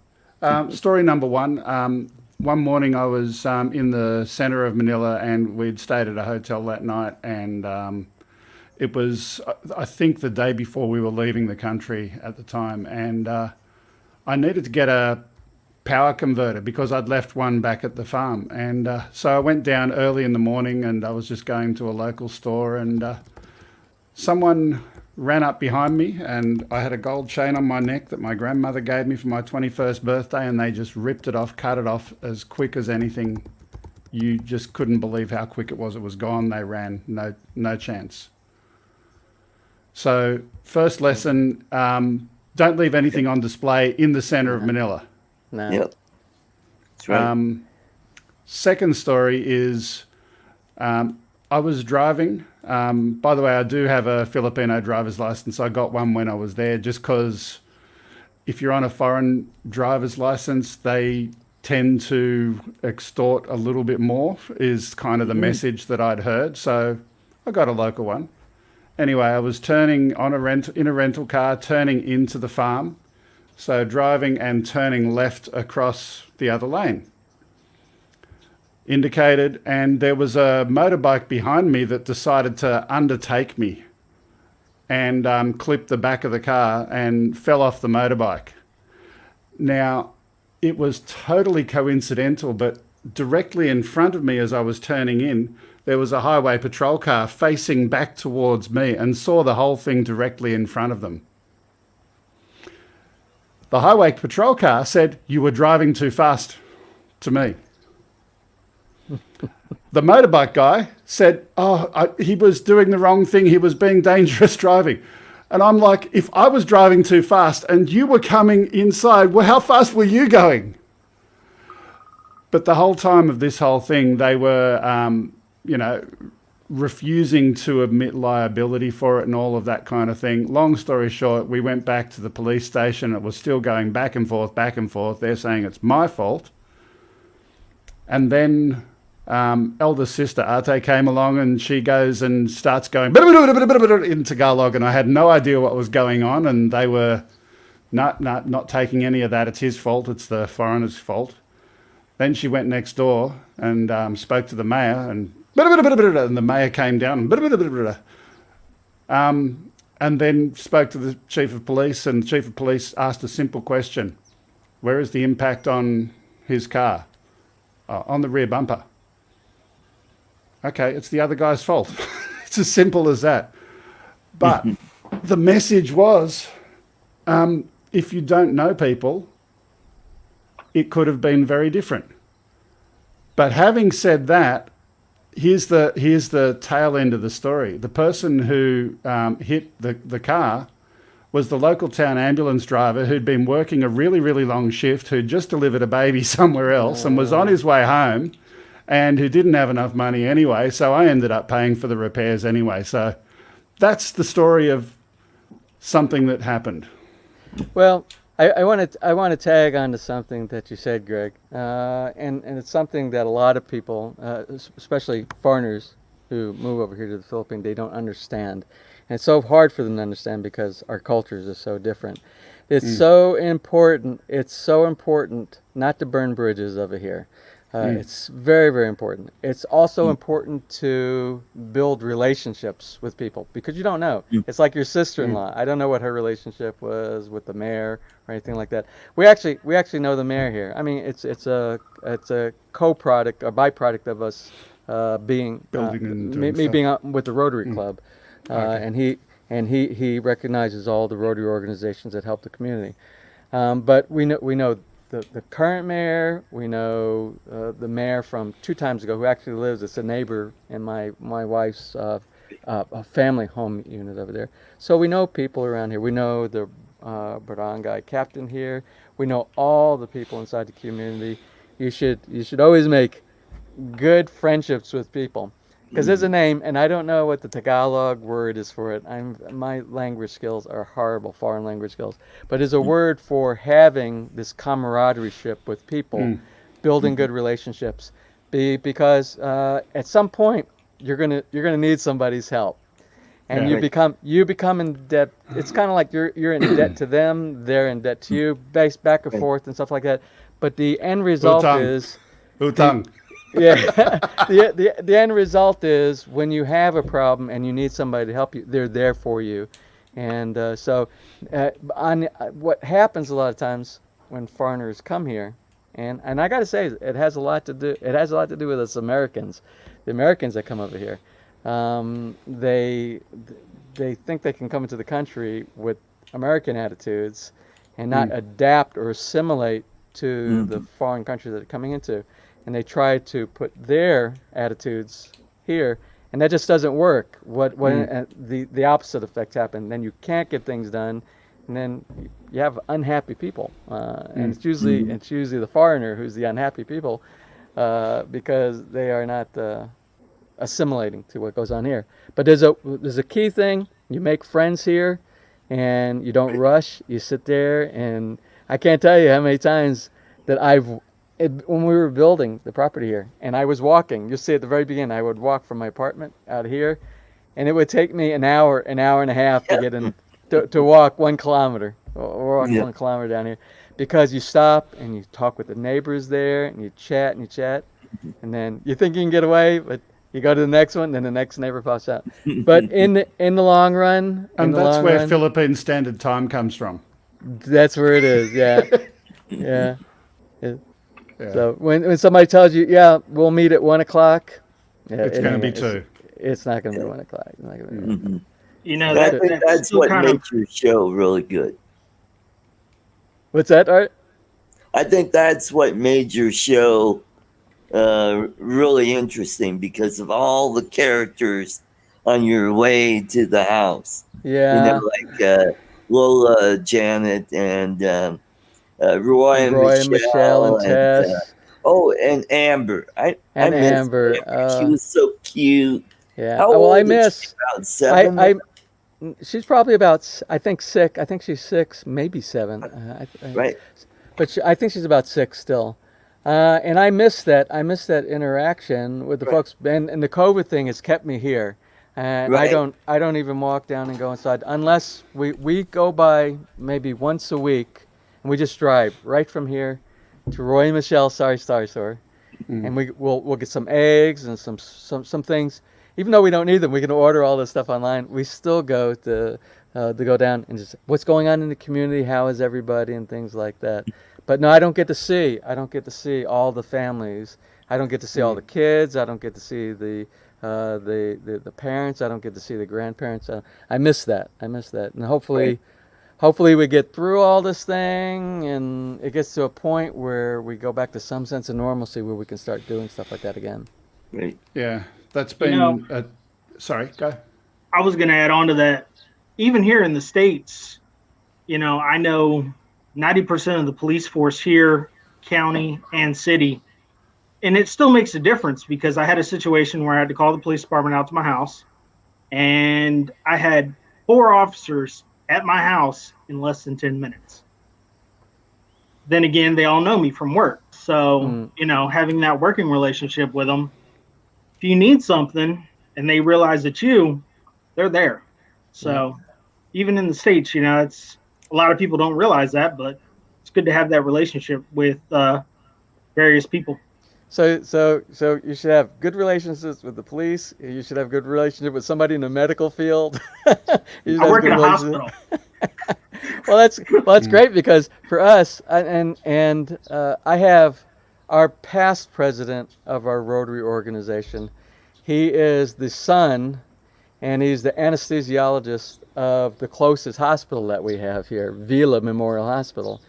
Story number one. One morning I was in the center of Manila, and we'd stayed at a hotel that night, and it was, I think, the day before we were leaving the country at the time, and I needed to get a power converter because I'd left one back at the farm. And so I went down early in the morning, and I was just going to a local store, and someone ran up behind me, and I had a gold chain on my neck that my grandmother gave me for my 21st birthday, and they just ripped it off, cut it off as quick as anything. You just couldn't believe how quick it was. It was gone. They ran. No chance. So first lesson, don't leave anything on display in the center of Manila. No. Yep. That's right. Second story is I was driving. By the way, I do have a Filipino driver's license. I got one when I was there just because if you're on a foreign driver's license, they tend to extort a little bit more is kind of the message that I'd heard. So I got a local one. Anyway, I was turning in a rental car, turning into the farm. So driving and turning left across the other lane. Indicated, and there was a motorbike behind me that decided to undertake me and clipped the back of the car and fell off the motorbike. Now, it was totally coincidental, but directly in front of me as I was turning in, there was a highway patrol car facing back towards me and saw the whole thing directly in front of them. The highway patrol car said, "You were driving too fast," to me. The motorbike guy said, he was doing the wrong thing. He was being dangerous driving. And I'm like, if I was driving too fast and you were coming inside, well, how fast were you going? But the whole time of this whole thing, they were, refusing to admit liability for it and all of that kind of thing. Long story short, we went back to the police station. It was still going back and forth, back and forth. They're saying it's my fault. And then eldest sister Arte came along, and she goes and starts going in Tagalog, and I had no idea what was going on, and they were not taking any of that. It's his fault. It's the foreigner's fault. Then she went next door and spoke to the mayor, and the mayor came down and then spoke to the chief of police, and the chief of police asked a simple question: where is the impact on his car? On the rear bumper. Okay, it's the other guy's fault. It's as simple as that. But the message was, if you don't know people, it could have been very different. But having said that, here's the tail end of the story. The person who hit the car was the local town ambulance driver who'd been working a really, really long shift, who'd just delivered a baby somewhere else and was on his way home, and who didn't have enough money anyway. So I ended up paying for the repairs anyway. So that's the story of something that happened. Well, I want to tag on to something that you said, Greg, and it's something that a lot of people, especially foreigners who move over here to the Philippines, they don't understand. And it's so hard for them to understand because our cultures are so different. It's so important. It's so important not to burn bridges over here. It's very, very important. It's also important to build relationships with people because you don't know. It's like your sister-in-law. I don't know what her relationship was with the mayor or anything like that. We actually know the mayor here. I mean, it's a co-product or byproduct of us being me being out with the Rotary Club, and he recognizes all the Rotary organizations that help the community. But we know the current mayor. We know the mayor from 2 times ago, who actually lives. It's a neighbor in my wife's family home unit over there. So we know people around here. We know the barangay captain here. We know all the people inside the community. You should always make good friendships with people, because there's a name, and I don't know what the Tagalog word is for it. My language skills are horrible, foreign language skills, but there's a word for having this camaraderie with people, building good relationships, because at some point you're gonna need somebody's help, and you become in debt. It's kind of like you're in debt to them, they're in debt to you, based back and forth and stuff like that. But the end result is Utang. The end result is when you have a problem and you need somebody to help you, they're there for you. And what happens a lot of times when foreigners come here, and I got to say, it has a lot to do with us Americans, the Americans that come over here. They think they can come into the country with American attitudes and not adapt or assimilate to the foreign countries that they're coming into. And they try to put their attitudes here, and that just doesn't work. The opposite effects happen. Then you can't get things done, and then you have unhappy people. And it's usually the foreigner who's the unhappy people, because they are not assimilating to what goes on here. But there's a key thing: you make friends here, and you don't rush. You sit there, and I can't tell you how many times that when we were building the property here, and I was walking, you'll see at the very beginning, I would walk from my apartment out here, and it would take me an hour and a half to get in, to walk 1 kilometer, or walk 1 kilometer down here, because you stop and you talk with the neighbors there, and you chat, and then you think you can get away, but you go to the next one, then the next neighbor pops out. But in the long run, that's where Philippine Standard Time comes from. That's where it is. Yeah. So when somebody tells you, we'll meet at 1 o'clock, it's going to be 2. It's not going to be 1 o'clock. It's not gonna be 1. You know, I think that's what made your show really good. What's that, Art? I think that's what made your show really interesting, because of all the characters on your way to the house. Yeah. Like Lola, Janet, and Roy and Michelle, and Tess. And Amber. I miss Amber. She was so cute Yeah. How Well, I old is miss. she? About 7? I she's probably about. I think 6. I think she's 6, maybe 7. Right. But I think she's about 6 still. And I miss that. I miss that interaction with the Right. folks. And the COVID thing has kept me here. And Right. I don't even walk down and go inside unless we go by maybe once a week, and we just drive right from here to Roy and Michelle Sorry Star Store, and we'll get some eggs and some things. Even though we don't need them, we can order all this stuff online. We still go to go down and just what's going on in the community, how is everybody, and things like that. But no, I don't get to see. I don't get to see all the families. I don't get to see all the kids. I don't get to see the parents. I don't get to see the grandparents. I miss that. I miss that. And hopefully we get through all this thing and it gets to a point where we go back to some sense of normalcy where we can start doing stuff like that again. Right. Yeah, that's been. Sorry, go. I was going to add on to that. Even here in the States, I know 90% of the police force here, county and city, and it still makes a difference because I had a situation where I had to call the police department out to my house, and I had 4 officers at my house in less than 10 minutes. Then again, they all know me from work. So, having that working relationship with them, if you need something and they realize it's you, they're there. So even in the States, it's a lot of people don't realize that, but it's good to have that relationship with various people. So you should have good relationships with the police. You should have good relationship with somebody in the medical field. I work in a hospital. Well, that's great because for us, I have our past president of our Rotary organization. He is the son, and he's the anesthesiologist of the closest hospital that we have here, Vila Memorial Hospital.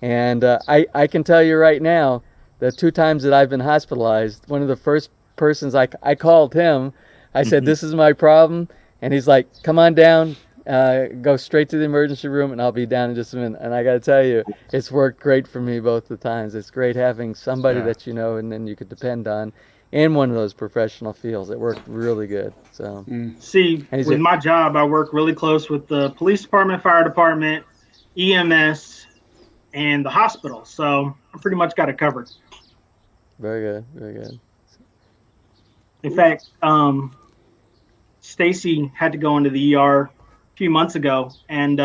And I can tell you right now, the 2 times that I've been hospitalized, one of the first persons I called him, I said, this is my problem. And he's like, come on down, go straight to the emergency room and I'll be down in just a minute. And I got to tell you, it's worked great for me both the times. It's great having somebody that and then you could depend on in one of those professional fields. It worked really good. So See, with my job, I work really close with the police department, fire department, EMS, and the hospital. So I pretty much got it covered. Very good. Very good. In fact, Stacy had to go into the ER a few months ago, and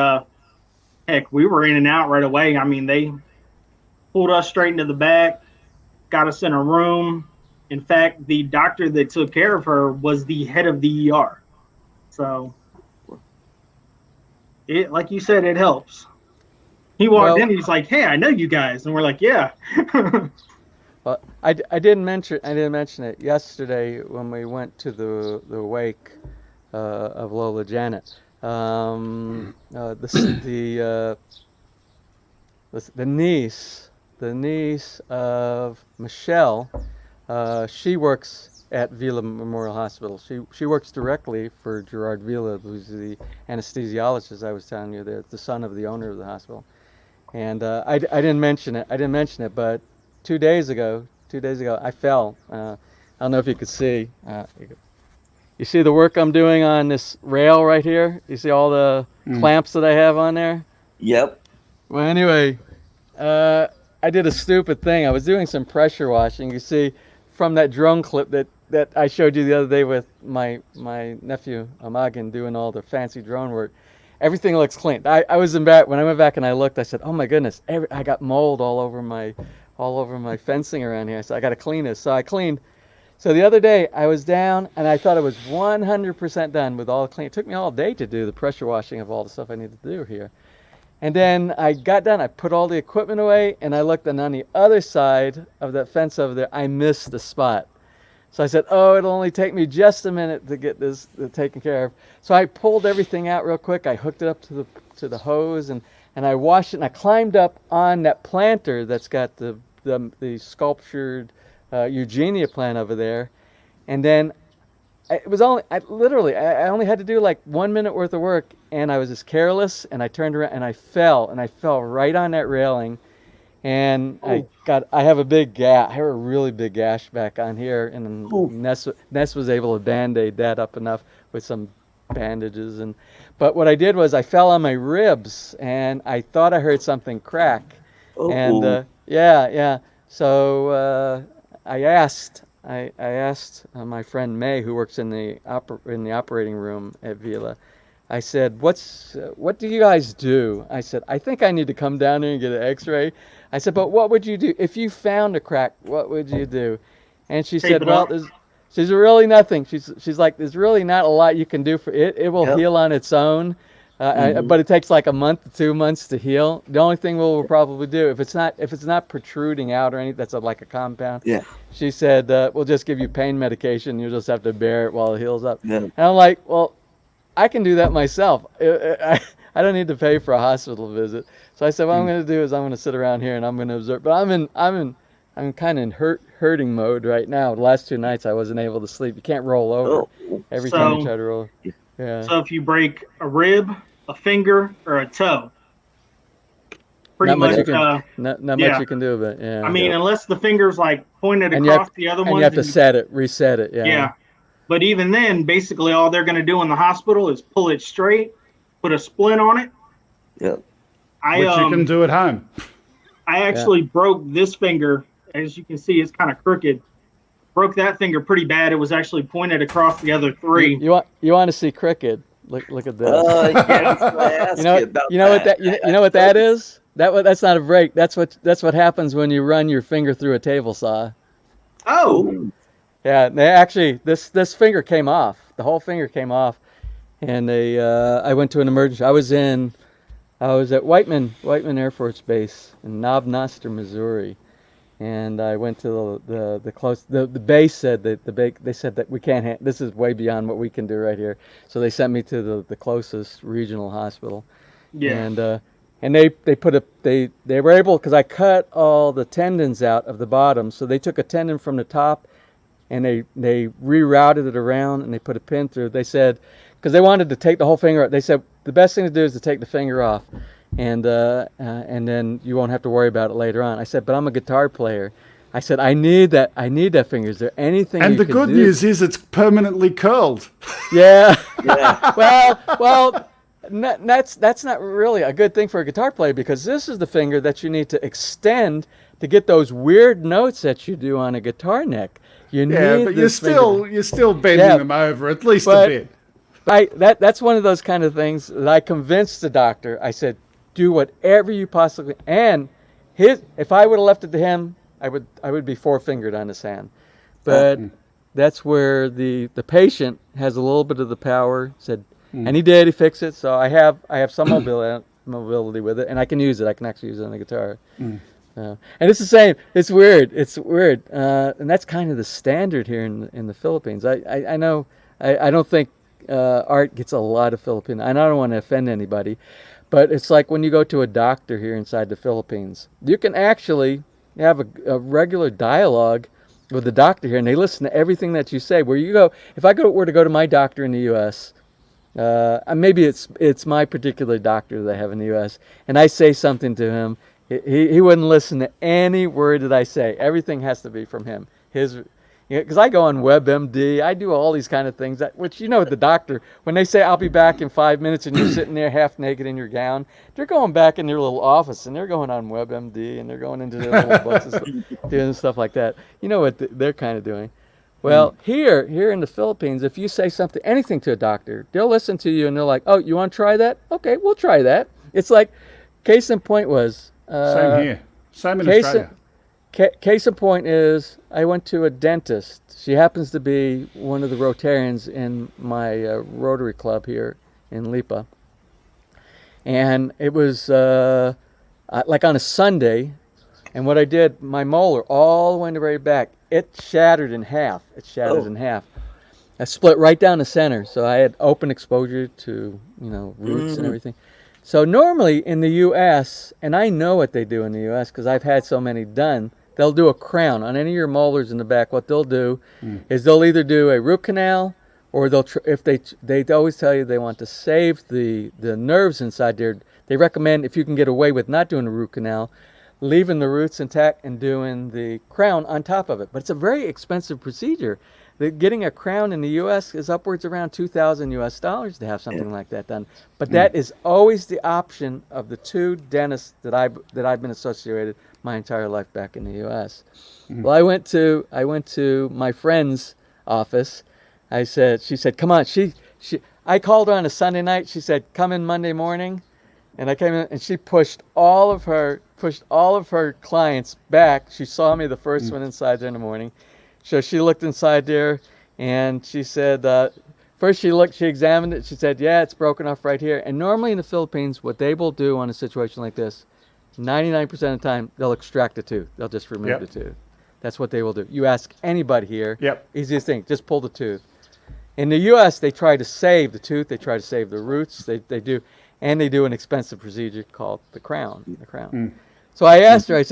heck, we were in and out right away. I mean, they pulled us straight into the back, got us in a room. In fact, the doctor that took care of her was the head of the ER. So, it, like you said, it helps. He walked in, he's like, "Hey, I know you guys," and we're like, "Yeah." Well, I didn't mention it yesterday when we went to the wake of Lola Janet. The niece of Michelle, she works at Vila Memorial Hospital. She works directly for Gerard Vila, who's the anesthesiologist I was telling you, the son of the owner of the hospital. And I didn't mention it, but 2 days ago, I fell. I don't know if you could see. You see the work I'm doing on this rail right here? You see all the clamps that I have on there? Yep. Well, anyway, I did a stupid thing. I was doing some pressure washing. You see from that drone clip that I showed you the other day with my nephew, Amagan, doing all the fancy drone work. Everything looks clean. I was in back when I went back and I looked. I said, "Oh my goodness! I got mold all over my fencing around here." So I got to clean this. So I cleaned. So the other day I was down and I thought I was 100% done with all the clean. It took me all day to do the pressure washing of all the stuff I needed to do here. And then I got done. I put all the equipment away and I looked, and on the other side of that fence over there, I missed the spot. So I said, "Oh, it'll only take me just a minute to get this taken care of." So I pulled everything out real quick. I hooked it up to the hose and I washed it, and I climbed up on that planter that's got the sculptured Eugenia plant over there. And then I only had to do like 1 minute worth of work, and I was just careless, and I turned around and I fell right on that railing. and I have a big gash. I have a really big gash back on here, and Ness was able to band-aid that up enough with some bandages. But what I did was I fell on my ribs, and I thought I heard something crack. And so I asked my friend May, who works in the operating room at Vila. I said, what do you guys do? I said, I think I need to come down here and get an x-ray. I said, but what would you do? If you found a crack, what would you do? And she said, well, there's really nothing. She's like, there's really not a lot you can do for it. It will heal on its own. But it takes like a month to 2 months to heal. The only thing we'll probably do, if it's not protruding out or anything, that's like a compound. Yeah. She said, we'll just give you pain medication. You'll just have to bear it while it heals up. Yeah. And I'm like, well, I can do that myself. I don't need to pay for a hospital visit. So I said, what I'm going to do is I'm going to sit around here and I'm going to observe. But I'm kind of in hurting mode right now. The last 2 nights I wasn't able to sleep. You can't roll over every time you try to roll. Yeah. So if you break a rib, a finger, or a toe, pretty much not much you can do about it. Yeah. I mean, unless the finger's like pointed across the other one, and you have to reset it. Yeah. Yeah. But even then, basically all they're going to do in the hospital is pull it straight, put a splint on it. Yeah. Which you can do at home. I actually broke this finger. As you can see, it's kind of crooked. Broke that finger pretty bad. It was actually pointed across the other 3. You want to see crooked? Look at this. You know what that is? That's not a break. That's what happens when you run your finger through a table saw. Oh. Yeah, they actually this finger came off. The whole finger came off, and I went to an emergency. I was at Whiteman Air Force Base in Knob Noster, Missouri, and I went to the base said that they said that we can't. This is way beyond what we can do right here. So they sent me to the closest regional hospital. Yeah. And they were able, because I cut all the tendons out of the bottom, so they took a tendon from the top. And they rerouted it around and they put a pin through. They said, because they wanted to take the whole finger out. They said the best thing to do is to take the finger off, and then you won't have to worry about it later on. I said, but I'm a guitar player. I said, I need that finger. Is there anything? And the good news is it's permanently curled. Yeah. Well, that's not really a good thing for a guitar player, because this is the finger that you need to extend to get those weird notes that you do on a guitar neck. But you're still bending them over at least a bit. That's one of those kind of things that I convinced the doctor. I said, do whatever you possibly. And if I would have left it to him, I would be 4-fingered on his hand. But that's where the patient has a little bit of the power. Said, and he did. He fixed it. So I have some mobility with it, and I can use it. I can actually use it on the guitar. And it's the same. It's weird. And that's kind of the standard here in the Philippines. I know. I don't think art gets a lot of Filipino. And I don't want to offend anybody, but it's like when you go to a doctor here inside the Philippines, you can actually have a regular dialogue with the doctor here, and they listen to everything that you say. Where you go, if I were to go to my doctor in the U.S., maybe it's my particular doctor that I have in the U.S., and I say something to him. He wouldn't listen to any word that I say. Everything has to be from him. Because I go on WebMD, I do all these kind of things. Which the doctor, when they say I'll be back in 5 minutes, and you're sitting there half naked in your gown, they're going back in their little office and they're going on WebMD and they're going into their little books and doing stuff like that. You know what they're kind of doing. Well, here in the Philippines, if you say anything to a doctor, they'll listen to you and they're like, "Oh, you want to try that? Okay, we'll try that." It's like, case in point was. Same here. Same in Australia. Case in point is I went to a dentist. She happens to be one of the Rotarians in my Rotary Club here in Lipa. And it was like on a Sunday. And what I did, my molar all the way in the very back, it shattered in half. I split right down the center. So I had open exposure to, roots and everything. So normally in the U.S., and I know what they do in the U.S. because I've had so many done, they'll do a crown on any of your molars in the back. What they'll do is they'll either do a root canal, or if they always tell you they want to save the nerves inside there. They recommend, if you can get away with not doing a root canal, leaving the roots intact and doing the crown on top of it. But it's a very expensive procedure. Getting a crown in the U.S. is upwards around $2,000 to have something like that done. But that is always the option of the two dentists that I've been associated my entire life back in the U.S. Well, I went to my friend's office. She said, come on. I called her on a Sunday night. She said, come in Monday morning. And I came in, and she pushed all of her clients back. She saw me the first one inside there in the morning. So she looked inside there, and she said, first she examined it. She said, yeah, it's broken off right here. And normally in the Philippines, what they will do on a situation like this, 99% of the time, they'll extract the tooth. They'll just remove the tooth. That's what they will do. You ask anybody here, easiest thing, just pull the tooth. In the U.S., they try to save the tooth. They try to save the roots. They do an expensive procedure called the crown. So I asked her, I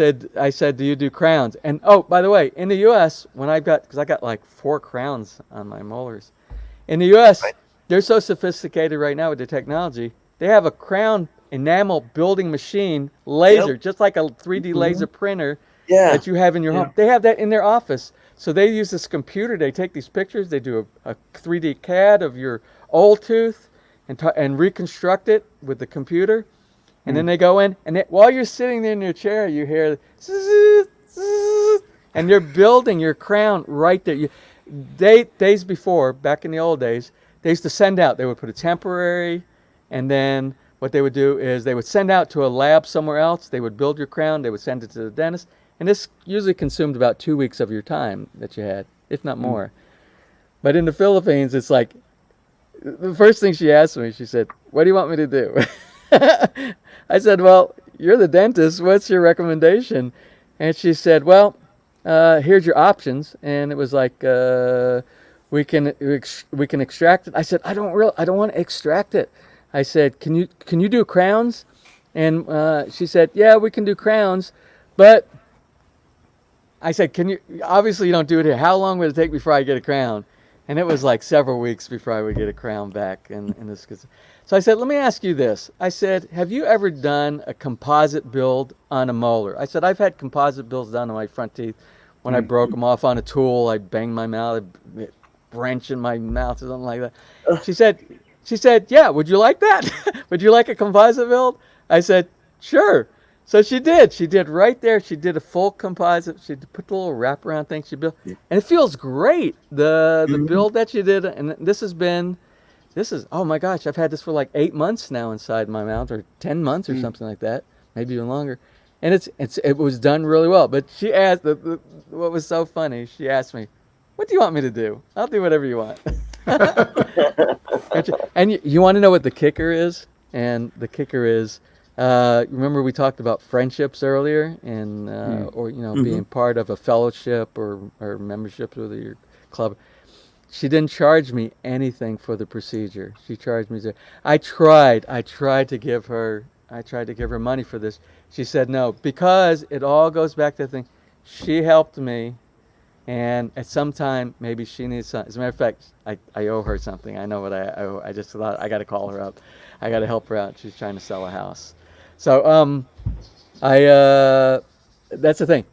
said, do you do crowns? And oh, by the way, in the U.S., because I got like 4 crowns on my molars. In the U.S., they're so sophisticated right now with the technology. They have a crown enamel building machine, laser, just like a 3D laser printer that you have in your home. They have that in their office. So they use this computer. They take these pictures. They do a 3D CAD of your old tooth and reconstruct it with the computer. And then they go in, and while you're sitting there in your chair, you hear zzz, zzz, and you're building your crown right there. Days before, back in the old days, they used to send out. They would put a temporary, and then what they would do is they would send out to a lab somewhere else. They would build your crown. They would send it to the dentist, and this usually consumed about 2 weeks of your time that you had, if not more. But in the Philippines, it's like the first thing she asked me, she said, "What do you want me to do?" I said, well, you're the dentist. What's your recommendation? And she said, well, here's your options. And it was like, we can extract it. I said, I don't want to extract it. I said, can you do crowns? And she said, yeah, we can do crowns. But I said, obviously you don't do it here. How long would it take before I get a crown? And it was like several weeks before I would get a crown back. And this. So I said, let me ask you this. I said, have you ever done a composite build on a molar? I said, I've had composite builds done on my front teeth. When I broke them off on a tool, I banged my mouth, a wrench in my mouth or something like that. She said, yeah, would you like that? Would you like a composite build? I said, sure. So she did. She did right there. She did a full composite. She put the little wraparound thing she built. And it feels great, the build that she did. And this is, oh my gosh, I've had this for like 8 months now inside my mouth, or 10 months or something like that, maybe even longer. And it was done really well. But she asked, what was so funny, she asked me, what do you want me to do? I'll do whatever you want. And you want to know what the kicker is? And the kicker is, remember we talked about friendships earlier, and or being part of a fellowship or membership with your club. She didn't charge me anything for the procedure. She charged me. I tried to give her money for this. She said no, because it all goes back to the thing. She helped me, and at some time maybe she needs something. As a matter of fact, I owe her something. I know what I owe. I just thought I got to call her up. I got to help her out. She's trying to sell a house. So that's the thing.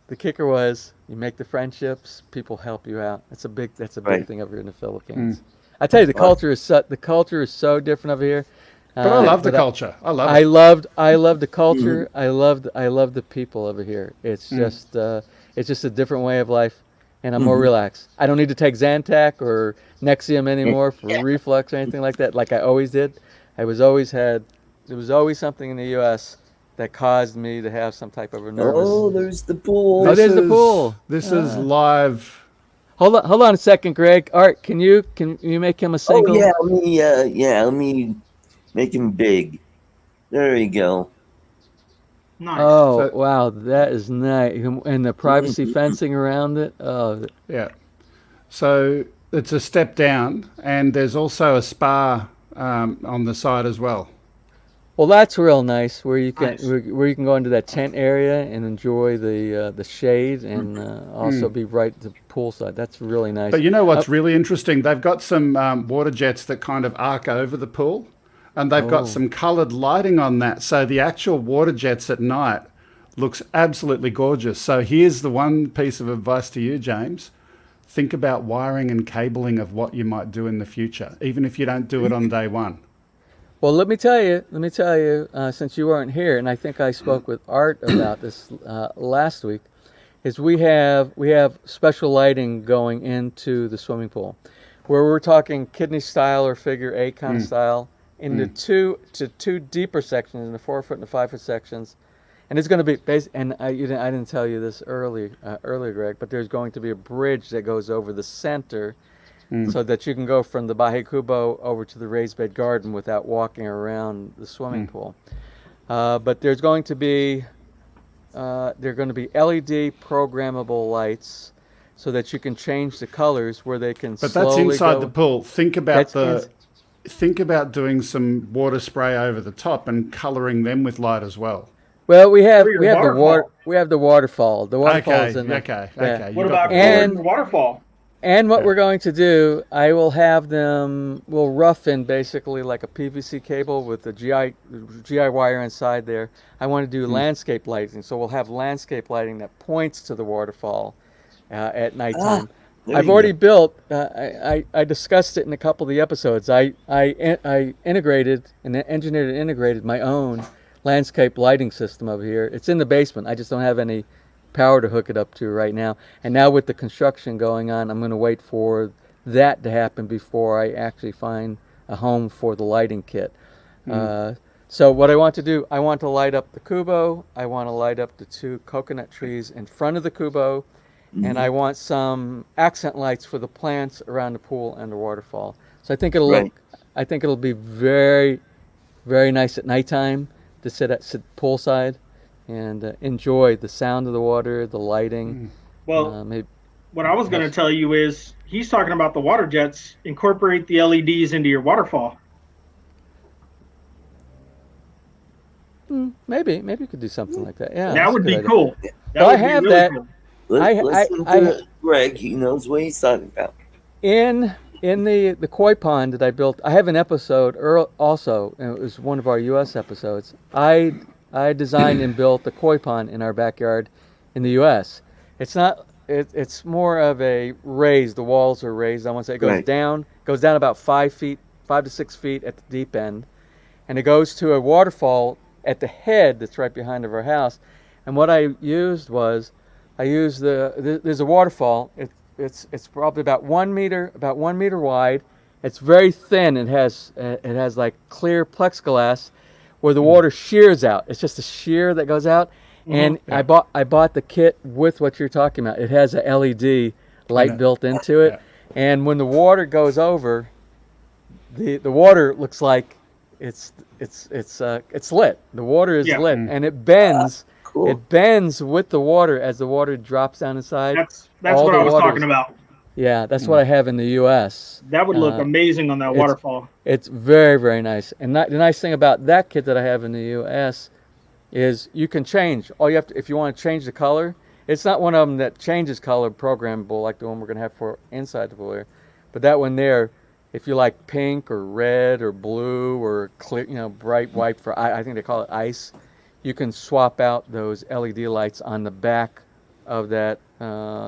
The kicker was, you make the friendships, people help you out. That's a big thing over here in the Philippines. I tell you, the culture is so different over here. But I love the culture. I love it. I love the culture. I love the people over here. It's just a different way of life, and I'm more relaxed. I don't need to take Zantac or Nexium anymore for reflux or anything like that, like I always did. There was always something in the U.S. that caused me to have some type of a nervous. Oh, there's the pool. There's the pool. This is live. Hold on a second, Greg. Art, can you make him a single? Oh yeah, let me make him big. There you go. Nice. Oh, wow, that is nice. And the privacy fencing around it. Oh, yeah. So it's a step down, and there's also a spa on the side as well. well, that's real nice. Where you can where you can go into that tent area and enjoy the shade, and also be right at the poolside. That's really nice. But you know what's really interesting? They've got some water jets that kind of arc over the pool. And they've got some coloured lighting on that. So the actual water jets at night looks absolutely gorgeous. So here's the one piece of advice to you, James. Think about wiring and cabling of what you might do in the future, even if you don't do it on day one. Well, let me tell you, since you weren't here, and I think I spoke with Art about this last week, is we have special lighting going into the swimming pool, where we're talking kidney style or figure 8 kind of style, in the two deeper sections, in the 4 foot and the 5 foot sections, and it's going to be and I didn't tell you this earlier, Greg, but there's going to be a bridge that goes over the center, so that you can go from the Baje Cubo over to the raised bed garden without walking around the swimming pool. But there's going to be LED programmable lights, so that you can change the colors where they can. But that's inside the pool. Think about doing some water spray over the top and coloring them with light as well. Well, we have the waterfall. The waterfall's in there. Okay. What about the waterfall? And what we're going to do, we'll rough in basically like a PVC cable with the GI wire inside there. I want to do landscape lighting, so we'll have landscape lighting that points to the waterfall at nighttime. I've already built. I discussed it in a couple of the episodes. I integrated and engineered and integrated my own landscape lighting system over here. It's in the basement. I just don't have any power to hook it up to right now. And now with the construction going on, I'm going to wait for that to happen before I actually find a home for the lighting kit. So what I want to do, I want to light up the Kubo. I want to light up the 2 coconut trees in front of the Kubo. And I want some accent lights for the plants around the pool and the waterfall. So I think it'll be very, very nice at nighttime to sit poolside and enjoy the sound of the water, the lighting. Well, what I was going to tell you is, he's talking about the water jets. Incorporate the LEDs into your waterfall. Maybe we could do something like that. Yeah, that would be cool. I have that. Cool. Listen to Greg. He knows what he's talking about. In the koi pond that I built, I have an episode also, and it was one of our U.S. episodes. I designed and built a koi pond in our backyard in the U.S. It's more of a raised. The walls are raised. I want to say it goes down about 5 to 6 feet at the deep end, and it goes to a waterfall at the head that's right behind of our house. And what I used was, there's a waterfall. It's probably about 1 meter wide. It's very thin. It has like clear plexiglass where the water shears out. It's just a shear that goes out. And I bought the kit with what you're talking about. It has a LED light built into it. And when the water goes over, the water looks like it's lit. The water is lit, and it bends. Cool. It bends with the water as the water drops down inside. That's what I was talking about. Yeah, that's what I have in the U.S. That would look amazing on that waterfall. It's very, very nice. And the nice thing about that kit that I have in the U.S. is you can change. All you have to, if you want to change the color, it's not one of them that changes color programmable like the one we're going to have for inside the pool here. But that one there, if you like pink or red or blue or clear, bright white for, I think they call it ice, you can swap out those LED lights on the back of that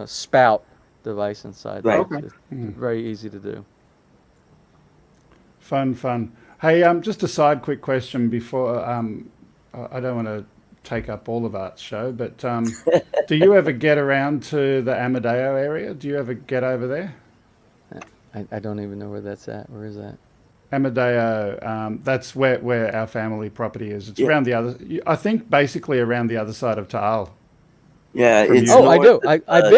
spout device inside. Right. Okay. It's very easy to do. Fun. Hey, just a side quick question before, I don't want to take up all of Art's show, but do you ever get around to the Amadeo area? Do you ever get over there? I don't even know where that's at. Where is that? Amadeo, that's where our family property is. It's around the other, I think basically around the other side of Taal. Yeah, it's I do. I've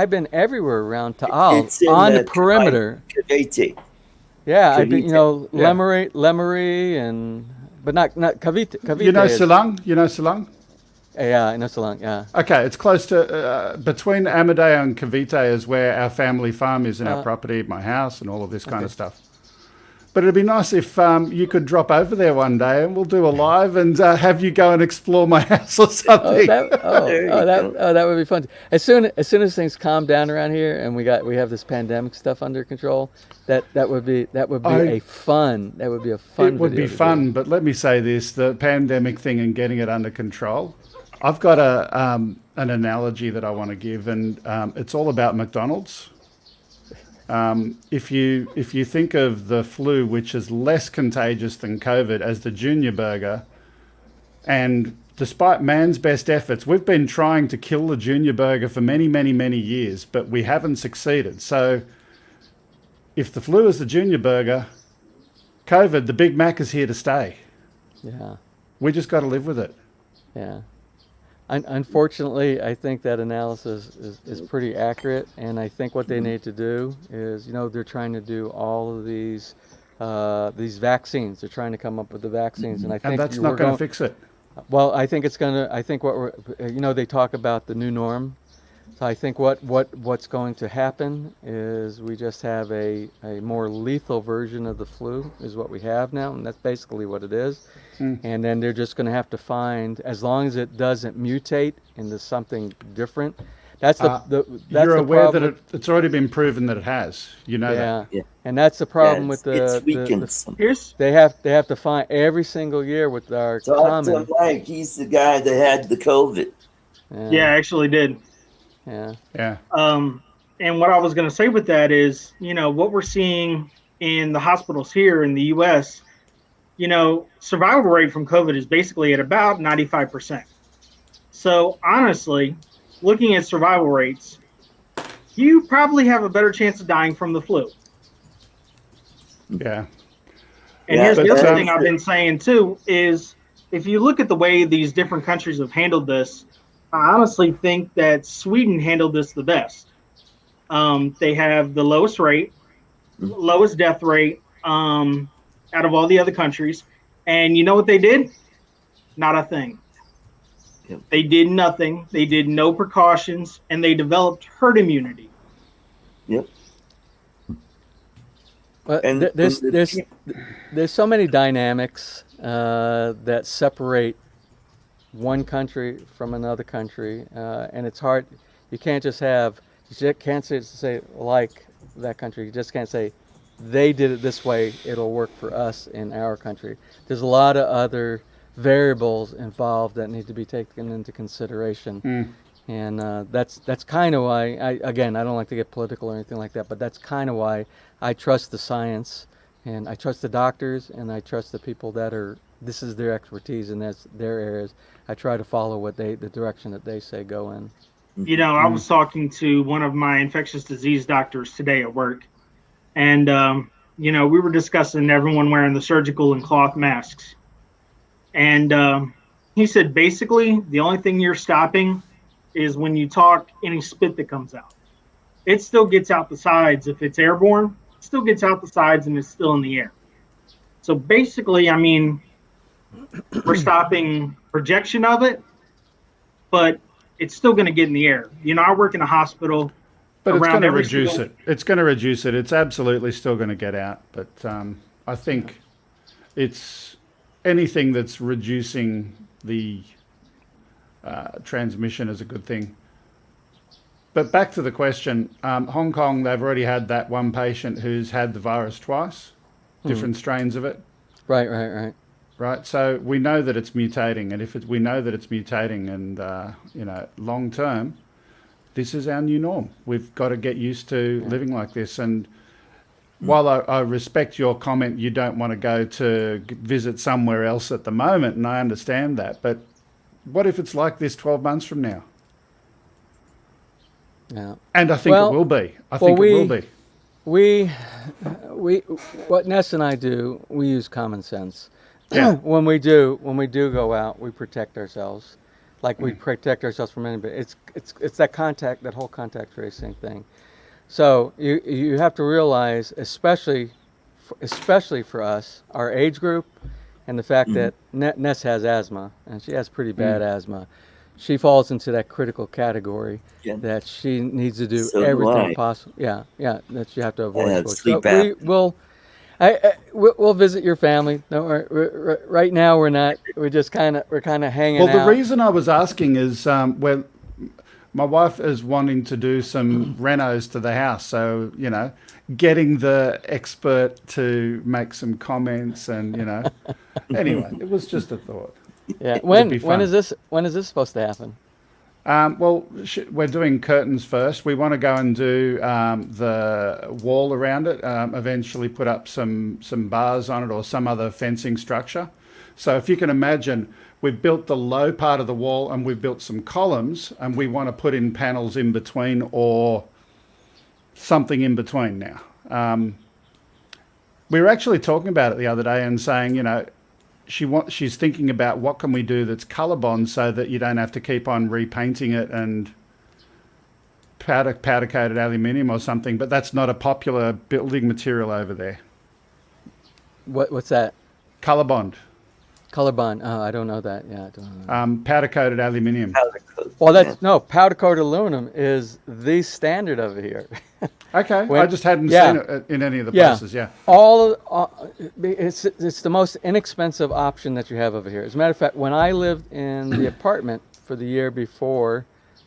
been everywhere around Taal on the perimeter. Cavite. Yeah, I've been, Lemery, and but not Cavite. You know Silang? Yeah, I know Silang. Yeah. Okay, it's close to between Amadeo and Cavite is where our family farm is in our property, my house, and all of this kind of stuff. But it'd be nice if you could drop over there one day and we'll do a live and have you go and explore my house or something. That would be fun. As soon as things calm down around here and we have this pandemic stuff under control, that would be a fun. That would be a fun. It would be fun, but let me say this: the pandemic thing and getting it under control. I've got an analogy that I want to give, and it's all about McDonald's. If you think of the flu, which is less contagious than COVID, as the junior burger, and despite man's best efforts, we've been trying to kill the junior burger for many, many, many years, but we haven't succeeded. So if the flu is the junior burger, COVID, the Big Mac is here to stay. Yeah. We just got to live with it. Yeah. Unfortunately, I think that analysis is pretty accurate, and I think what they need to do is, they're trying to do all of these vaccines. They're trying to come up with the vaccines, and I think that's not going to fix it. Well, I think it's going to. I think what we're, they talk about the new norm. So I think what's going to happen is we just have a more lethal version of the flu is what we have now, and that's basically what it is. And then they're just going to have to find, as long as it doesn't mutate into something different. That's you're aware that it's already been proven that it has. You know that. Yeah. And that's the problem with they have to find every single year with our common. Mike, he's the guy that had the COVID. Yeah, I actually did. Yeah. And what I was going to say with that is, what we're seeing in the hospitals here in the U.S., survival rate from COVID is basically at about 95%. So honestly, looking at survival rates, you probably have a better chance of dying from the flu. Yeah. And here's the other thing I've been saying too, is if you look at the way these different countries have handled this, I honestly think that Sweden handled this the best. They have the lowest rate, lowest death rate out of all the other countries. And you know what they did? Not a thing. Yep. They did nothing. They did no precautions, and they developed herd immunity. Yep. Well, there's so many dynamics that separate one country from another country, and it's hard. You can't say like that country. You just can't say they did it this way, it'll work for us in our country. There's a lot of other variables involved that need to be taken into consideration. And that's kind of why I don't like to get political or anything like that, but that's kind of why I trust the science, and I trust the doctors, and I trust the people this is their expertise and that's their areas. I try to follow the direction that they say go in. I was talking to one of my infectious disease doctors today at work, and we were discussing everyone wearing the surgical and cloth masks. And he said, basically, the only thing you're stopping is when you talk, any spit that comes out. It still gets out the sides. If it's airborne, it still gets out the sides and it's still in the air. So basically, we're stopping projection of it, but it's still going to get in the air. I work in a hospital. But it's going to reduce it. It's going to reduce it. It's absolutely still going to get out. But I think it's anything that's reducing the transmission is a good thing. But back to the question, Hong Kong, they've already had that one patient who's had the virus twice, different strains of it. Right. So we know that it's mutating, and we know that it's mutating, and long term, this is our new norm. We've got to get used to living like this. And while I respect your comment, you don't want to go to visit somewhere else at the moment, and I understand that. But what if it's like this 12 months from now? Yeah. And I think it will be. I think it will be. We, what Ness and I do, we use common sense. Yeah. When we do go out, we protect ourselves, like we protect ourselves from anybody. It's that whole contact tracing thing. So you have to realize, especially for us, our age group, and the fact that Ness has asthma, and she has pretty bad asthma. She falls into that critical category that she needs to do everything possible. Yeah, that you have to avoid. Sleep apnea. We'll visit your family. Don't worry. Right now, we're not. We're just kind of hanging Well, the out. reason I was asking is when my wife is wanting to do some renos to the house, so getting the expert to make some comments, and anyway, it was just a thought. Yeah. It'd When be fun. is this supposed to happen? Well, we're doing curtains first. We want to go and do the wall around it. Eventually, put up some bars on it or some other fencing structure. So, if you can imagine, we've built the low part of the wall and we've built some columns, and we want to put in panels in between or something in between now. We were actually talking about it the other day and saying, she's thinking about what can we do that's color bond so that you don't have to keep on repainting it and powder coated aluminium or something, but that's not a popular building material over there. What's that? Color bond. Color bond. Oh, I don't know that. Yeah, I don't know. Powder coated aluminium. Well, powder coated aluminum is the standard over here. Okay, I just hadn't seen it in any of the places. Yeah. It's the most inexpensive option that you have over here. As a matter of fact, when I lived in the apartment for the year before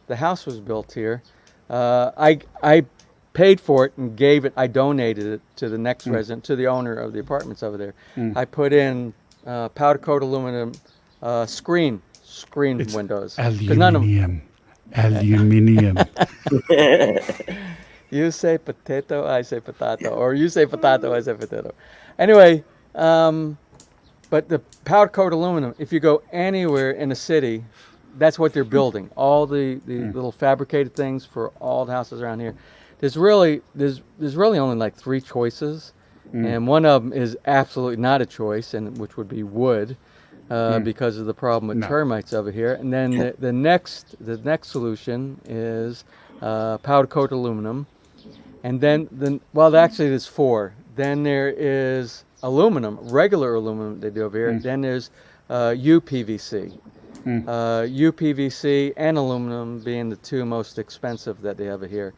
the house was built here, I paid for it and I donated it to the next resident, to the owner of the apartments over there. I put in powder coated aluminum screen windows. Aluminium. Aluminium. You say potato, I say potato, or you say potato, I say potato. Anyway, but the powder coated aluminum, if you go anywhere in the city, that's what they're building. All the little fabricated things for all the houses around here. There's really only like 3 choices, and one of them is absolutely not a choice, and which would be wood, because of the problem with termites over here. And then the next solution is powder coated aluminum, and then actually there's 4. Then there is aluminum, regular aluminum they do over here. Then there's UPVC. UPVC and aluminum being the 2 most expensive that they have here.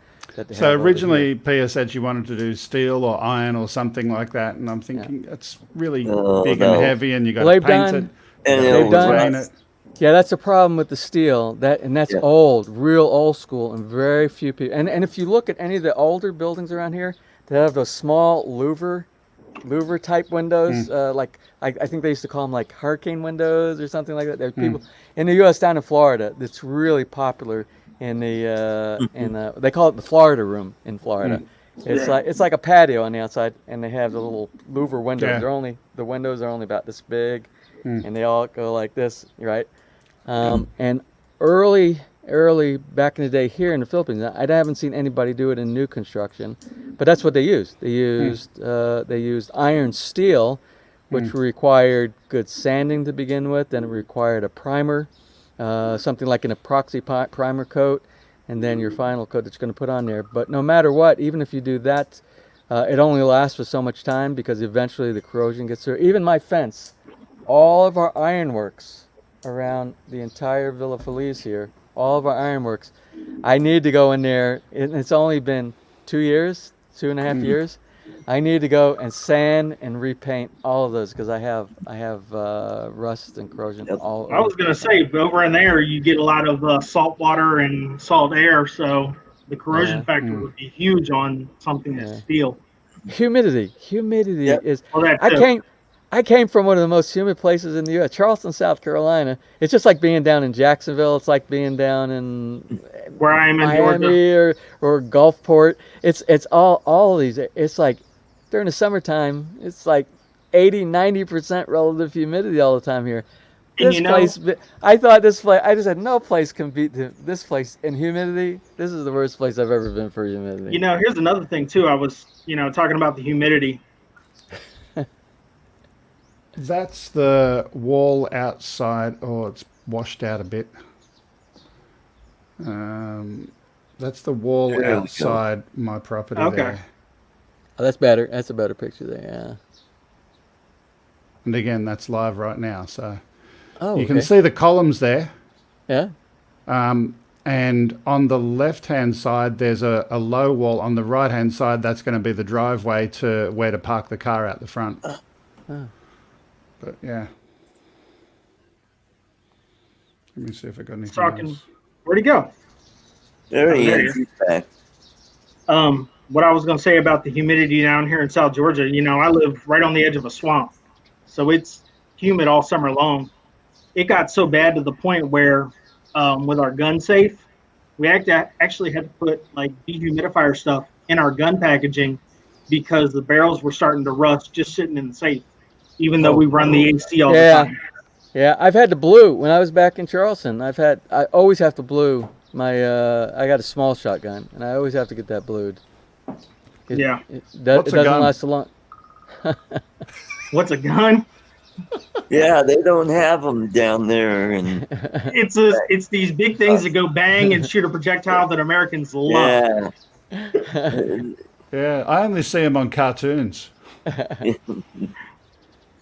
So originally, Pia said she wanted to do steel or iron or something like that, and I'm thinking it's really big and heavy, and you got to paint it. They've done it. Yeah, that's the problem with the steel. That's old, real old school, and very few people. And if you look at any of the older buildings around here, they have those small louver type windows. Like I think they used to call them like hurricane windows or something like that. There's people in the U.S. down in Florida that's really popular. In the they call it the Florida room in Florida. It's like a patio on the outside, and they have the little louver windows. The windows are only about this big, and they all go like this, right? And early back in the day here in the Philippines, I haven't seen anybody do it in new construction, but that's what they used. They used iron steel, which required good sanding to begin with. Then it required a primer. Something like an epoxy primer coat, and then your final coat that you're going to put on there. But no matter what, even if you do that, it only lasts for so much time because eventually the corrosion gets through. Even my fence, all of our ironworks around the entire Villa Feliz here, all of our ironworks, I need to go in there. It's only been 2 years, 2.5 years. I need to go and sand and repaint all of those because I have rust and corrosion all over. I was gonna say, over in there you get a lot of salt water and salt air, so the corrosion factor would be huge on something that's steel. Humidity is. Well, I came from one of the most humid places in the U.S., Charleston, South Carolina. It's just like being down in Jacksonville. It's like being down in where I am in Miami or Gulfport. It's all of these. It's like during the summertime, it's like 80-90% relative humidity all the time here. I thought this place, I just said no place can beat this place in humidity. This is the worst place I've ever been for humidity. Here's another thing too. I was, talking about the humidity. That's the wall outside. Oh, it's washed out a bit. That's the wall outside my property there. Oh, that's better. That's a better picture there, yeah. And again, that's live right now, so you can see the columns there. Yeah. And on the left-hand side, there's a low wall. On the right-hand side, that's going to be the driveway to where to park the car out the front. But yeah. Let me see if I got anything else. Where'd he go? There he there is. he He's back. What I was going to say about the humidity down here in South Georgia, I live right on the edge of a swamp, so it's humid all summer long. It got so bad to the point where, with our gun safe, we actually had to put like dehumidifier stuff in our gun packaging because the barrels were starting to rust just sitting in the safe, even though we run the AC all the time. Yeah, I've had the blue when I was back in Charleston. I always have to blue my. I got a small shotgun, and I always have to get that blued. It doesn't last so long. What's a gun? Yeah, they don't have them down there. And it's these big things that go bang and shoot a projectile that Americans love. Yeah, I only see them on cartoons.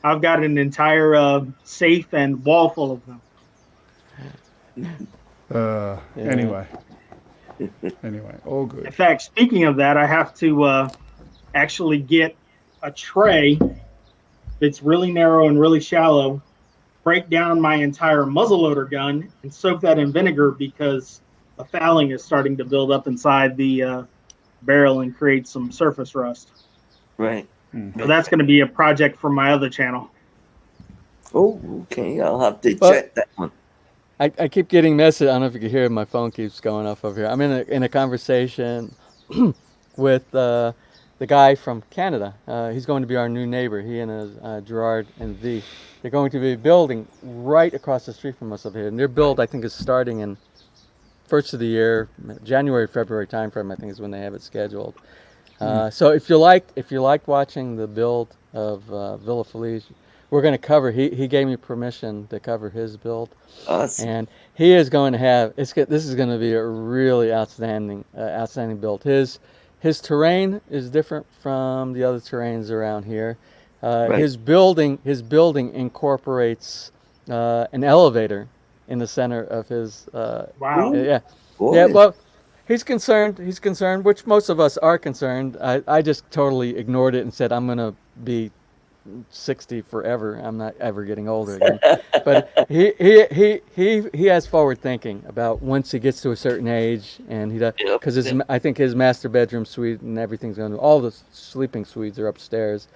I've got an entire safe and wall full of them. Anyway, all good. In fact, speaking of that, I have to actually get a tray that's really narrow and really shallow, break down my entire muzzleloader gun, and soak that in vinegar because the fouling is starting to build up inside the barrel and create some surface rust. Right. So that's going to be a project for my other channel. Oh, okay. I'll have to check that one. I keep getting messages. I don't know if you can hear it. My phone keeps going off over here. I'm in a conversation with the guy from Canada. He's going to be our new neighbor. He and Gerard and V. They're going to be building right across the street from us over here. And their build, I think, is starting in first of the year, January, February timeframe. I think is when they have it scheduled. So if you liked watching the build of Villa Felice, we're going to cover. He gave me permission to cover his build. Awesome. And he is going to have. This is going to be a really outstanding build. His terrain is different from the other terrains around here. Right. His building incorporates an elevator in the center of his. Wow. Yeah. Boy. Yeah. Well, he's concerned. He's concerned, which most of us are concerned. I just totally ignored it and said I'm going to be 60 forever. I'm not ever getting older again. But he has forward thinking about once he gets to a certain age, and he does because I think his master bedroom suite and everything's going to all the sleeping suites are upstairs,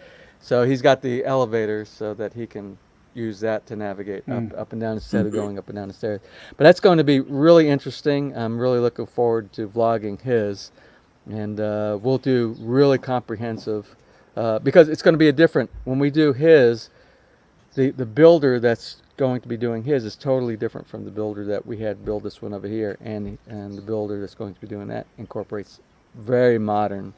so he's got the elevator so that he can use that to navigate up and down instead of going up and down the stairs. But that's going to be really interesting. I'm really looking forward to vlogging his, and we'll do really comprehensive. Because it's going to be a different, when we do his, the builder that's going to be doing his is totally different from the builder that we had build this one over here, and the builder that's going to be doing that incorporates very modern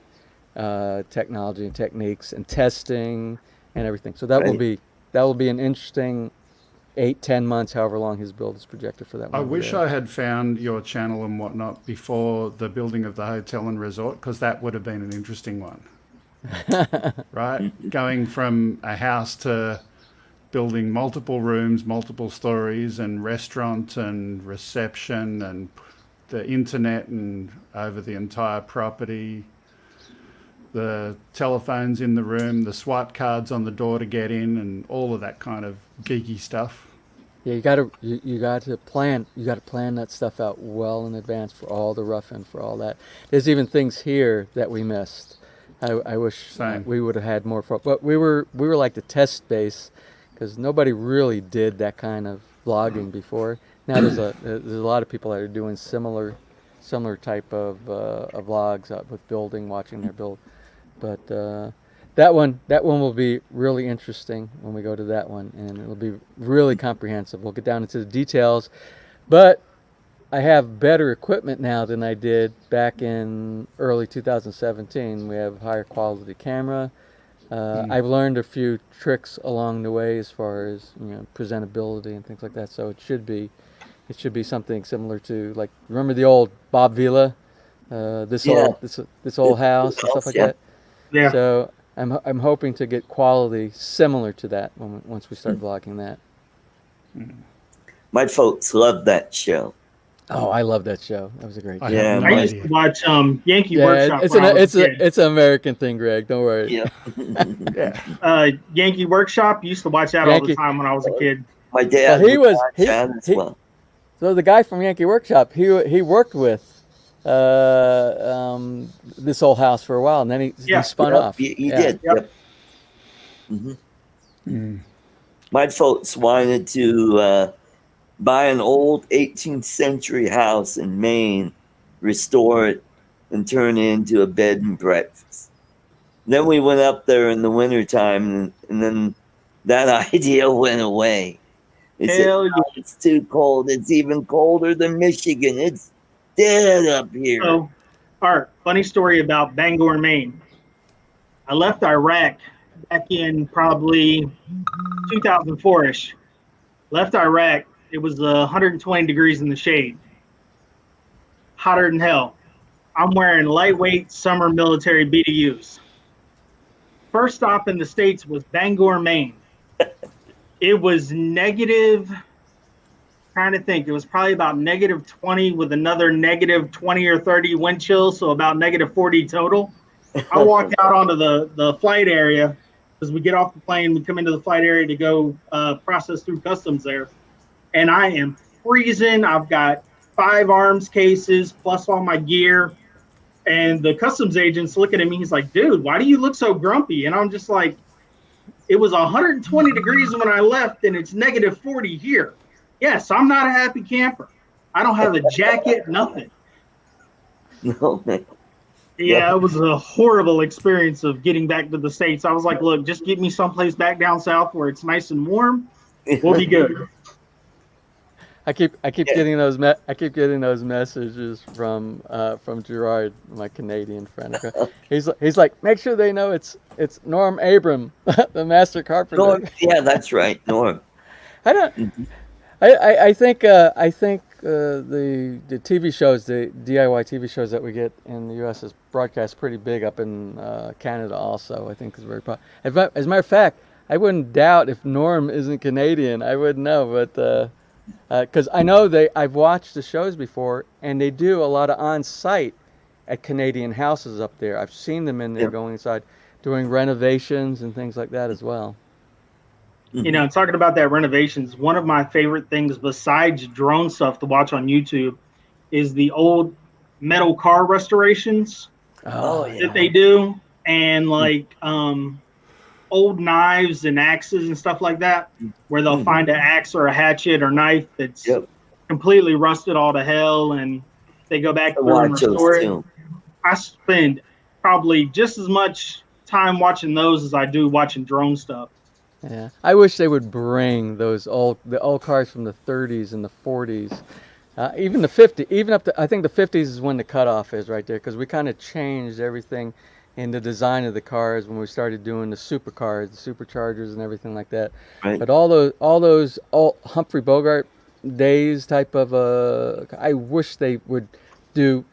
technology and techniques and testing and everything. So that will be an interesting 8-10 months, however long his build is projected for that one. I wish I had found your channel and whatnot before the building of the hotel and resort, because that would have been an interesting one. Right, going from a house to building multiple rooms, multiple stories, and restaurant and reception and the internet and over the entire property, the telephones in the room, the swipe cards on the door to get in, and all of that kind of geeky stuff. Yeah, you got to plan that stuff out well in advance for all the rough-in, for all that. There's even things here that we missed. I wish we would have had more fun, but we were like the test space because nobody really did that kind of vlogging before. Now there's a lot of people that are doing similar type of vlogs with building, watching their build. But that one will be really interesting when we go to that one, and it'll be really comprehensive. We'll get down into the details, but I have better equipment now than I did back in early 2017. We have higher quality camera. I've learned a few tricks along the way as far as presentability and things like that. So it should be something similar to, like, remember the old Bob Vila, this old house and stuff like that. Yeah. So I'm hoping to get quality similar to that once we start vlogging that. My folks love that show. Oh, I love that show. That was a great show. have no I used idea. to watch Yankee Yeah, Workshop. it's when I an was a kid. it's an American thing, Greg. Don't worry. Yeah. Yeah. Yankee Workshop. Used to watch that all the Yankee- time when I was a kid. My dad Well, he would was- watch he- that as he- well. So the guy from Yankee Workshop, he worked with this old house for a while, and then he spun Yep, off. He Yeah. did. Yep. My folks wanted to buy an old 18th century house in Maine, restore it, and turn it into a bed and breakfast. Then we went up there in the wintertime, and then that idea went away. They said, Hell "No, it's too cold. It's even colder than Michigan. It's dead up here." So, Art, funny story about Bangor, Maine. I left Iraq back in probably 2004-ish. Left Iraq. It was 120 degrees in the shade. Hotter than hell. I'm wearing lightweight summer military BDUs. First stop in the States was Bangor, Maine. It was negative, trying to think, it was probably about negative 20 with another negative 20 or 30 wind chill, so about negative 40 total. I walked out onto the flight area because we get off the plane, we come into the flight area to go process through customs there. And I am freezing. I've got 5 arms cases plus all my gear. And the customs agent's looking at me. He's like, "Dude, why do you look so grumpy?" And I'm just like, it was 120 degrees when I left, and it's negative 40 here. Yes, I'm not a happy camper. I don't have a jacket, nothing. No, man. Yeah, it was a horrible experience of getting back to the States. I was like, look, just get me someplace back down south where it's nice and warm. We'll be good. I keep getting those messages from Gerard, my Canadian friend. He's like, make sure they know it's Norm Abram, the master carpenter. Norm, yeah, that's right, Norm. I think the TV shows, the DIY TV shows that we get in the U.S. is broadcast pretty big up in Canada also. I think is very popular. As a matter of fact, I wouldn't doubt if Norm isn't Canadian. I wouldn't know, but. Because I know I've watched the shows before, and they do a lot of on-site at Canadian houses up there. I've seen them in there going inside, doing renovations and things like that as well. You know, talking about that renovations, one of my favorite things besides drone stuff to watch on YouTube is the old metal car restorations that they do, and like old knives and axes and stuff like that, where they'll find an axe or a hatchet or knife that's completely rusted all to hell, and they go back through and restore it. I spend probably just as much time watching those as I do watching drone stuff. Yeah, I wish they would bring the old cars from the 30s and the 40s, even the 50s, even up to, I think the 50s is when the cutoff is right there, because we kind of changed everything in the design of the cars when we started doing the supercars, the superchargers, and everything like that. Right. But all those Humphrey Bogart days type of I wish they would do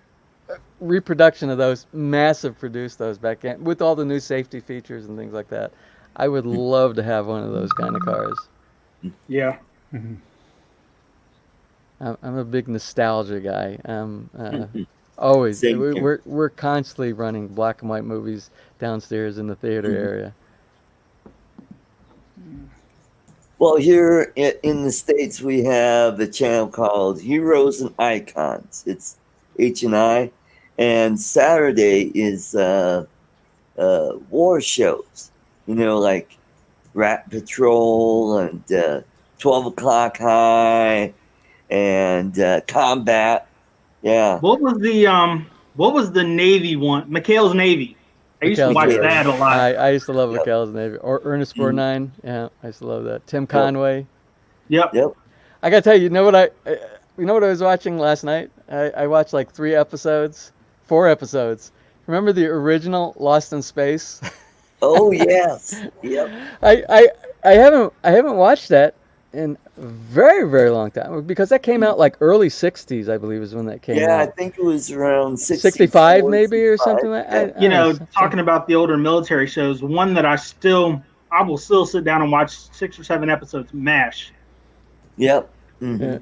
reproduction of those, produce those back in with all the new safety features and things like that. I would love to have one of those kind of cars. Yeah. I'm a big nostalgia guy. Always. We're constantly running black and white movies downstairs in the theater area. Well, here in the States, we have a channel called Heroes and Icons. It's H&I. And Saturday is war shows, you know, like Rat Patrol and 12 O'Clock High and Combat. Yeah. What was the Navy one? McHale's Navy. I used to watch that a lot. I used to love McHale's Navy. Or Ernest Borgnine. Yeah, I used to love that. Tim Conway. Yep. I gotta tell you, you know what I was watching last night? I watched like 4 episodes. Remember the original Lost in Space? Oh yes. Yep. I haven't watched that in a very, very long time, because that came out like early 60s, I believe, is when that came out. Yeah, I think it was around 65 maybe, or something like that. You know, talking about the older military shows, one that I will still sit down and watch 6 or 7 episodes, MASH. Yep. Yeah.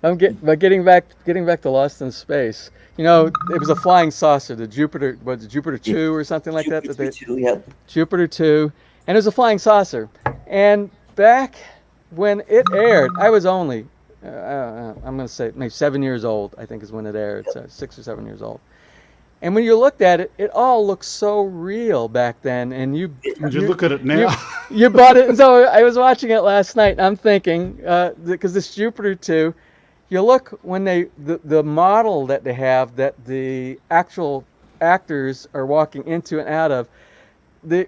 But getting back to Lost in Space. You know, it was a flying saucer, the Jupiter, was it Jupiter 2 or something like that? Jupiter 2, yep. Jupiter 2, and it was a flying saucer. And back when it aired, I was only, I'm going to say maybe 7 years old, I think is when it aired, so 6 or 7 years old. And when you looked at it, it all looked so real back then. And you look at it now. You bought it. And so I was watching it last night, and I'm thinking, because this Jupiter 2, you look when the model that they have that the actual actors are walking into and out of,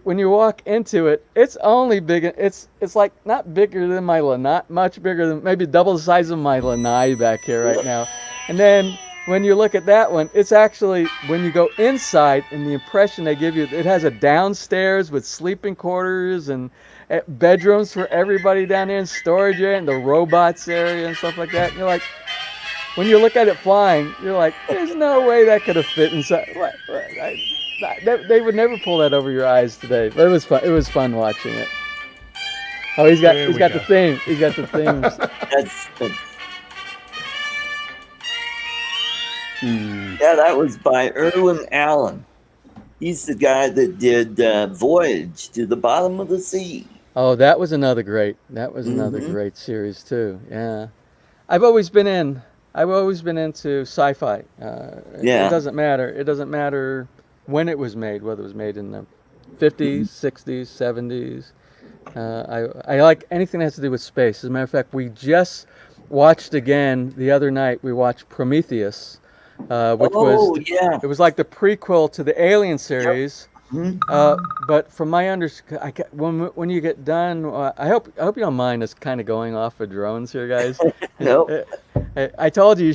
when you walk into it, it's only big. It's like not bigger than my lanai, much bigger than maybe double the size of my lanai back here right now. And then when you look at that one, it's actually, when you go inside, and the impression they give you, it has a downstairs with sleeping quarters and bedrooms for everybody down there, and storage area, and the robots area and stuff like that. And you're like, when you look at it flying, you're like, there's no way that could have fit inside. They would never pull that over your eyes today. But it was fun. It was fun watching it. Oh, he's got the theme. He's got the themes. Yeah, that was by Irwin Allen. He's the guy that did Voyage to the Bottom of the Sea. Oh, that was another great. That was another great series too. Yeah, I've always been into sci-fi. It doesn't matter. It doesn't matter when it was made, whether it was made in the 50s, 60s, 70s. I like anything that has to do with space. As a matter of fact, we just watched again the other night. We watched Prometheus. Which it was like the prequel to the Alien series. But from my understanding, when you get done, I hope you don't mind us kind of going off of drones here, guys. Nope. I told you you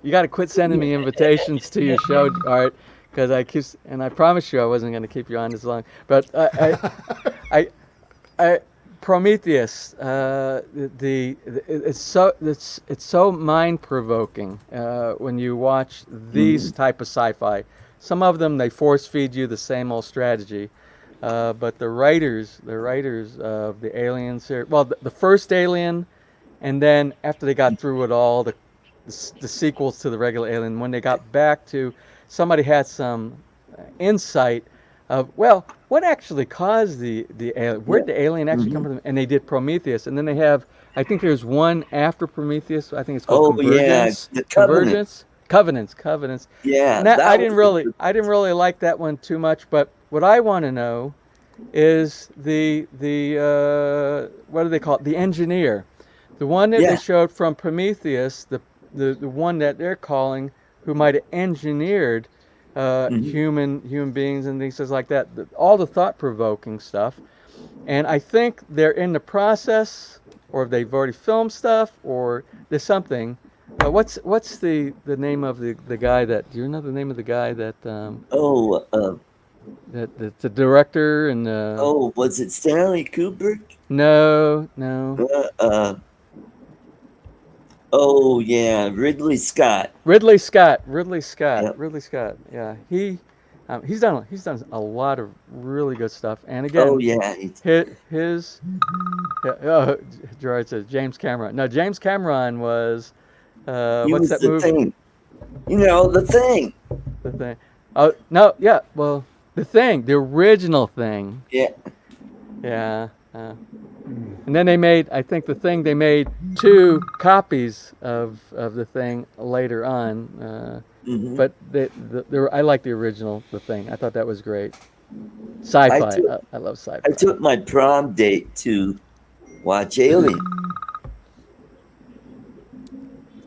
got to quit sending me invitations to your show, Art, because I promised you I wasn't going to keep you on this long. But Prometheus, it's so mind provoking when you watch these type of sci-fi. Some of them, they force feed you the same old strategy, but the writers of the Alien series, well, the first Alien, and then after they got through with all the sequels to the regular Alien, when they got back to, somebody had some insight of, well, what actually caused the alien? Where did the alien actually come from? And they did Prometheus, and then they have, I think there's one after Prometheus. I think it's called Convergence. Covenants. Yeah, and I didn't really like that one too much. But what I want to know is the what do they call it? The engineer, the one that they showed from Prometheus, the one that they're calling, who might have engineered human beings and things like that, all the thought-provoking stuff. And I think they're in the process, or they've already filmed stuff, or there's something. What's the name of the guy that, do you know the name of the guy that that's the director and was it Stanley Kubrick? No. Ridley Scott. Yeah, he's done a lot of really good stuff. And again, Gerard says James Cameron. No, James Cameron was what's that movie? Thing. You know, The Thing. The Thing. Oh no, yeah. Well, The Thing, the original Thing. Yeah. Yeah. And then they made, I think they made 2 copies of The Thing later on. But I like the original The Thing. I thought that was great. Sci-fi. I love sci-fi. I took my prom date to watch Alien.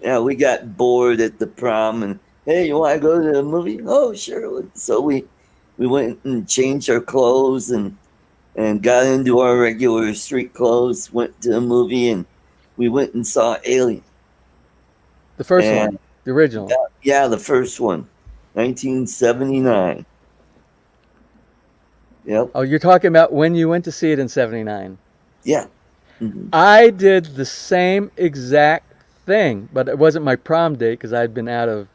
Yeah, we got bored at the prom, and hey, you want to go to the movie? Oh, sure. So we went and changed our clothes and got into our regular street clothes, went to the movie, and we went and saw Alien. The first one, the original. Yeah, the first one, 1979. Yep. Oh, you're talking about when you went to see it in 79. Yeah. I did the same exact thing, but it wasn't my prom date because I'd been out of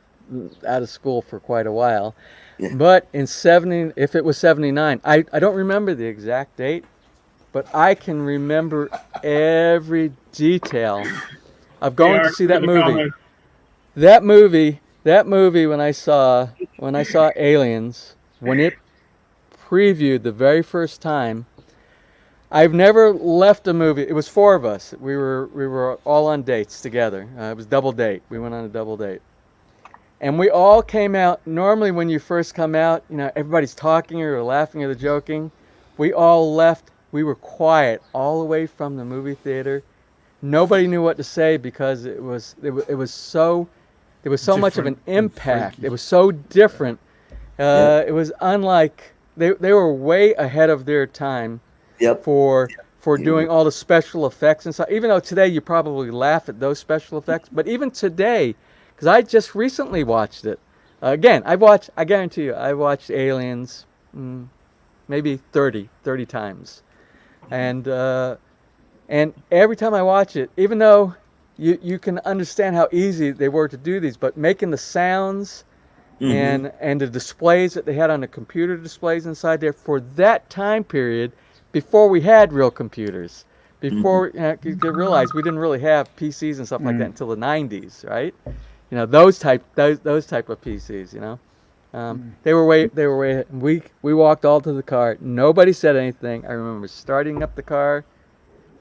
school for quite a while. Yeah. But in 70, if it was 79, I don't remember the exact date, but I can remember every detail of going to Art, see that leave a movie. comment. That movie when I saw Aliens, when it previewed the very first time, I've never left a movie. It was 4 of us. We were all on dates together. It was double date. We went on a double date. And we all came out. Normally when you first come out, everybody's talking or laughing or joking. We all left. We were quiet all the way from the movie theater. Nobody knew what to say because it was so much of an impact. It was so different. It was unlike they were way ahead of their time. Yep. For doing all the special effects and stuff. Even though today you probably laugh at those special effects, but even today, because I just recently watched it. Again, I guarantee you, I watched Aliens maybe 30 times. And every time I watch it, even though you can understand how easy they were to do these, but making the sounds and the displays that they had on the computer displays inside there for that time period, before we had real computers, before you realize we didn't really have PCs and stuff like that until the 90s, right? Those type of PCs. They were way. We walked all to the car. Nobody said anything. I remember starting up the car.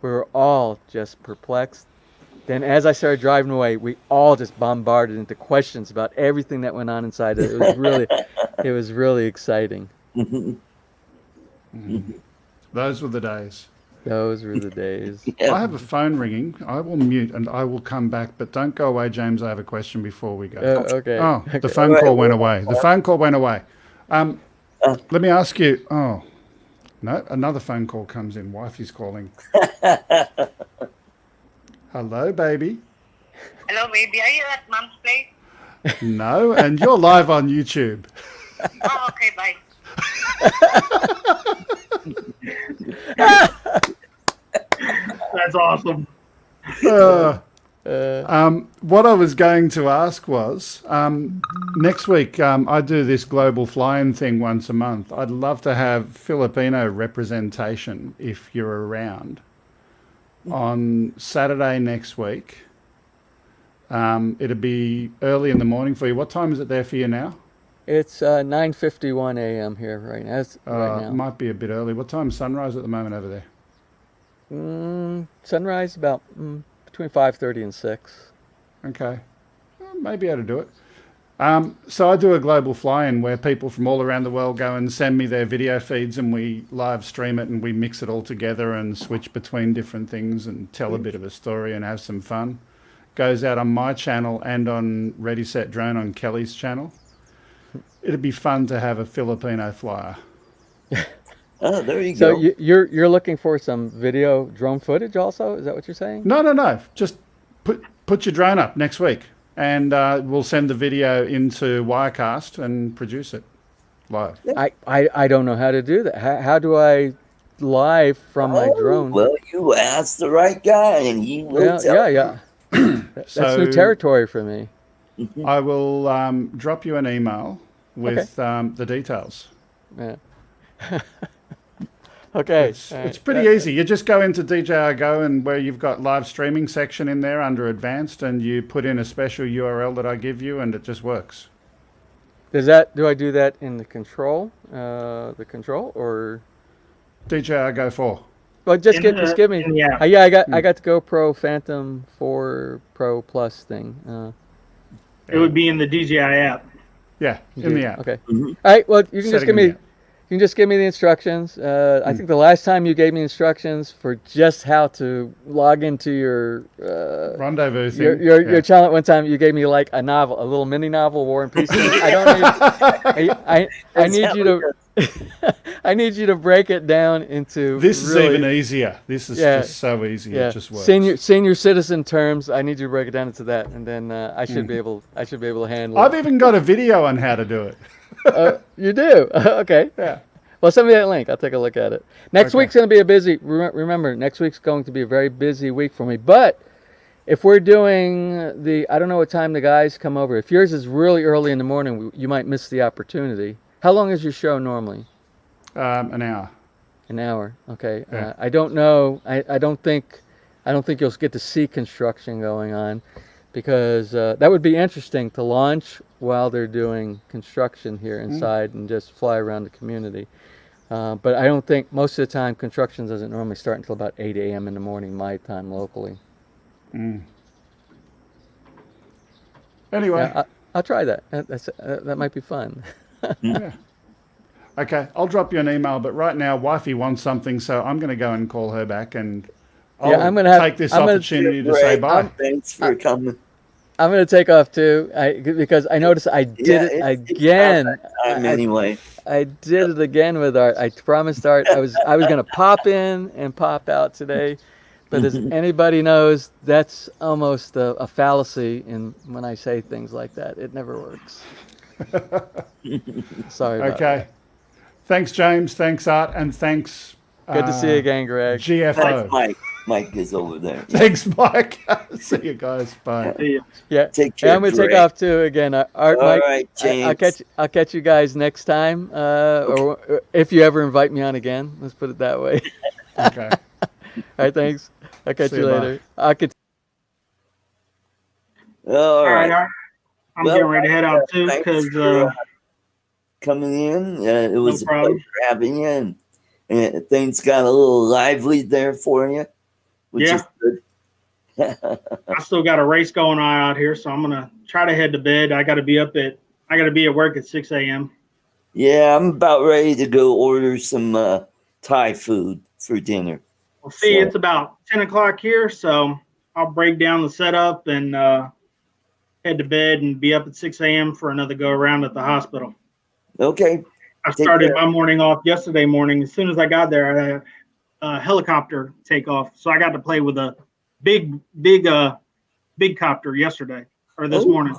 We were all just perplexed. Then, as I started driving away, we all just bombarded into questions about everything that went on inside it. It was really exciting. Those were the days. Those were the days. I have a phone ringing. I will mute and I will come back, but don't go away, James. I have a question before we go. Okay. Oh, the phone call went away. The phone call went away. Let me ask you. Oh, no, another phone call comes in. Wifey's calling. Hello, baby. Hello, baby. Are you at Mom's place? No, and you're live on YouTube. Oh, okay. Bye. That's awesome. What I was going to ask was, next week I do this global fly-in thing once a month. I'd love to have Filipino representation if you're around on Saturday next week. It'll be early in the morning for you. What time is it there for you now? It's 9:51 a.m. here right now. Right now. It might be a bit early. What time's sunrise at the moment over there? Sunrise about between 5:30 and 6. Okay. Well, maybe able to do it. So I do a global fly-in where people from all around the world go and send me their video feeds and we live stream it and we mix it all together and switch between different things and tell a bit of a story and have some fun. Goes out on my channel and on Ready Set Drone on Kelly's channel. It'd be fun to have a Filipino flyer. Oh, there you So go. you're looking for some video drone footage also? Is that what you're saying? No. Just put your drone up next week and we'll send the video into Wirecast and produce it live. I don't know how to do that. How do I live from my drone? Well, you asked the right guy, and he will tell you. Yeah. That's new territory for me. I will drop you an email with the details. Yeah. Okay. It's pretty easy. You just go into DJI Go and where you've got live streaming section in there under advanced and you put in a special URL that I give you and it just works. Do I do that in the control? Or DJI Go 4. well, just give me. Yeah. I got the GoPro Phantom 4 Pro Plus thing. It would be in the DJI app. Yeah, in the app. Okay. All right. Well, you can just give me. You can just give me the instructions. I think the last time you gave me instructions for just how to log into your rendezvous thing. Your channel at one time, you gave me like a novel, a little mini novel, War and Peace. I need you to. I need you to break it down into. This is even easier. This is just so easy. Yeah. It just works. Senior citizen terms. I need you to break it down into that, and then I should be able. I should be able to handle. I've even got a video on how to do it. You do? Okay. Yeah. Well, send me that link. I'll take a look at it. Next week's going to be a busy. Remember, next week's going to be a very busy week for me. But if we're doing I don't know what time the guys come over. If yours is really early in the morning, you might miss the opportunity. How long is your show normally? An hour. An hour. Okay. Yeah. I don't know. I don't think I don't think you'll get to see construction going on, because that would be interesting to launch while they're doing construction here inside and just fly around the community. But I don't think, most of the time, construction doesn't normally start until about 8 a.m. in the morning, my time locally. Anyway. Yeah, I'll try that. That might be fun. Yeah. Okay, I'll drop you an email, but right now, wifey wants something, so I'm going to go and call her back, and I'll take this opportunity to say bye. Thanks for coming. I'm going to take off too, because I noticed I did it again. Anyway. I did it again with Art. I promised Art I was going to pop in and pop out today, but as anybody knows, that's almost a fallacy when I say things like that. It never works. Sorry about that. Thanks, James. Thanks, Art. And thanks. Good to see you again, Greg. GFO. Thanks, Mike is over there. Thanks, Mike. See you guys. Bye. Yeah. Take care. I'm going to take off too again. Art, all Mike, right, James. I'll catch you guys next time. Or if you ever invite me on again. Let's put it that way. Okay. All right. Thanks. I'll catch you later. All right. I'm getting ready to head out too because coming in. It was a pleasure having you, and things got a little lively there for you, which is good. I still got a race going on out here, so I'm gonna try to head to bed. I got to be at work at 6 a.m. Yeah, I'm about ready to go order some Thai food for dinner. Well, see, it's about 10 o'clock here, so I'll break down the setup and head to bed and be up at 6 a.m. for another go around at the hospital. Okay. I started my morning off yesterday morning. As soon as I got there, I had a helicopter take off. So I got to play with a big copter yesterday or this morning.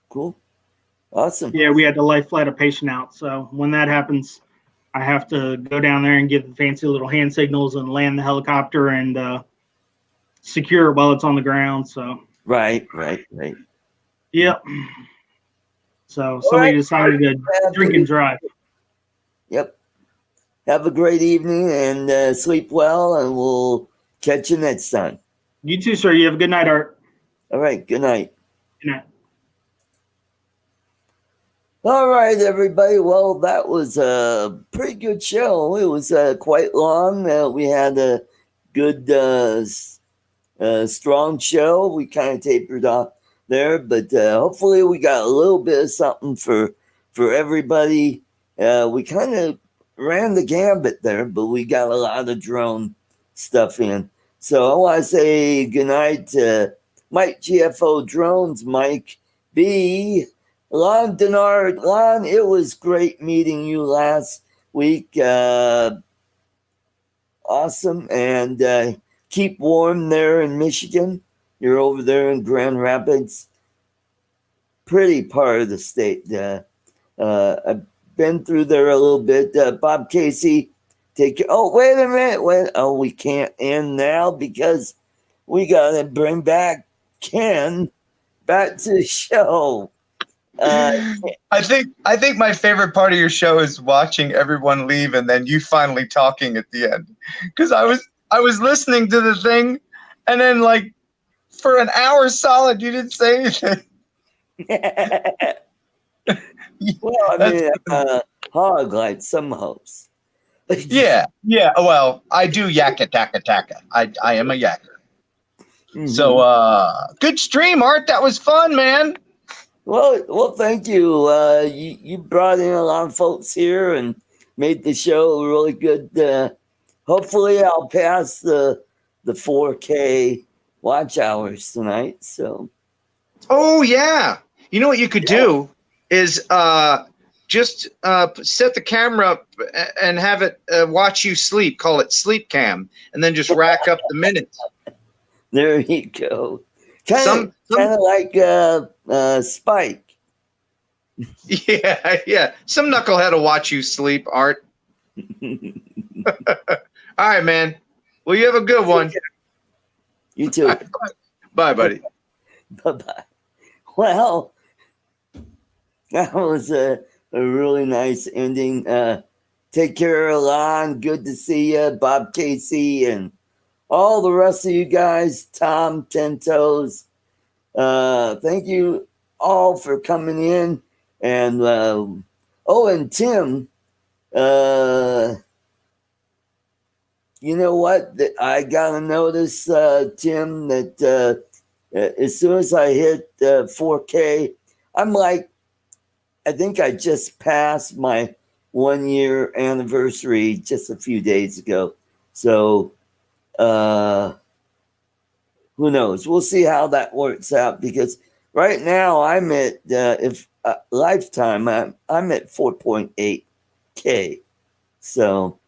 Cool. Awesome. Yeah, we had to lay flat a patient out. So when that happens, I have to go down there and give the fancy little hand signals and land the helicopter and secure it while it's on the ground. So Right. Yep. So somebody decided to drink and drive. Yep. Have a great evening and sleep well, and we'll catch you next time. You too, sir. You have a good night, Art. All right. Good night. Good night. All right, everybody. Well, that was a pretty good show. It was quite long. We had a good, strong show. We kind of tapered off there, but hopefully we got a little bit of something for everybody. We kind of ran the gambit there, but we got a lot of drone stuff in. So I want to say goodnight to Mike GFO Drones, Mike B. Lon Denard. Lon, it was great meeting you last week. Awesome. And keep warm there in Michigan. You're over there in Grand Rapids. Pretty part of the state. I've been through there a little bit. Bob Casey, take care. Oh, wait a minute. We can't end now because we got to bring back Ken back to the show. I think my favorite part of your show is watching everyone leave and then you finally talking at the end. Because I was listening to the thing, and then like for an hour solid you didn't say anything. Well, I mean, hog like some hosts. Yeah. Well, I do yakka taka taka. I am a yakker. Mm-hmm. So good stream, Art. That was fun, man. Well, thank you. You brought in a lot of folks here and made the show really good. Hopefully, I'll pass the 4K watch hours tonight. So. Oh yeah. You know what you could do is just set the camera up and have it watch you sleep. Call it sleep cam, and then just rack up the minutes. There you go. Kind of like Spike. Yeah. Some knucklehead will watch you sleep, Art. All right, man. Well, you have a good one. You too. Right, bye, buddy. Bye-bye. Well, that was a really nice ending. Take care, Alon. Good to see you, Bob Casey, and all the rest of you guys, Tom, Ten Toes, thank you all for coming in. And and Tim, you know what? I got to notice, Tim, that as soon as I hit 4K, I'm like, I think I just passed my 1 year anniversary just a few days ago. So, who knows? We'll see how that works out, because right now I'm at lifetime. I'm at 4.8K. So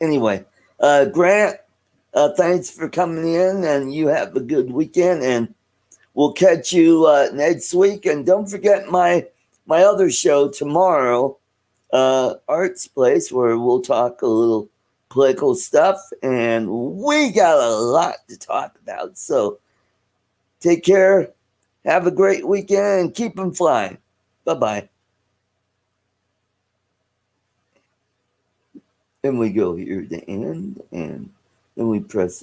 anyway, Grant, thanks for coming in, and you have a good weekend, and we'll catch you next week. And don't forget my other show tomorrow, Art's Place, where we'll talk a little political stuff, and we got a lot to talk about. So take care, have a great weekend, and keep them flying. Bye-bye. And we go here to end, and then we press